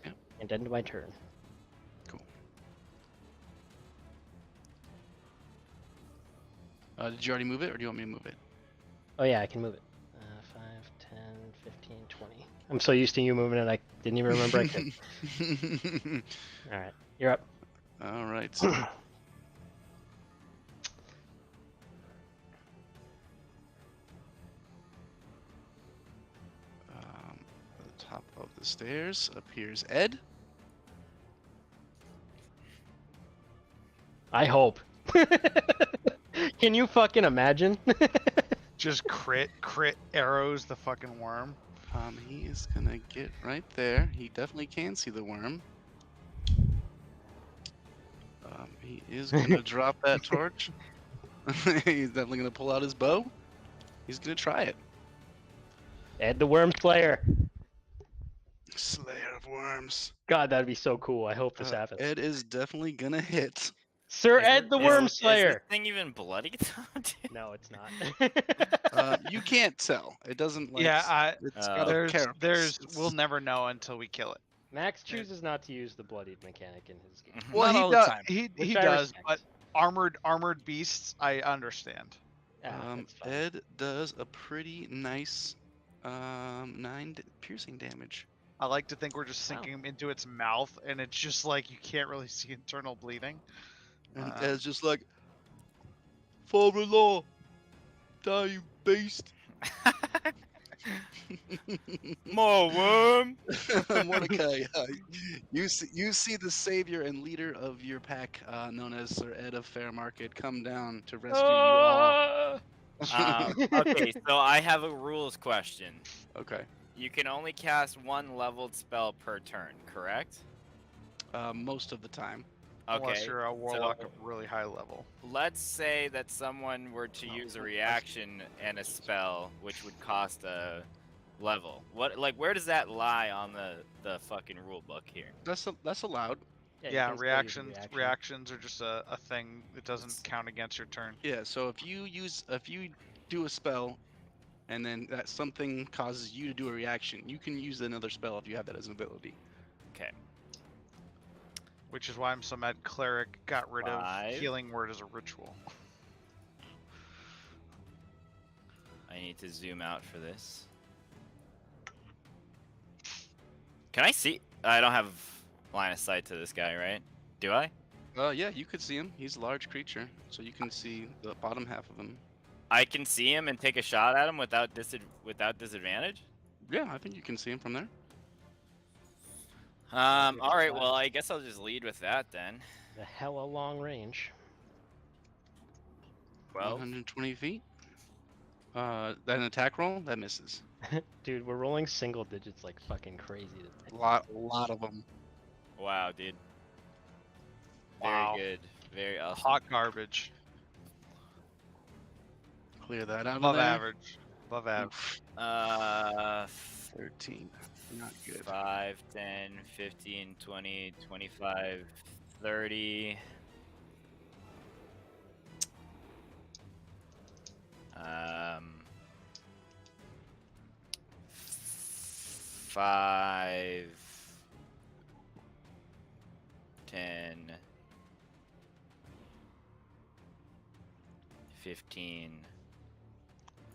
Yeah. and end my turn. Cool. Did you already move it, or do you want me to move it? Oh yeah, I can move it. 5, 10, 15, 20. I'm so used to you moving it, I didn't even remember I could. Alright, you're up. All right. At the top of the stairs appears Ed. I hope. Can you fucking imagine? Just crit arrows the fucking worm. He is gonna get right there. He definitely can see the worm. He is gonna drop that torch. He's definitely gonna pull out his bow. He's gonna try it. Ed the Worm Slayer. Slayer of worms. God, that'd be so cool. I hope this happens. Ed is definitely gonna hit. Sir Is Ed it- the is- Worm Is Slayer. this thing even bloody? No, it's not. You can't tell. It doesn't like. Yeah, It's got a there's carapace. we'll never know until we kill it. Max chooses not to use the bloodied mechanic in his game. Mhm. Well, Not he all the does. time. He Which he I does, respect. but armored beasts, I understand. That's fine. Ed does a pretty nice 9 piercing damage. I like to think we're just Wow. sinking him into its mouth, and it's just like you can't really see internal bleeding. And Um, Ed's just like, Father-in-law, die, you beast. More worm. Mordecai, you see the savior and leader of your pack, known as Sir Ed of Fairmarket, come down to rescue you all. Okay, so I have a rules question. Okay. You can only cast one leveled spell per turn, correct? Most of the time. Okay. Unless you're a warlock so of really high level. let's say that someone were to use a reaction and a spell, which would cost a level. Where does that lie on the fucking rule book here? That's allowed. you Yeah, can still use a reactions reaction. reactions are just a thing. It doesn't count against your turn. Yeah. So if you do a spell, and then that something causes you to do a reaction, you can use another spell if you have that as an ability. Okay. Which is why I'm so mad cleric got rid of 5. healing word as a ritual. I need to zoom out for this. Can I see? I don't have line of sight to this guy, right? Do I? Yeah, you could see him. He's a large creature, so you can see the bottom half of him. I can see him and take a shot at him without disadvantage? Yeah, I think you can see him from there. All right. Well, I guess I'll just lead with that then. The hella long range. 12. 120 feet. That an attack roll that misses. Dude, we're rolling single digits like fucking crazy. A lot of them. Wow, dude. Wow. Very good. Very awesome. Hot garbage. Clear that out. Above of there. average. Above average. 13. Not good. 5, 10, 15, 20, 25, 30. 5, 10, 15,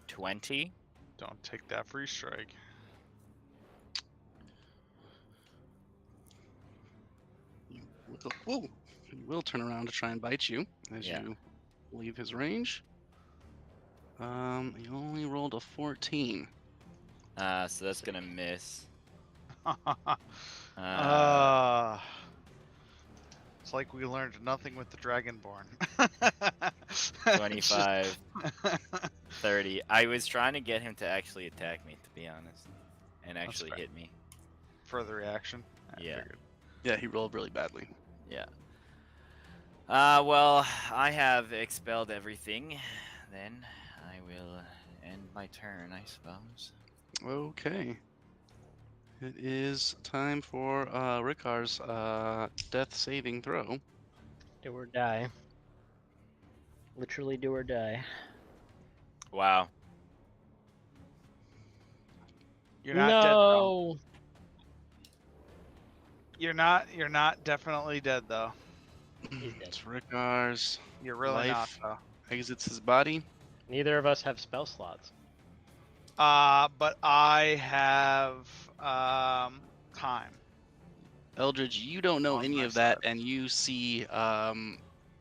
20. Don't take that free strike. Whoa! He will turn around to try and bite you as Yeah. you leave his range. He only rolled a 14. So that's gonna miss. It's like we learned nothing with the Dragonborn. 25, 30. I was trying to get him to actually attack me, to be honest, and actually fair. hit me. Further reaction. I Yeah. figured. Yeah, he rolled really badly. Yeah. Well, I have expelled everything. Then I will end my turn, I suppose. Okay. It is time for Rickar's death saving throw. Do or die. Literally do or die. Wow. You're not dead though. No. You're not definitely dead though. He's dead. It's Rickar's You're really not life though. exits his body. Neither of us have spell slots. But I have time. Eldridge, you don't know On any my of that, side. and you see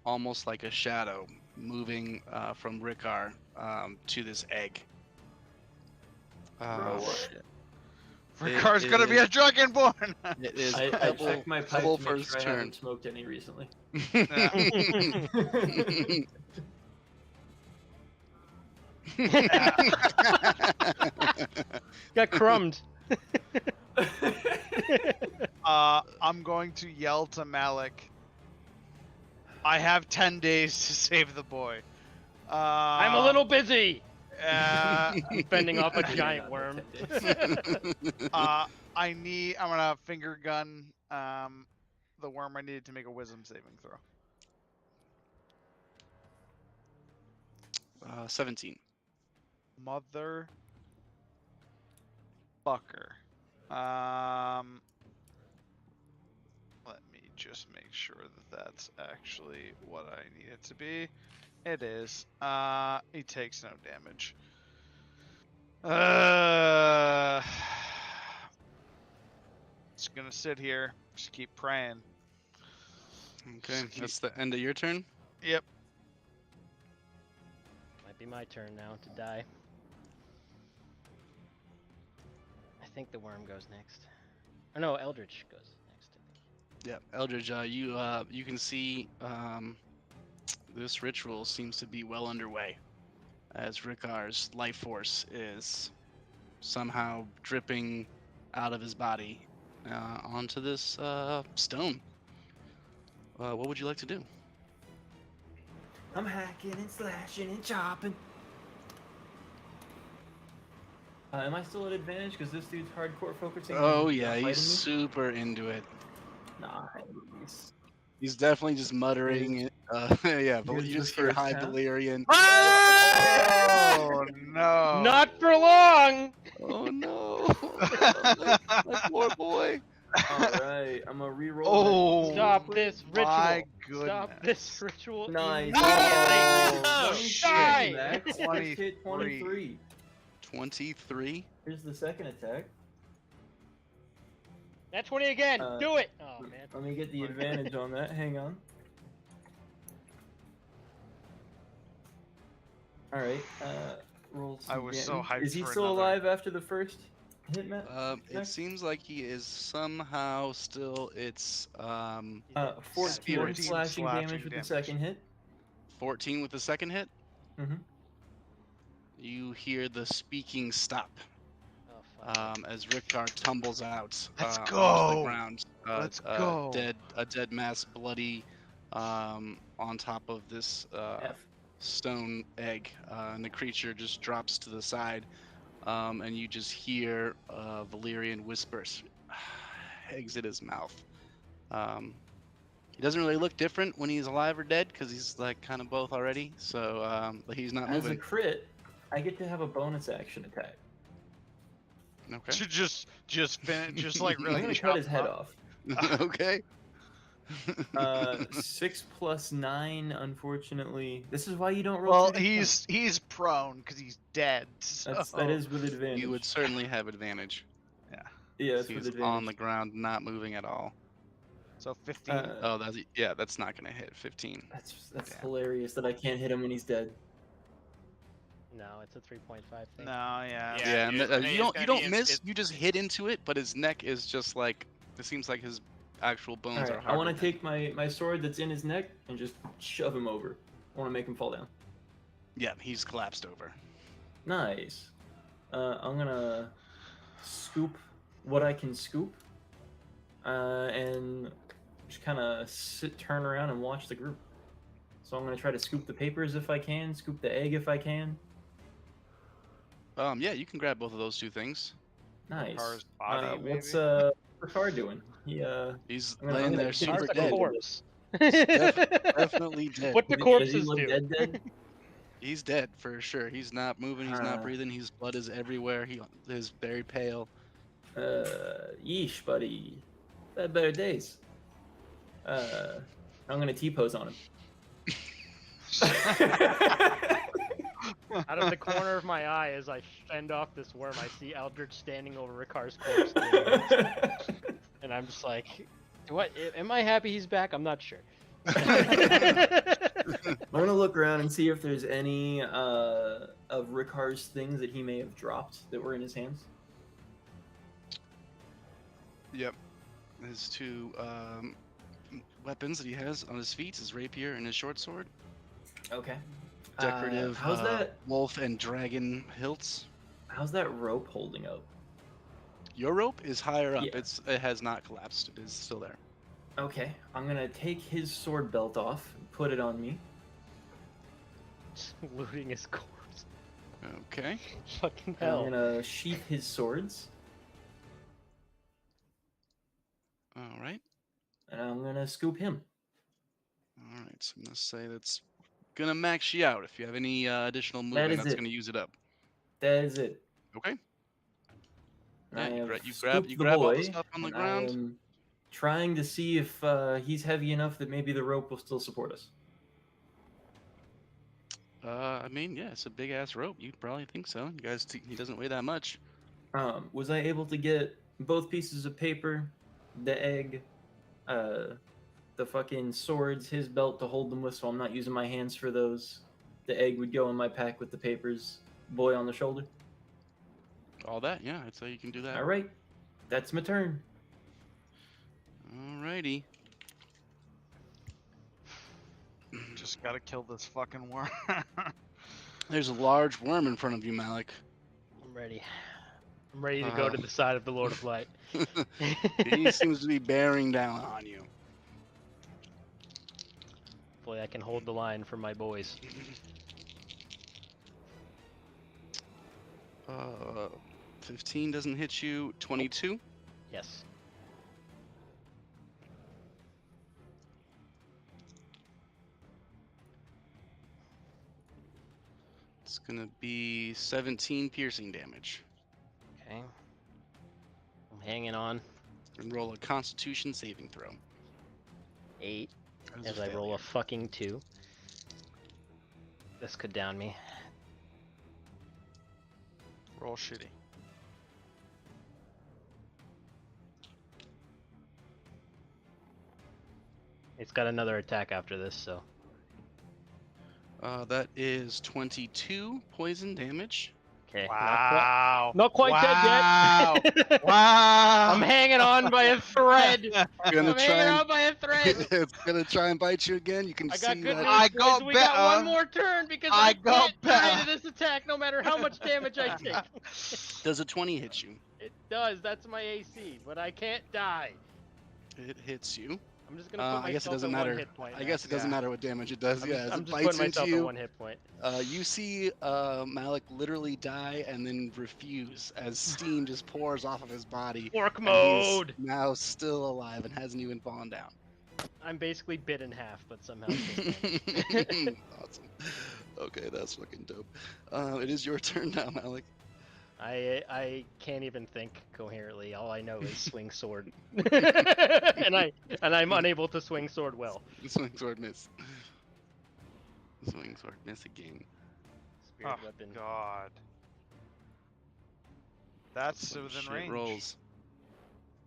almost like a shadow moving from Rickar to this egg. Bro, Rickar's gonna be a Dragonborn. It is I Pebble, checked my pipe Pebble to for make his sure I turn. haven't smoked any recently. Got crumbed. I'm going to yell to Malik. I have 10 days to save the boy. I'm a little busy. I'm Fending off a I do giant not worm. have 10 days. I'm gonna finger gun the worm. I needed to make a wisdom saving throw. 17. Mother fucker. Let me just make sure that that's actually what I need it to be. It is. He takes no damage. Just gonna sit here. Just keep praying. Okay, that's the end of your turn. Yep. Might be my turn now to die. I think the worm goes next. Oh no, Eldritch goes next. I think. Yeah, Eldridge, you can see this ritual seems to be well underway, as Rickar's life force is somehow dripping out of his body onto this stone. What would you like to do? I'm hacking and slashing and chopping. Am I still at advantage? Because this dude's hardcore focusing. Oh on yeah, fighting he's me? super into it. Nice. He's definitely just muttering it. Yeah, but Here's you the just hear first High half. Valyrian. Oh no! Not for long. Oh no! My poor boy. Alright, I'm gonna reroll. Oh, Stop this ritual. my goodness! Stop this ritual. Nice. immediately. Oh, Die! Max. I just hit 23. 23. Here's the second attack. That's 20 again. Do it. Oh man. Let me get the advantage on that. Hang on. Alright, roll some I was so damage. hyped Is he for still another. alive after the first hit, Matt? It Check. seems like he is somehow still. It's 14 Spirit. slashing damage Slashing with damage. the second hit. 14 with the second hit. Mm-hmm. You hear the speaking stop Oh, fuck. as Rickar tumbles out Let's onto go! the ground. Let's go! A dead mass, bloody, on top of this F. stone egg, and the creature just drops to the side, and you just hear Valyrian whispers exit his mouth. He doesn't really look different when he's alive or dead because he's like kind of both already. So but he's not As a moving. crit, I get to have a bonus action attack. Okay. To just like I'm really gonna chop cut his head off. off. Okay. 6 plus 9, unfortunately. This is why you don't roll. Well, 2d10. he's prone because he's dead. So. That is with advantage. You would certainly have advantage. Yeah, that's He's with advantage. on the ground, not moving at all. So 15. Oh, that's not gonna hit. 15. That's Damn. hilarious that I can't hit him when he's dead. No, it's a 3.5 thing. No, yeah. Yeah, dude, and, I mean, you it's don't gonna be miss. it's- You just hit into it, but his neck is just like it seems like his actual bones All are right, hard. I want to take my sword that's in his neck and just shove him over. I want to make him fall down. Yeah, he's collapsed over. Nice. I'm gonna scoop what I can scoop, and just kind of turn around and watch the group. So I'm gonna try to scoop the papers if I can, scoop the egg if I can. Yeah, you can grab both of those two things. Nice. Car's body, What's maybe? Ricard doing? He's I'm gonna- laying I'm gonna there kick super his Car's a dead. corpse. Definitely dead. What the Does he corpses look do? dead? He's dead for sure. He's not moving. He's not Ah. breathing. His blood is everywhere. He is very pale. Yeesh, buddy. Had better days. I'm gonna T-pose on him. Out of the corner of my eye, as I fend off this worm, I see Eldritch standing over Rikar's corpse. And I'm just like, what? Am I happy he's back? I'm not sure. I'm gonna look around and see if there's any of Rikar's things that he may have dropped that were in his hands. Yep. His two weapons that he has on his feet, his rapier and his short sword. Okay. Decorative How's that? wolf and dragon hilts. How's that rope holding up? Your rope is higher up. Yeah. It has not collapsed. It is still there. Okay, I'm gonna take his sword belt off and put it on me. Just looting his corpse. Okay. Fucking I'm hell. gonna sheath his swords, All right. and I'm gonna scoop him. All right. So I'm gonna say that's gonna max you out. If you have any additional That movement, is that's it. gonna use it up. That is it. Okay. And Yeah, I you have grab scooped you the grab all boy, the stuff on the and ground. I am trying to see if he's heavy enough that maybe the rope will still support us. I mean, yeah, it's a big ass rope. You probably think so. You guys, he doesn't weigh that much. Was I able to get both pieces of paper, the egg, the fucking swords, his belt to hold them with, so I'm not using my hands for those? The egg would go in my pack with the papers, boy on the shoulder. All that, yeah, I'd say you can do that. All right, that's my turn. Alrighty. Just gotta kill this fucking worm. There's a large worm in front of you, Malik. I'm ready. I'm ready to go to the side of the Lord of Light. He seems to be bearing down on you. Hopefully I can hold the line for my boys. 15 doesn't hit you. 22. Yes. It's gonna be 17 piercing damage. Okay. I'm hanging on. And roll a Constitution saving throw. 8 As as a I roll failure. a fucking 2. This could down me. Roll shitty. It's got another attack after this, so. That is 22 poison damage. Okay. Wow. Not quite Wow. dead yet. Wow. I'm hanging on by a thread. I'm Gonna hanging try on by a thread. it's gonna try and bite you again. You can I see got good that. news, I boys. got We got better. one more turn because I I got can't die better. to this attack no matter how much damage I take. Does a 20 hit you? It does. That's my AC, but I can't die. It hits you. I'm just gonna put I guess it myself doesn't at matter. one hit point. I guess it doesn't Yeah. matter what damage it does. I'm Yeah, just, as I'm it just bites putting into myself at you. one hit point. You see Malik literally die and then refuse as steam just pours off of his body. Orc and mode. He's now still alive and hasn't even fallen down. I'm basically bit in half, but somehow. still standing. Awesome. Okay, that's fucking dope. It is your turn now, Malik. I can't even think coherently. All I know is swing sword, and I'm unable to swing sword well. Swing sword miss. Swing sword miss again. Spirit Oh, weapon. God. That's Some within shit range. rolls.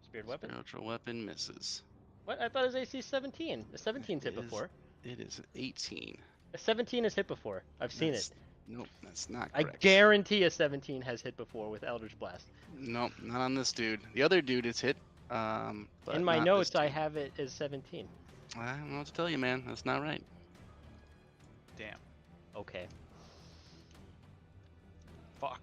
Spirit weapon. Spiritual weapon misses. What? I thought it was AC 17. A 17's hit It is- before. It is 18. A 17 has hit before. I've seen That's- it. Nope, that's not I correct. guarantee a 17 has hit before with Eldritch Blast. Nope, not on this dude. The other dude is hit. But In my not notes, this I dude. have it as 17. I don't know what to tell you, man. That's not right. Damn. Okay. Fuck.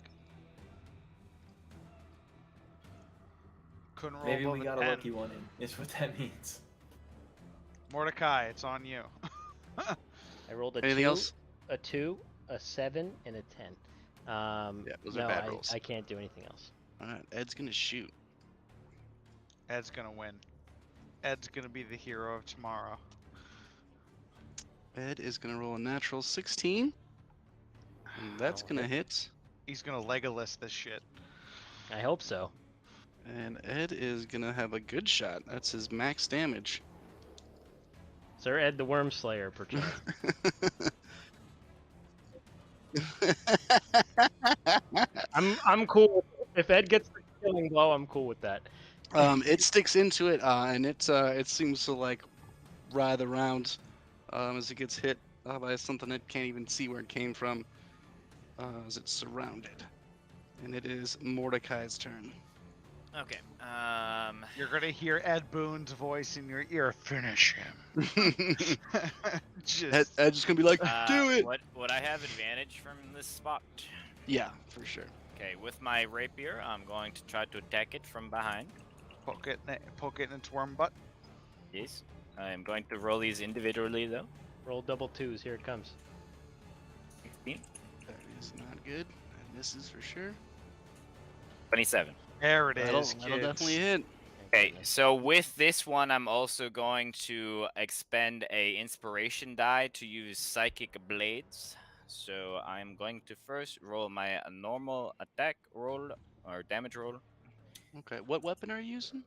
Couldn't roll Maybe above we a got a 10. lucky one in, is what that means. Mordecai, it's on you. I rolled a Anything 2, else? a 2, a 7, and a 10. Yeah, those are no, bad rolls. I can't do anything else. All right, Ed's gonna shoot. Ed's gonna win. Ed's gonna be the hero of tomorrow. Ed is gonna roll a natural 16, and that's gonna hit. He's gonna Legolas this shit. I hope so. And Ed is gonna have a good shot. That's his max damage. Sir Ed the Worm Slayer, perchance. I'm cool. If Ed gets the killing blow, I'm cool with that. It sticks into it, and it seems to like writhe around as it gets hit by something it can't even see where it came from, as it's surrounded. And it is Mordecai's turn. Okay. You're gonna hear Ed Boone's voice in your ear. Finish him. Just Ed's just gonna be like, do it. Would I have advantage from this spot? Yeah, for sure. Okay, with my rapier, I'm going to try to attack it from behind. poke it in its worm butt. Yes. I'm going to roll these individually though. Roll double 2s. Here it comes. 16, That is not good. That misses for sure. 27. There it That'll is, definitely kids. hit. Okay, so with this one, I'm also going to expend a inspiration die to use psychic blades. So I'm going to first roll my normal attack roll or damage roll. Okay, what weapon are you using?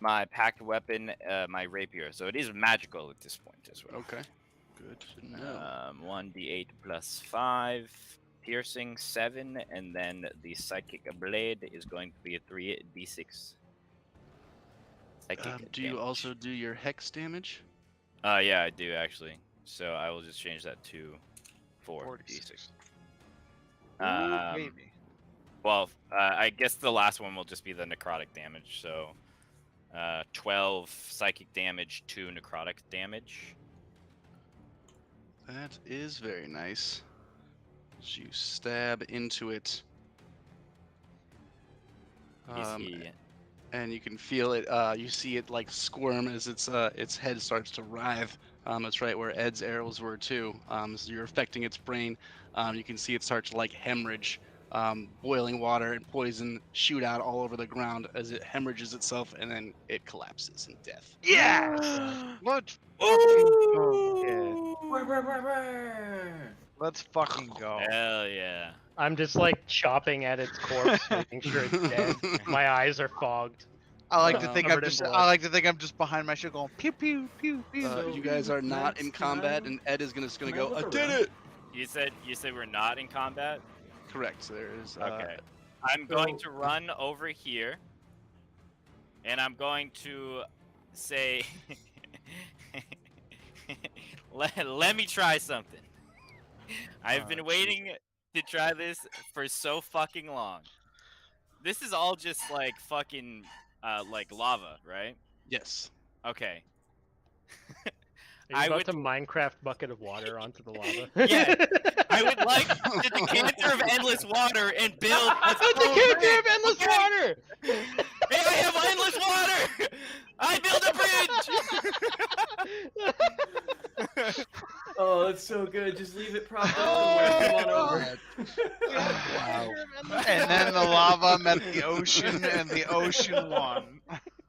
My packed weapon, my rapier. So it is magical at this point as well. Okay, good to know. 1d8 plus 5, piercing 7, and then the psychic blade is going to be a 3d6. Psychic Do you damage. also do your hex damage? Yeah, I do actually. So I will just change that to 4d6. 46. Um, well, I guess the last one will just be the necrotic damage. So 12 psychic damage, 2 necrotic damage. That is very nice. As you stab into it. And you can feel it. You see it like squirm as its head starts to writhe. That's right where Ed's arrows were too. So you're affecting its brain. You can see it start to like hemorrhage. Boiling water and poison shoot out all over the ground as it hemorrhages itself, and then it collapses in death. Yes! Let's fucking go. Let's fucking go. Hell yeah. I'm just like chopping at its corpse, making sure it's dead. My eyes are fogged. I like to think I'm Covered in just blood. behind my shit going pew pew pew pew. You guys are not in Max, combat, can and Ed is gonna can I go. look I did around? it. You said we're not in combat? Correct. So there is. Okay. I'm going to run over here, and I'm going to say, let me try something. I've been waiting to try this for so fucking long. This is all just like fucking like lava, right? Yes. Okay. Are you I about would- to Minecraft bucket of water onto the lava? Yeah. I would like the decanter of endless water and build a The stone decanter bridge. of endless Okay? water! Hey, I have endless water! I build a bridge! Oh, that's so good. Just leave it propped up and come on over. Wow. And then the lava met the ocean, and the ocean won.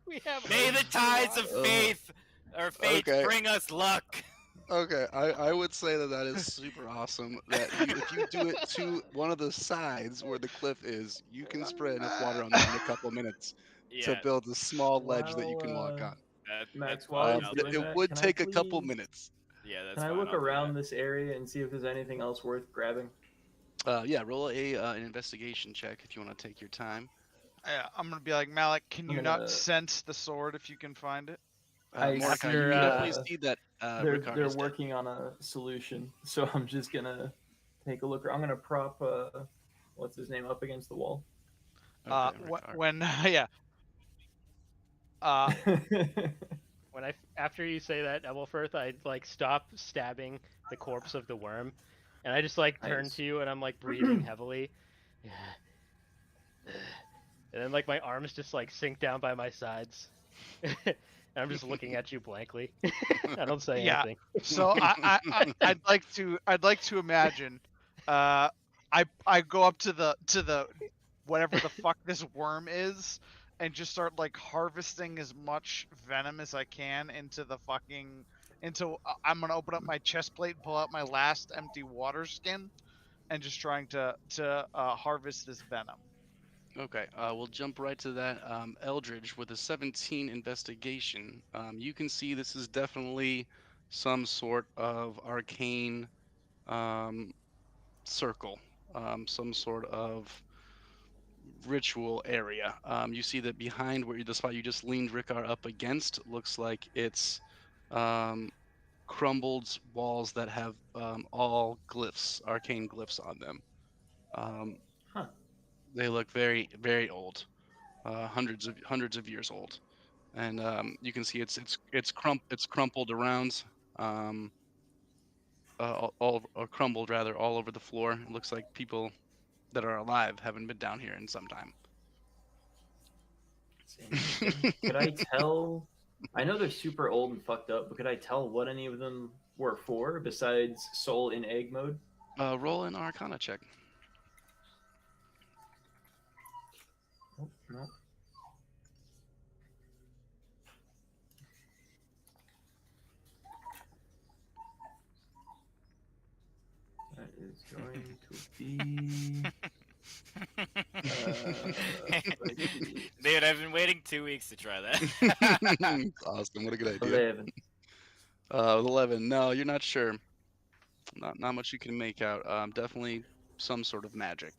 We have May the tides of faith Okay. bring us luck. Okay, I would say that is super awesome. That if you do it to one of the sides where the cliff is, you can spread enough water on that in a couple minutes to Yeah, build a small ledge that you can walk Wow, on. Max, that's while fine. it's I'll doing do It that, would can I take a couple please- minutes. Yeah, that's Can I fine, look I'll do around that. this area and see if there's anything else worth grabbing? Yeah, roll an investigation check if you want to take your time. I'm gonna be like, Malik, can I'm you gonna- not sense the sword if you can find it? Mordecai, you after, can definitely uh, see that they're Ricard they're is dead. working on a solution, so I'm just gonna take a look. I'm gonna prop what's his name up against the wall. Okay, Ricard. When yeah. Uh, After you say that, Ebelfirth, I like stop stabbing the corpse of the worm, and I just like turn Nice. to you and I'm like breathing heavily, and then like my arms just like sink down by my sides, and I'm just looking at you blankly. I don't say yeah. anything. So I'd like to imagine. I go up to the whatever the fuck this worm is, and just start like harvesting as much venom as I can into the fucking I'm gonna open up my chest plate and pull out my last empty water skin, and just trying to harvest this venom. Okay, we'll jump right to that. Eldridge with a 17 investigation. You can see this is definitely some sort of arcane circle, some sort of ritual area. You see that behind where the spot you just leaned Ricard up against looks like it's um, crumbled walls that have all glyphs, arcane glyphs on them. Um, Huh. they look very, very old, hundreds of years old, and you can see it's crumpled around, um, all or crumbled rather all over the floor. It looks like people that are alive haven't been down here in some time. It's interesting. Could I tell? I know they're super old and fucked up, but could I tell what any of them were for besides soul in egg mode? Roll an Arcana check. Oh, no. That is going to be. Dude, I've been waiting 2 weeks to try that. Awesome! What a good idea. 11. 11. No, you're not sure. Not much you can make out. Okay. Definitely some sort of magic.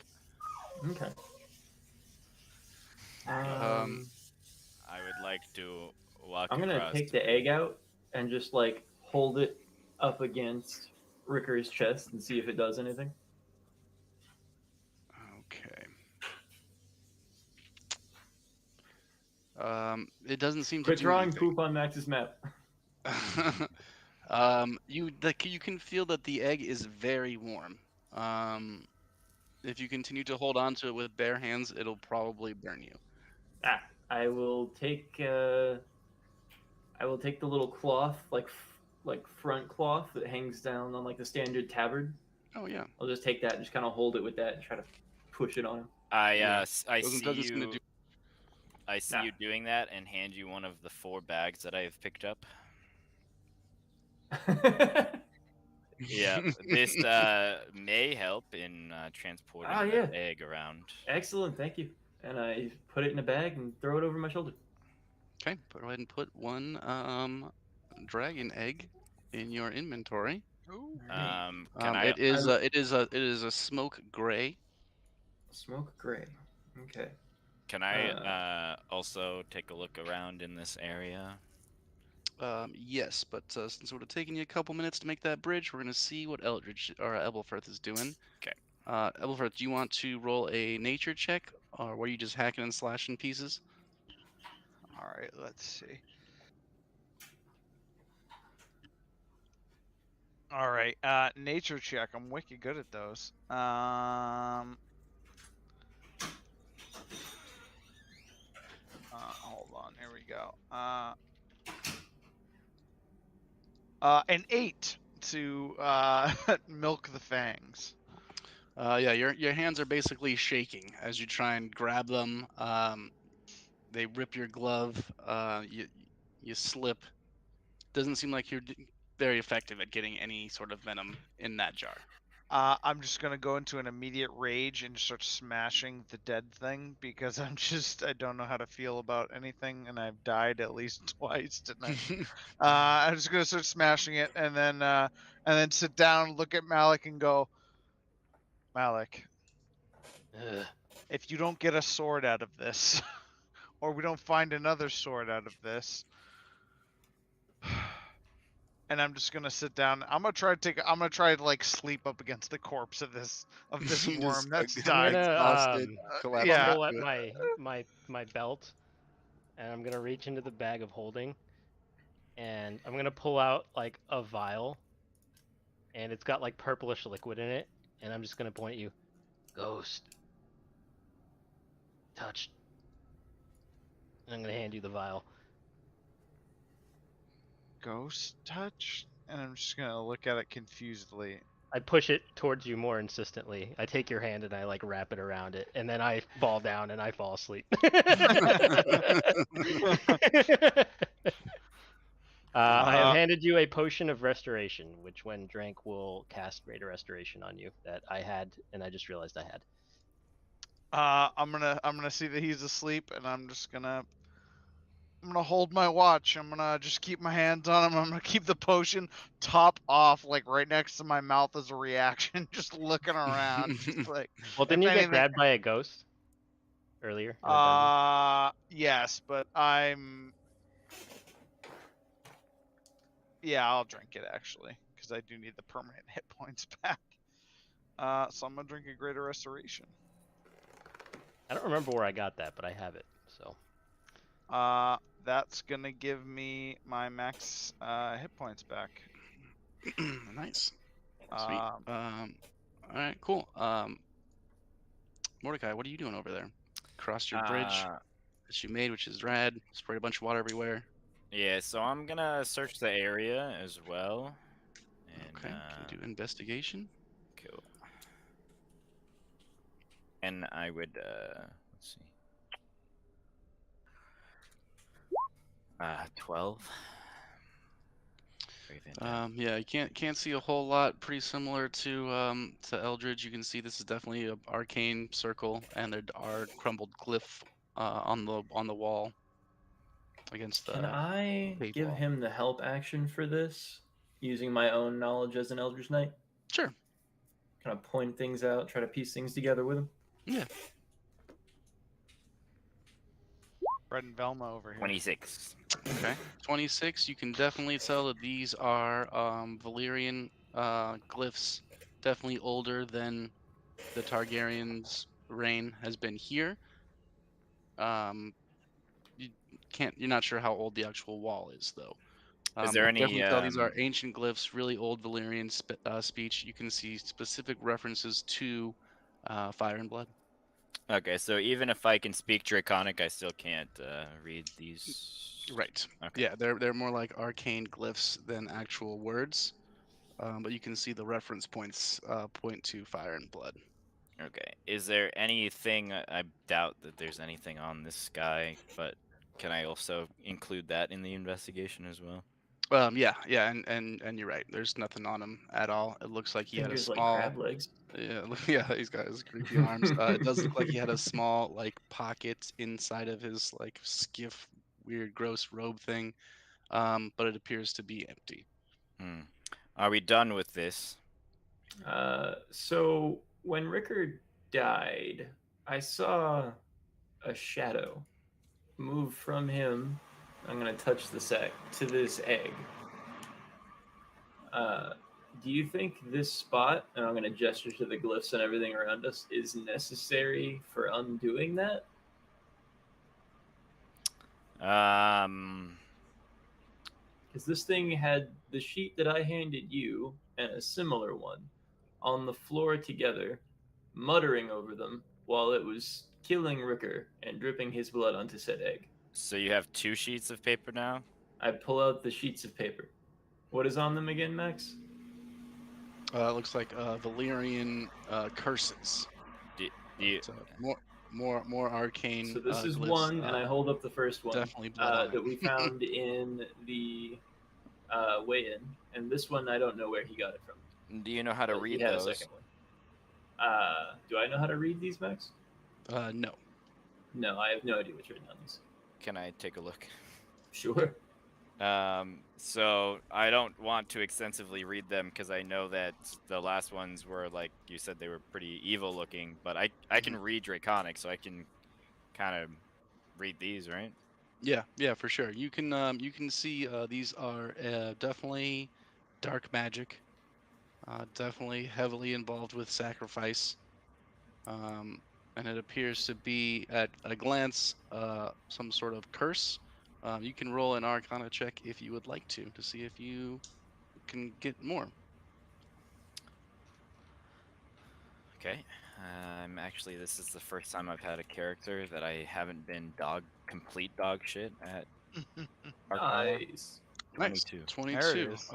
Um, I would like to walk I'm gonna across. take the egg out and just like hold it up against Ricker's chest and see if it does anything. Okay. It doesn't seem to Quit do drawing anything. poop on Max's map. You can feel that the egg is very warm. If you continue to hold on to it with bare hands, it'll probably burn you. I will take the little cloth, like front cloth that hangs down on like the standard tabard. Oh yeah. I'll just take that and just kind of hold it with that and try to push it on him. I Doesn't seem to do. I see you doing that and hand you one of the 4 bags that I have picked up. Yeah, this may help in transporting Ah, the yeah. egg around. Excellent, thank you. And I put it in a bag and throw it over my shoulder. Okay, go ahead and put one dragon egg in your inventory. Ooh. Can I? It is a smoke gray. Smoke gray. Okay. Can I also take a look around in this area? Yes, but since it would have taken you a couple minutes to make that bridge, we're gonna see what Eldridge or Ebelfirth is doing. Okay. Ebelfirth, do you want to roll a nature check, or were you just hacking and slashing pieces? All right, let's see. All right, nature check. I'm wicked good at those. Hold on. Here we go. An 8 to milk the fangs. Yeah, your hands are basically shaking as you try and grab them. They rip your glove. You slip. Doesn't seem like you're very effective at getting any sort of venom in that jar. I'm just gonna go into an immediate rage and start smashing the dead thing because I don't know how to feel about anything, and I've died at least twice tonight. I'm just gonna start smashing it, and then sit down, look at Malik, and go, Malik, if you don't get a sword out of this, or we don't find another sword out of this, and I'm just gonna sit down. I'm gonna try to like sleep up against the corpse of this Just, worm that's I'm I'm died. gonna exhausted, collapse yeah. fumble at into it. my belt, and I'm gonna reach into the bag of holding, and I'm gonna pull out like a vial, and it's got like purplish liquid in it, and I'm just gonna point at you, ghost, touched, and I'm gonna hand you the vial. Ghost touch, and I'm just gonna look at it confusedly. I push it towards you more insistently. I take your hand and I like wrap it around it, and then I fall down and I fall asleep. I have handed you a potion of restoration, which when drank will cast greater restoration on you that I had, and I just realized I had. I'm gonna see that he's asleep, and I'm gonna hold my watch. I'm gonna just keep my hands on him. I'm gonna keep the potion top off, like right next to my mouth as a reaction, just looking around, just like Well, didn't if you get anything. grabbed by a ghost earlier in the dungeon? Yes, but yeah, I'll drink it actually, because I do need the permanent hit points back. So I'm gonna drink a greater restoration. I don't remember where I got that, but I have it. So That's gonna give me my max hit points back. Nice. Sweet. All right, cool. Mordecai, what are you doing over there? Crossed your bridge that you made, which is rad. Sprayed a bunch of water everywhere. Yeah, so I'm gonna search the area as well. And, Okay, can you do investigation? Cool. And I would, let's see. 12. Yeah, you can't see a whole lot. Pretty similar to Eldridge. You can see this is definitely an arcane circle, and there are crumbled glyph on the wall against the. Can I cave give wall. him the help action for this, using my own knowledge as an Eldritch Knight? Sure. Kind of point things out, try to piece things together with him. Yeah. Fred and Velma over here. 26. Okay. 26. You can definitely tell that these are Valyrian glyphs. Definitely older than the Targaryens' reign has been here. You're not sure how old the actual wall is though. Is there any, definitely tell these are ancient glyphs, really old Valyrian speech. You can see specific references to fire and blood. Okay, so even if I can speak Draconic, I still can't read these. Right. Okay. Yeah, they're more like arcane glyphs than actual words, but you can see the reference points point to fire and blood. Okay. Is there anything? I doubt that there's anything on this guy, but can I also include that in the investigation as well? Yeah, and you're right. There's nothing on him at all. It looks like he had a Fingers like small. crab legs. Yeah, yeah, he's got his creepy arms. It does look like he had a small like pocket inside of his like skiff, weird, gross robe thing, but it appears to be empty. Are we done with this? So when Rickard died, I saw a shadow move from him. I'm gonna touch the sack to this egg. Do you think this spot, and I'm gonna gesture to the glyphs and everything around us, is necessary for undoing that? Because this thing had the sheet that I handed you and a similar one on the floor together, muttering over them while it was killing Ricker and dripping his blood onto said egg. So you have 2 sheets of paper now? I pull out the sheets of paper. What is on them again, Max? It looks like Valyrian curses. Do you... More arcane. So this is glyphs, one, and I hold up the first one definitely blood on that it. we found in the weigh-in, and this one I don't know where he got it from. Do you know how to But read he had those? a second one. Do I know how to read these, Max? No. No, I have no idea what's written on these. Can I take a look? Sure. So I don't want to extensively read them because I know that the last ones were, like you said, they were pretty evil looking, but I can read Draconic, so I can kind of read these, right? Yeah, for sure. You can see these are definitely dark magic. Definitely heavily involved with sacrifice. Um, and it appears to be at a glance some sort of curse. You can roll an Arcana check if you would like to see if you can get more. Okay. Actually, this is the first time I've had a character that I haven't been complete dog shit at Arcana. Nice. Nice. 22. There it 22. is.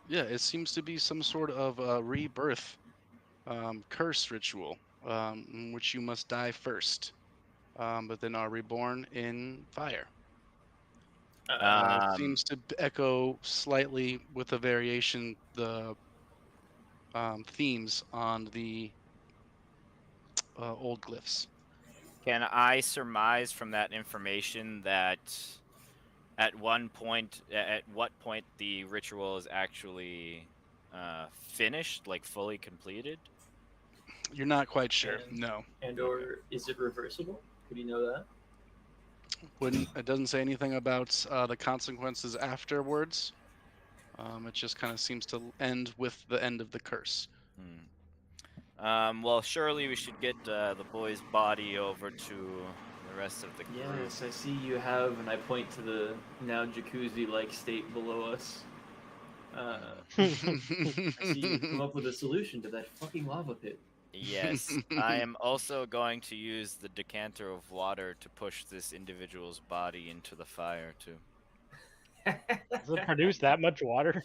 Yeah, it seems to be some sort of rebirth curse ritual, in which you must die first, but then are reborn in fire. It Um, seems to echo slightly with a variation the themes on the old glyphs. can I surmise from that information that at what point the ritual is actually finished, like fully completed? You're not quite sure. And No, Okay. or is it reversible? Could you know that? wouldn't. It doesn't say anything about the consequences afterwards. It just kind of seems to end with the end of the curse. Well, surely we should get the boy's body over to the rest of the group. Yes, I see you have, and I point to the now jacuzzi-like state below us. I see you've come up with a solution to that fucking lava pit. Yes, I am also going to use the decanter of water to push this individual's body into the fire too. Does it produce that much water?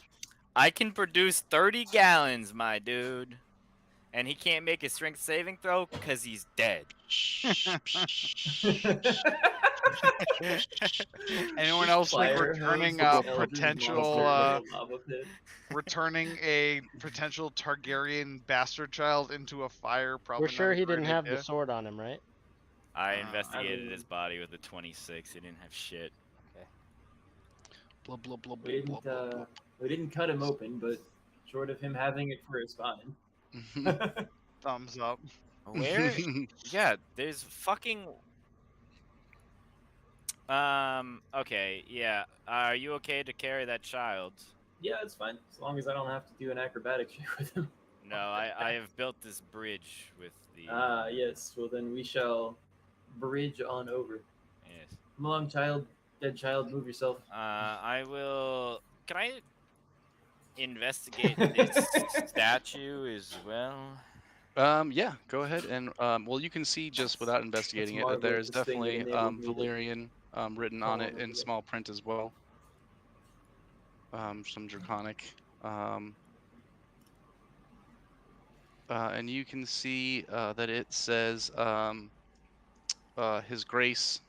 I can produce 30 gallons, my dude. And he can't make a strength saving throw because he's dead. Anyone else like Fire returning hose a with the Eldritch potential monster in a lava pit. returning a potential Targaryen bastard child into a fire? Probably We're sure not a he great didn't have the idea. sword on him, right? I I investigated mean- his body with a 26. He didn't have shit. Blah blah blah We blah blah didn't blah. we didn't cut him open, but short of him having it for his spine. blah. Thumbs up. Where? Yeah, there's fucking. Okay, yeah. Are you okay to carry that child? Yeah, it's fine as long as I don't have to do an acrobatic shit with him. No, I have built this bridge with the. Ah, yes. Well, then we shall bridge on over. Yes. Come along, child. Dead child, move yourself. I will. Can I investigate this statue as well? Yeah, go ahead and well, you can see just without investigating it that marvel there at is this thing that definitely enabled me to Valyrian written call on it over in here. small print as well. Some draconic. And you can see that it says His Grace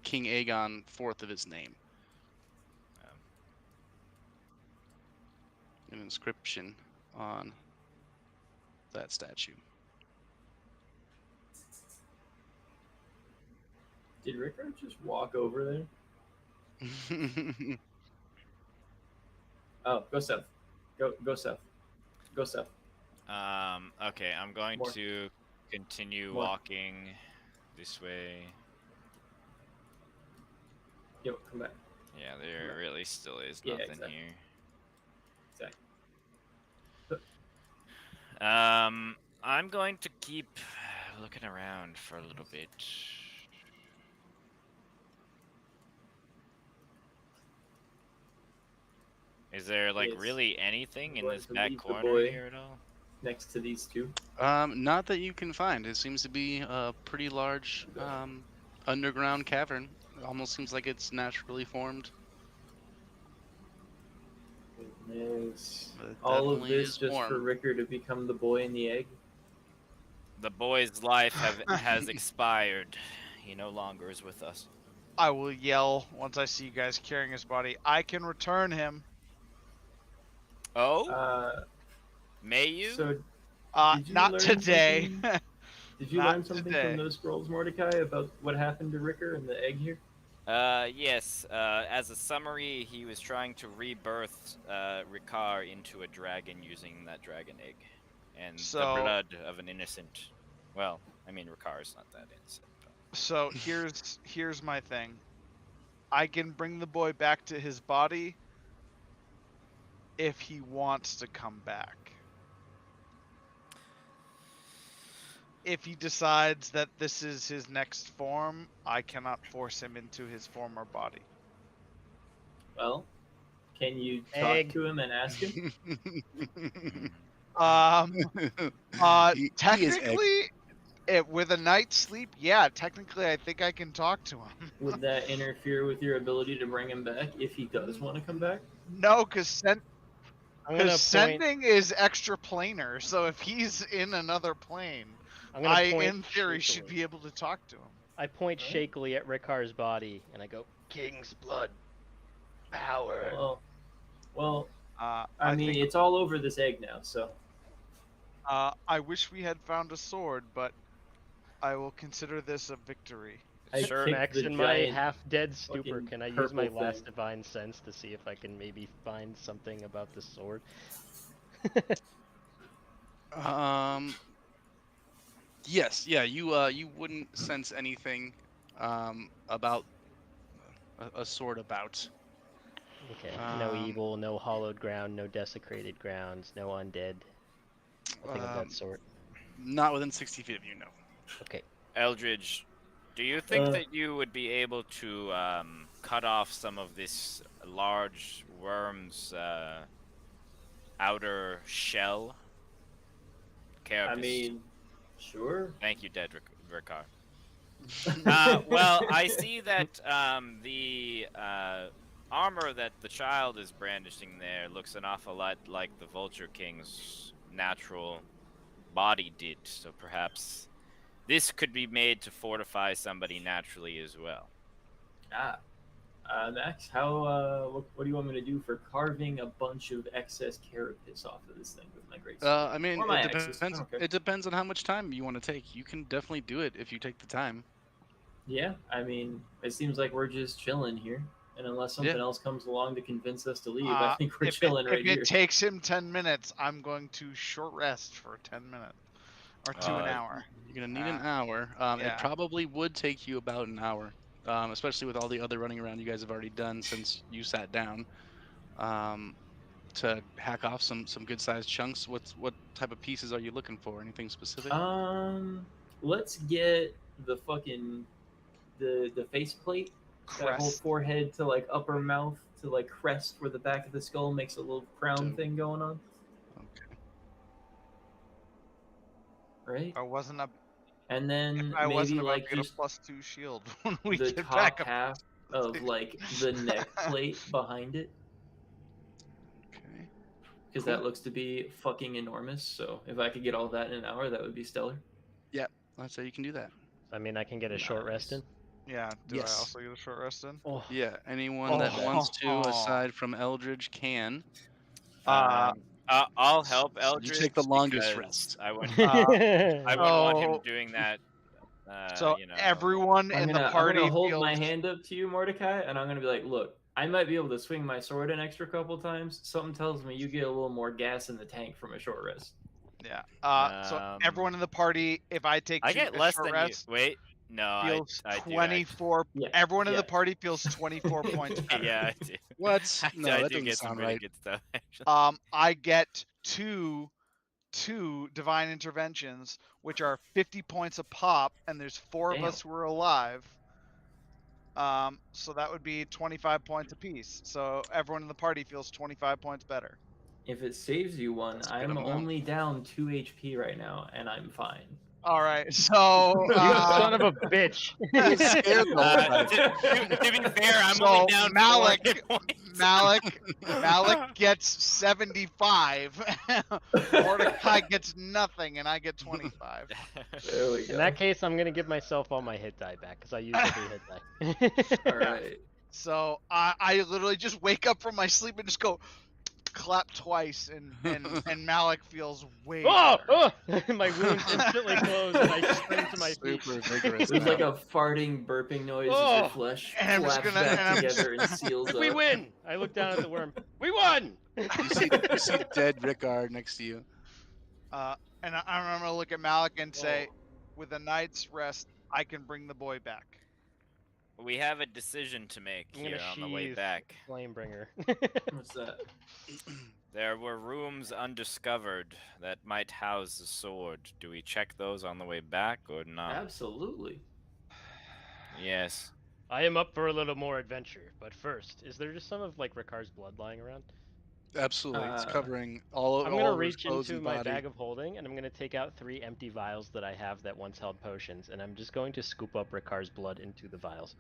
King Aegon, fourth of his name. An inscription on that statue. Did Rickard just walk over there? Oh, go south. Go south. Go south. Okay, I'm going More. to continue More. walking this way. Yo, come back. Yeah, there Right. really still is Yeah, nothing exactly. here. Exactly. I'm going to keep looking around for a little bit. Is there like Yes. really anything in going this to back leave the corner boy. here at all? Next to these two. Not that you can find. It seems to be a pretty large underground cavern. It almost seems like it's naturally formed. There's But it all of definitely this is just for warm. Rickard to become the boy in the egg. The boy's life has expired. He no longer is with us. I will yell once I see you guys carrying his body. I can return him. Oh, may you? So did you Not learn today. did you Not learn something today. from those scrolls, Mordecai, about what happened to Rickard and the egg here? Yes. As a summary, he was trying to rebirth Ricard into a dragon using that dragon egg, and So- the blood of an innocent. Well, I mean, Ricard's not that innocent. But... So here's my thing. I can bring the boy back to his body if he wants to come back. If he decides that this is his next form, I cannot force him into his former body. Well, can you talk Egg. to him and ask him? He is egg. Technically, with a night's sleep, yeah, technically I think I can talk to him. Would that interfere with your ability to bring him back if he does want to come back? No, because I'm gonna point. sending is extra planar, so if he's in another plane, I'm gonna I, point in theory, should shakily. be able to talk to him. I point Alright. shakily at Rikar's body, and I go, "King's blood, power." Well, I I mean, think, it's all over this egg now, so. I wish we had found a sword, but I will consider this a victory. I Sure. kicked Max, the in my giant half-dead stupor, fucking can I use my purple last thing. divine sense to see if I can maybe find something about the sword? Yes, yeah, you wouldn't sense anything about a sword about. Okay, no Um, evil, no hollowed ground, no desecrated grounds, no undead. Nothing of that sort. Not within 60 feet of you, no. Okay. Eldridge, do you think Uh. that you would be able to cut off some of this large worm's outer shell? I Carapace. mean, sure. Thank you, Dead Ricard. Well, I see that the armor that the child is brandishing there looks an awful lot like the Vulture King's natural body did, so perhaps this could be made to fortify somebody naturally as well. Max, how, what do you want me to do for carving a bunch of excess carapace off of this thing with my great sword? I mean, Or my it axes, I depends. don't care. It depends on how much time you want to take. You can definitely do it if you take the time. Yeah, I mean, it seems like we're just chilling here. And unless something else comes along to convince us to leave, I think we're chilling right if here. it takes him 10 minutes, I'm going to short rest for 10 minutes. Or to an hour. You're gonna need an hour. It yeah. probably would take you about an hour, especially with all the other running around you guys have already done since you sat down. To hack off some good sized chunks. What type of pieces are you looking for? Anything specific? Let's get the fucking the faceplate. That whole Crest. forehead to like upper mouth to like crest where the back of the skull makes a little crown So- thing going on. Okay. Right? I wasn't up. And then I wasn't maybe about like to get a just +2 shield when we the get top back up. half of like the neck plate behind it. Okay. Because Cool. that looks to be fucking enormous. So if I could get all that in an hour, that would be stellar. Let's say you can do that. I mean, I can get a short rest in. Yeah. Do Yes. I also get a short rest in? Oh, Yeah. Anyone that wants to, Oh. aside from Eldridge, can. I'll help So you Eldridge. take the longest because rest. I wouldn't want him Oh. doing that. So everyone in the I'm party gonna hold feels. my hand up to you, Mordecai, and I'm gonna be like, look, I might be able to swing my sword an extra couple times. Something tells me you get a little more gas in the tank from a short rest. Yeah. So everyone in the party, if I take I two get a less short than rest, you. Wait, no, feels I do. 24. Yeah, Everyone in yeah. the party feels 24 points better. Yeah, I do. What? No, I that do doesn't get some sound really right. good stuff. Actually. I get two divine interventions, which are 50 points a pop, and there's 4 of Damn. us who are alive. So that would be 25 points apiece. So everyone in the party feels 25 points better. If it saves you one, That's a good I'm amount. only down 2 HP right now, and I'm fine. All right. So you son of a bitch! Scared the whole time. to be fair, I'm So, only down 4 Malik- hit points. Malik gets 75. Mordecai gets nothing, and I get 25. There we go. In that case, I'm gonna give myself all my hit die back because I used every hit die. All right. So I literally just wake up from my sleep and just go clap twice, and Malik feels way better. Oh! My wounds instantly close, and I spring to my feet. Super vigorous. There's now. like a farting, burping noise as Oh! your flesh And I'm just flaps gonna- back and I'm together and seals up. We win! I look down at the worm. We won! You see dead Rickard next to you. And I'm gonna look at Malik and say, with a night's rest, I can bring the boy back. We have a decision to make I'm here gonna on the way sheathe back. Flamebringer. What's that? There were rooms undiscovered that might house the sword. Do we check those on the way back or not? Absolutely. Yes. I am up for a little more adventure, but first, is there just some of like Rikar's blood lying around? Absolutely, it's Uh, covering all I'm all gonna of his reach clothes into and my body. bag of holding, and I'm gonna take out 3 empty vials that I have that once held potions, and I'm just going to scoop up Rikar's blood into the vials.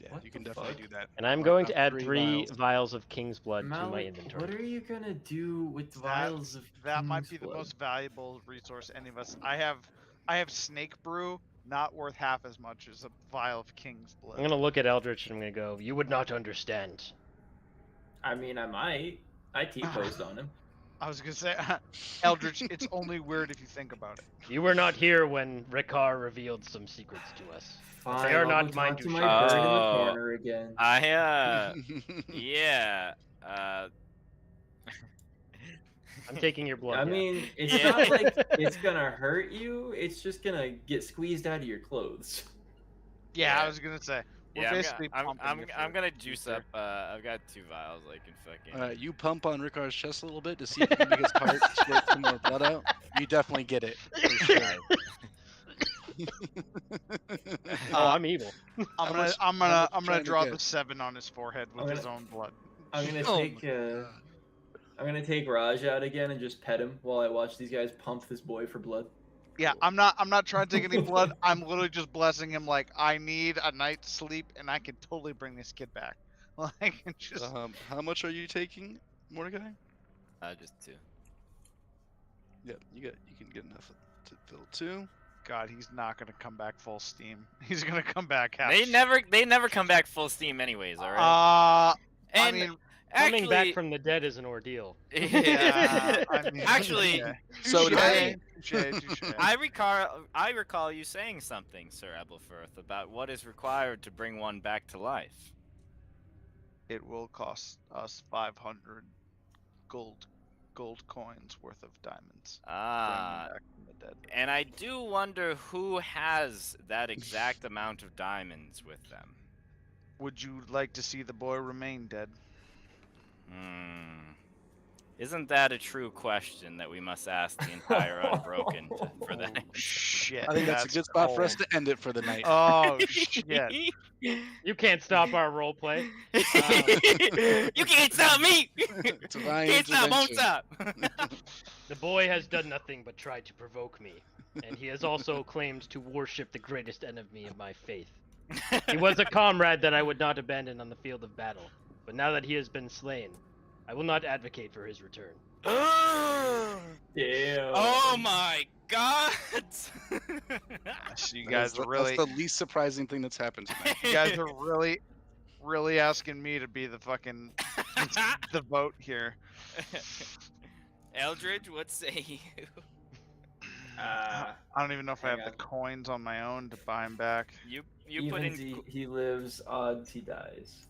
Yeah, What you can the definitely fuck? do that. And I'm Mark going down to add 3 three vials. vials of King's blood to my Malik, inventory. what are you gonna do with vials of That might King's be the blood? most valuable resource any of us. I have snake brew, not worth half as much as a vial of King's blood. I'm gonna look at Eldritch and I'm gonna go, "You would not understand." I mean, I might. I T-posed on him. I was gonna say, Eldritch. It's only weird if you think about it. You were not here when Rikar revealed some secrets to us. Fine, are I'll not go mine talk to to my share. bird in the Oh. corner again. Yeah. I'm taking your blood. I yeah. mean, it's Yeah. not like it's gonna hurt you. It's just gonna get squeezed out of your clothes. Yeah, I Yeah. was gonna say. We're Yeah, basically I'm pumping you I'm for gonna juice future. up. I've got 2 vials. I can fucking. You pump on Rikar's chest a little bit to see if you can make his heart squirt some more blood out. You definitely get it for sure. Oh, I'm evil. I'm much- how gonna much you I'm gonna trying to draw get? the 7 on his forehead with I'm his gonna- own blood. I'm gonna Oh take. my God. I'm gonna take Raj out again and just pet him while I watch these guys pump this boy for blood. Yeah, I'm not trying to take any blood. I'm literally just blessing him. Like, I need a night's sleep, and I can totally bring this kid back. Like, it's just How much are you taking, Mordecai? Just 2. Yeah, you can get enough to fill 2. God, he's not gonna come back full steam. He's gonna come back half. They never come back full steam anyways. All right. I And mean, Coming actually, back from the dead is an ordeal. yeah. I mean, Actually, yeah. So do I. Touche. I recall you saying something, Sir Ebelfirth, about what is required to bring one back to life. It will cost us 500 gold coins worth of diamonds. Bring them back from the dead. And I do wonder who has that exact amount of diamonds with them. Would you like to see the boy remain dead? Isn't that a true question that we must ask the entire Unbroken for that? Oh, shit. I think that's a good spot for us cold. to end it for the night. Oh shit. You can't stop our roleplay. You can't stop me! Divine Can't stop, won't intervention. stop! The boy has done nothing but try to provoke me, and he has also claimed to worship the greatest enemy of my faith. He was a comrade that I would not abandon on the field of battle, but now that he has been slain, I will not advocate for his return. Damn. Oh my god! So you guys That's are really that's the least surprising thing that's happened tonight. you guys are really asking me to be the fucking the vote here. Eldridge, what say you? I don't even know if I hang have the on. coins on my own to buy him back. You put Evens, in. he lives, odds he dies.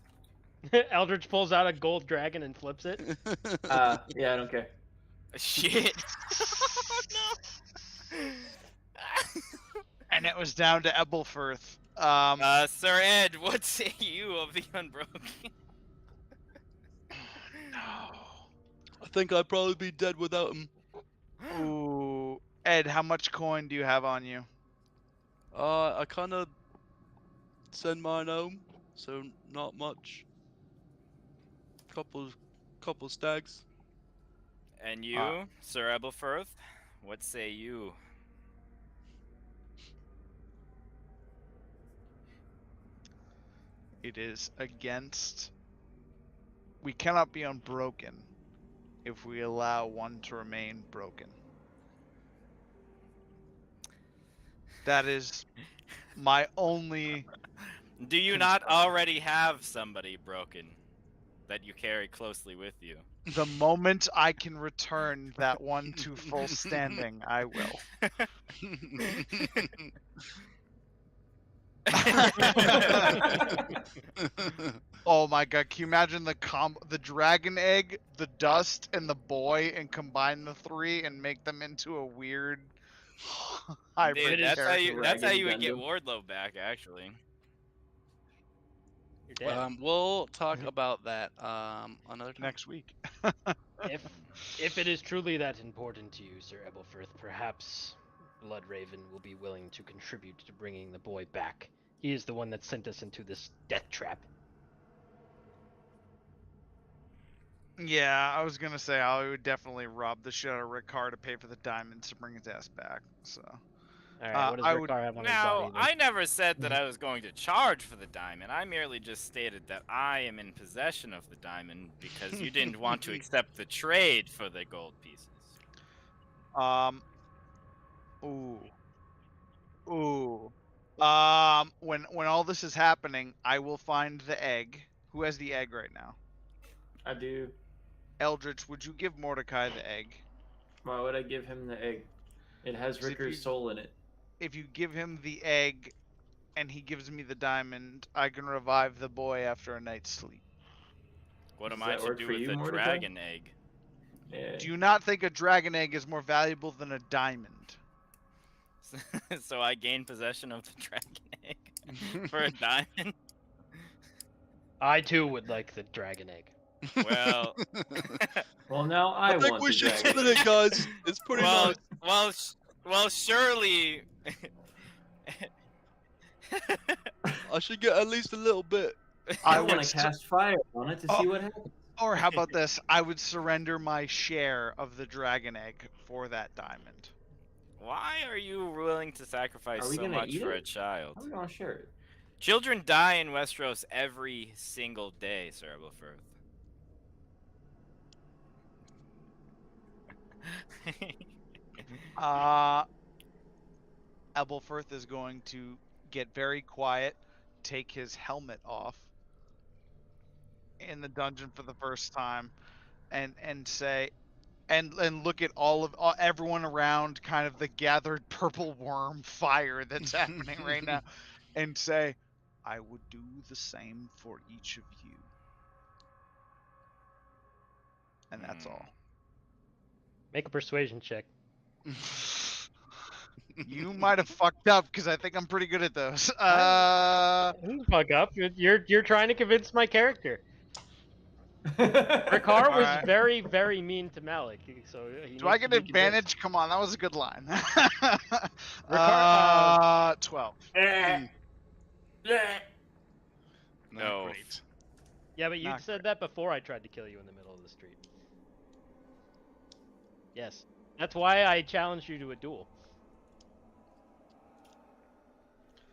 Eldritch pulls out a gold dragon and flips it. Yeah, I don't care. Shit. No. And it was down to Ebelfirth. Sir Ed, what say you of the Unbroken? I think I'd probably be dead without him. Ooh, Ed, how much coin do you have on you? I kind of send mine home, so not much. Couple stags. And you, Sir Ebelfirth, what say you? It is against. We cannot be unbroken if we allow one to remain broken. That is my only. Do you not already have somebody broken that you carry closely with you? The moment I can return that one to full standing, I will. Oh my god, can you imagine the dragon egg, the dust, and the boy, and combine the 3 and make them into a weird hybrid Dude, is character. that's how Dragon you would get Gundam. Wardlow back, actually. You're dead. We'll talk about that another time. Next week. If it is truly that important to you, Sir Ebelfirth, perhaps Bloodraven will be willing to contribute to bringing the boy back. He is the one that sent us into this death trap. Yeah, I was gonna say I would definitely rob the shit out of Ricard to pay for the diamonds to bring his ass back. So All right, what does I Ricard would- have on his Now, body? Then? I never said that I was going to charge for the diamond. I merely just stated that I am in possession of the diamond because you didn't want to accept the trade for the gold pieces. Ooh. Ooh. When all this is happening, I will find the egg. Who has the egg right now? I do. Eldritch, would you give Mordecai the egg? Why would I give him the egg? It has 'Cause if Ricker's you- soul in it. If you give him the egg and he gives me the diamond, I can revive the boy after a night's sleep. What Does am I that to work do for with you, a Mordecai? dragon egg? Yeah. Do you not think a dragon egg is more valuable than a diamond? So I gain possession of the dragon egg for a diamond? I too would like the dragon egg. Well, Well, now I want the dragon. it, guys. It's pretty well, surely. I should get at least a little bit. I I want would to cast fire on it to Oh. see what happens. Or how about this? I would surrender my share of the dragon egg for that diamond. Why are you willing to sacrifice Are we so gonna much eat for it? a child? I'm gonna share it. Children die in Westeros every single day, Sir Ebelfirth. Ebelfirth is going to get very quiet, take his helmet off in the dungeon for the first time, and say, and look at everyone around, kind of the gathered purple worm fire that's happening right now, and say, I would do the same for each of you. And that's all. Make a persuasion check. You might have fucked up because I think I'm pretty good at those. Fuck up. You're trying to convince my character. Ricard was Alright. very, very mean to Malik, so he Do I needs get to an be convinced. advantage? Come on, that was a good line. Ricard, 12. No. Great. Yeah, but you Not said that before I tried to kill you in the middle of the street. Yes. That's why I challenged you to a duel.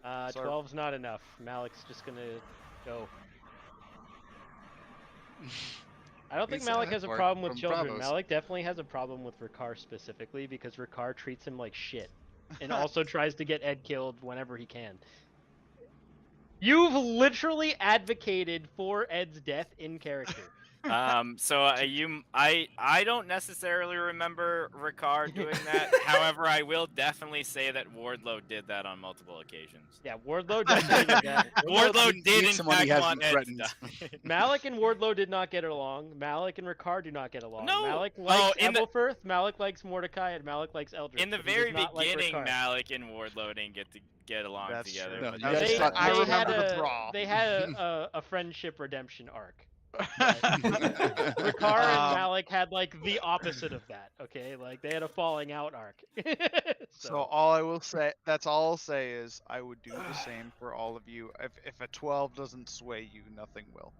Sorry. 12's not enough. Malik's just gonna go. I don't think He's a Malik has a Hagmark problem with from children. Bravos. Malik definitely has a problem with Ricard specifically because Ricard treats him like shit. And also tries to get Ed killed whenever he can. You've literally advocated for Ed's death in character. I don't necessarily remember Ricard doing that. However, I will definitely say that Wardlow did that on multiple occasions. Yeah, Wardlow definitely did that. Wardlow needs did in someone he fact hasn't want Ed to threatened. die. Malik and Wardlow did not get along. Malik and Ricard do not get along. No. Malik likes in the- Ebelfirth, Malik likes Mordecai, and Malik likes Eldritch. In the but he very does not like beginning, Ricard. Malik and Wardlow didn't get along That's together. true. But No, that's you They, guys just- I they remember had the brawl. They had a friendship redemption arc. Ricard and Malik had like the opposite of that. Okay, like they had a falling out arc. So all I will say, that's all I'll say is I would do the same for all of you. If a 12 doesn't sway you, nothing will.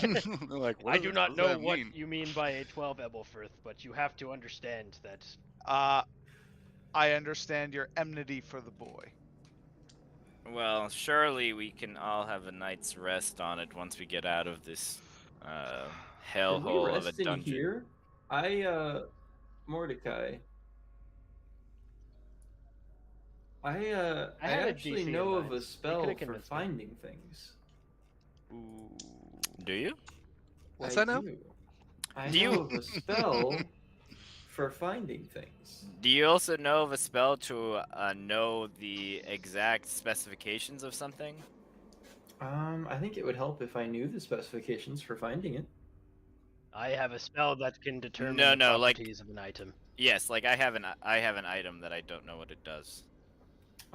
They're like, I do not know what mean? you mean by a 12 Ebelfirth, but you have to understand that. I understand your enmity for the boy. Well, surely we can all have a night's rest on it once we get out of this Can we hellhole of a rest in dungeon. here? Mordecai. I had a actually DC in know of mind. a spell coulda for convinced me. finding things. Ooh. Do you? What's I that now? do. I Do you- know of a spell for finding things. Do you also know of a spell to know the exact specifications of something? I think it would help if I knew the specifications for finding it. I have a spell that can determine No, the no, like- properties of an item. Yes, like I have an item that I don't know what it does.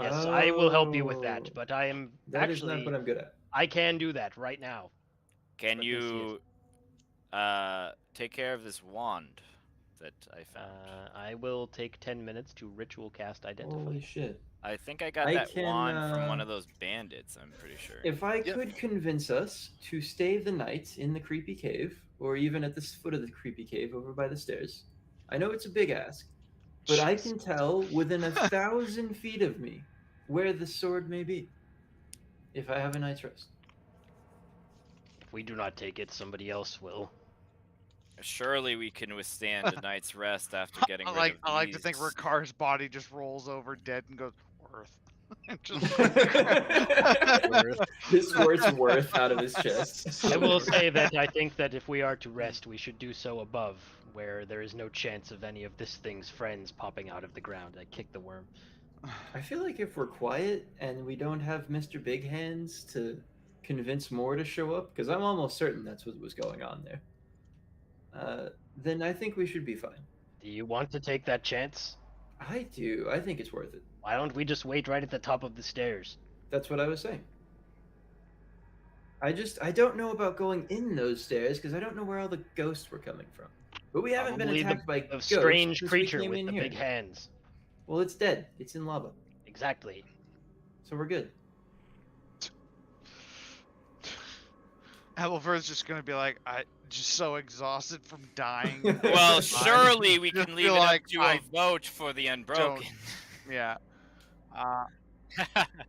Yes, I will help you with Oh, that, but I am That is not actually what I'm good at. I can do that right now. Can But this is- you take care of this wand that I found? I will take 10 minutes to ritual cast identify. Holy shit. I think I got I that can, wand from one of those bandits, I'm pretty sure. If I Yep. could convince us to stay the night in the creepy cave, or even at the foot of the creepy cave over by the stairs, I know it's a big ask, but I can tell within 1,000 feet of me where the sword may be, if I have a night's rest. If we do not take it, somebody else will. Surely we can withstand a night's rest after getting I rid like of I like to think these. Rikar's body just rolls over dead and goes worth. Just Worth. His sword's worth out of his chest. I will say that I think that if we are to rest, we should do so above, where there is no chance of any of this thing's friends popping out of the ground. I kick the worm. I feel like if we're quiet and we don't have Mr. Big Hands to convince more to show up, because I'm almost certain that's what was going on there, then I think we should be fine. Do you want to take that chance? I do. I think it's worth it. Why don't we just wait right at the top of the stairs? That's what I was saying. I don't know about going in those stairs because I don't know where all the ghosts were coming from. But we haven't been Probably attacked by A ghosts strange since we creature came with in the here. big hands. Well, it's dead. It's in lava, Exactly. so we're good. Abelford's just gonna be like, I just so exhausted from dying. Well, I surely we just can leave feel it like up to I a vote for the unbroken. Yeah.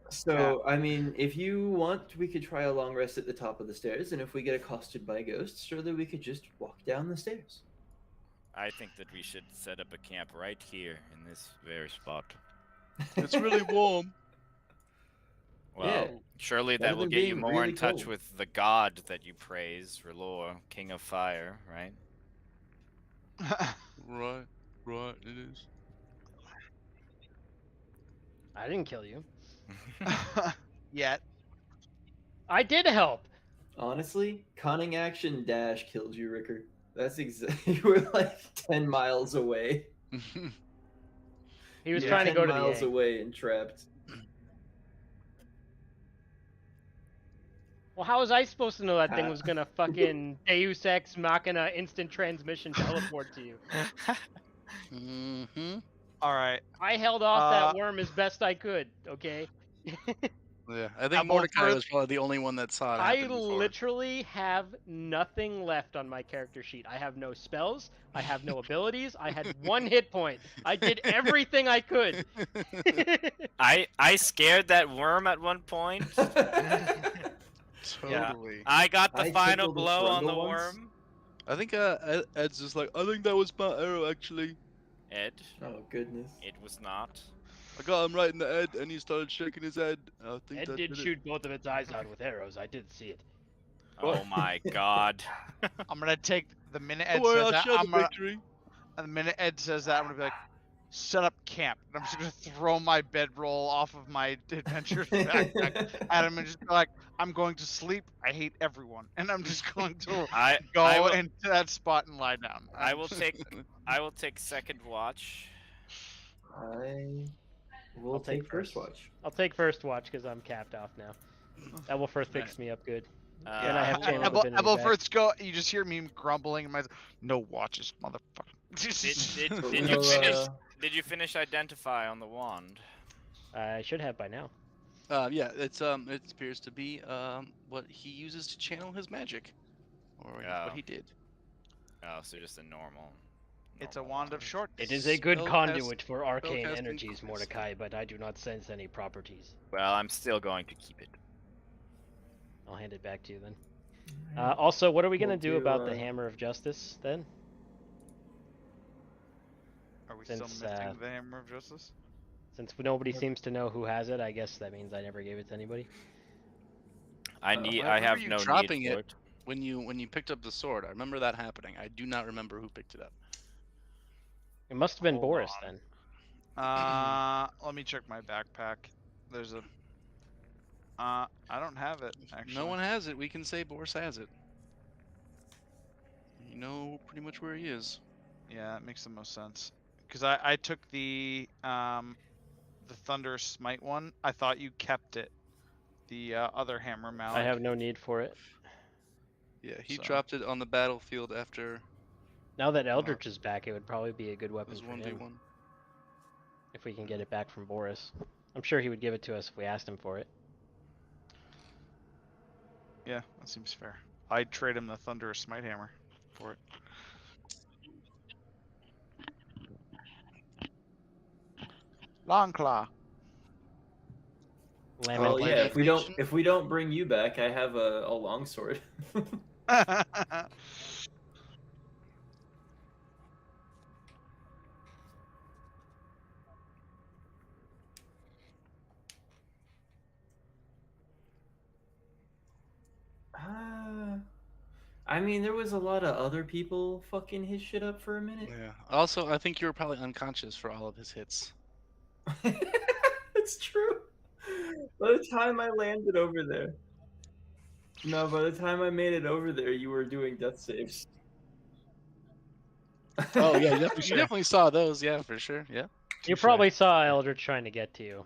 So, I mean, if you want, we could try a long rest at the top of the stairs, and if we get accosted by ghosts, surely we could just walk down the stairs. I think that we should set up a camp right here in this very spot. It's really warm. Well, Yeah. surely Better that will than get you being more really in touch cold. with the god that you praise, Relor, King of Fire, right? Right, it is. I didn't kill you. Yet. I did help. Honestly, cunning action dash killed you, Ricker. That's exactly. You were like 10 miles away. He was You were trying to 10 go to the miles egg. away and trapped. Well, how was I supposed to know that thing Ah. was gonna fucking Deus Ex Machina instant transmission teleport to you? Mm-hmm. All right. I held off that Uh, worm as best I could, okay? Yeah, I think Apple Mordecai first- was probably the only one that saw it I happen before. literally have nothing left on my character sheet. I have no spells. I have no abilities. I had 1 hit point. I did everything I could. I scared that worm at one point. Totally. I got the I final tickled a blow on the Frundle once. worm. I think Ed's just like, I think that was my arrow actually. Ed, Oh, goodness. it was not. I got him right in the head and he started shaking his head. I think Ed that did it. shoot both of its eyes out with arrows. I did see it. Oh my god. I'm gonna take the minute Ed Don't worry, says I'll that. show the I'm gonna, victory. and the minute Ed says that, I'm gonna be like, set up camp. And I'm just gonna throw my bedroll off of my adventurer's backpack at him and just be like, I'm going to sleep. I hate everyone, and I'm just going to I go will, into that spot and lie down. I I'm will just- take second watch. I will I'll take take first first. watch. I'll take first watch because I'm capped off now. That will first fix me up good. Uh, And I have channel divinity back. Abelford's go. You just hear me grumbling in my. No watches, motherfucker. Did But you we'll, finish? Did you finish identify on the wand? I should have by now. Yeah, it appears to be what he uses to channel his magic, or Oh. what he did. Oh, so just a normal. It's a normal wand of short. It is a good Spellcast- conduit for arcane spellcasting energies, quickness. Mordecai, but I do not sense any properties. Well, I'm still going to keep it. I'll hand it back to you then. Also, what are we gonna We'll do do, about the Hammer of Justice then? Are we still since, missing the Hammer of Justice? Since nobody seems to know who has it, I guess that means I never gave it to anybody. I I need. I remember have you no dropping need for it. it. When you picked up the sword, I remember that happening. I do not remember who picked it up. It must have been Hold Boris on. then. Let me check my backpack. There's a. I don't have it actually. No one has it. We can say Boris has it. You know pretty much where he is. Yeah, that makes the most sense. Because I took the Thunder Smite one. I thought you kept it. The other hammer mallet. I have no need for it. Yeah, he So- dropped it on the battlefield after Now that Eldritch is back, it would probably be a good it weapon was for him 1v1. if we can get it back from Boris. I'm sure he would give it to us if we asked him for it. Yeah, that seems fair. I'd trade him the Thunder Smite hammer for it. Longclaw. Well, yeah. Lamentation? If we don't bring you back, I have a longsword. I mean, there was a lot of other people fucking his shit up for a minute. Yeah. Also, I think you were probably unconscious for all of his hits. It's true. By the time I landed over there. No, by the time I made it over there, you were doing death saves. Oh yeah, you sure. definitely saw those. Yeah, for sure. Yeah. You Touche. probably saw Eldritch trying to get to you.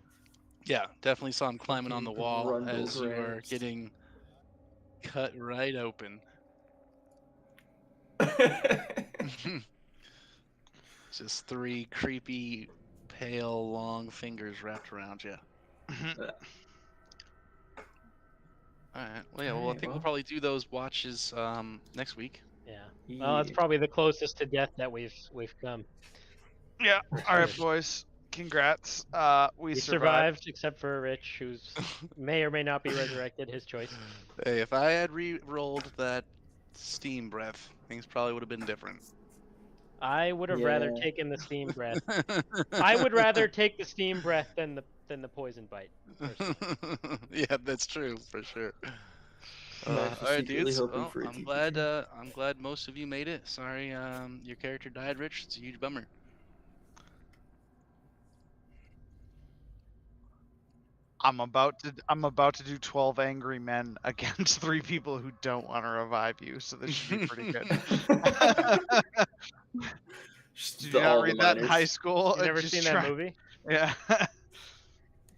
Yeah, definitely saw him climbing on the Fucking wall grundle as you were grabs. getting cut right open. Just 3 creepy, pale, long fingers wrapped around you. All right. Well, yeah. Well, I Alright, think we'll well. probably do those watches next week. Yeah. Well, that's Yeah. probably the closest to death that we've come. Yeah. For All right, sure. boys. Congrats. We We survived. survived, except for Rich, who's may or may not be resurrected. His choice. Hey, if I had re-rolled that steam breath, things probably would have been different. I would have rather Yeah. taken the steam breath. I would rather take the steam breath than the poison bite. personally. Yeah, that's true for sure. I'm All actually right, secretly dudes. hoping Well, for a I'm TP glad. turn. I'm glad most of you made it. Sorry, your character died, Rich. It's a huge bummer. I'm about to do 12 angry men against 3 people who don't want to revive you, so this should be pretty good. Did you not read that in high school? You never Just seen try- that movie? Yeah.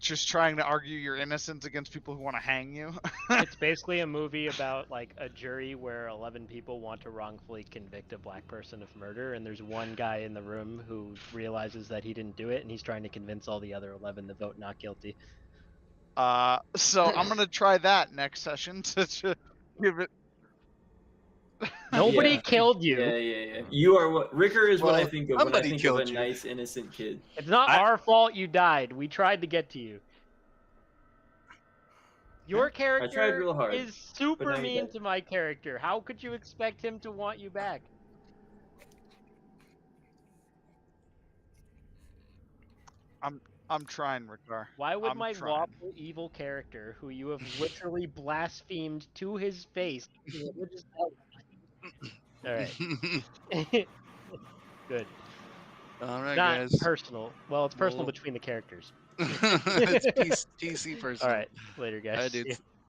Just trying to argue your innocence against people who want to hang you. It's basically a movie about like a jury where 11 people want to wrongfully convict a black person of murder, and there's one guy in the room who realizes that he didn't do it, and he's trying to convince all the other 11 to vote not guilty. So I'm gonna try that next session to give it. Nobody Yeah. killed you. Yeah. You are what Ricker is what I Well, think of when I somebody think of a killed you. nice innocent kid. It's not our fault you died. We tried to get to you. Your character real hard, is super now you're mean dead. to my character. How could you expect him to want you back? I'm trying, Ricard. Why would I'm my trying. lawful evil character, who you have literally blasphemed to his face, Alright. Good. All right, Not guys. personal. Well, it's personal Well- between the characters. It's PC personal. Alright, later guys. All right, See ya. dudes.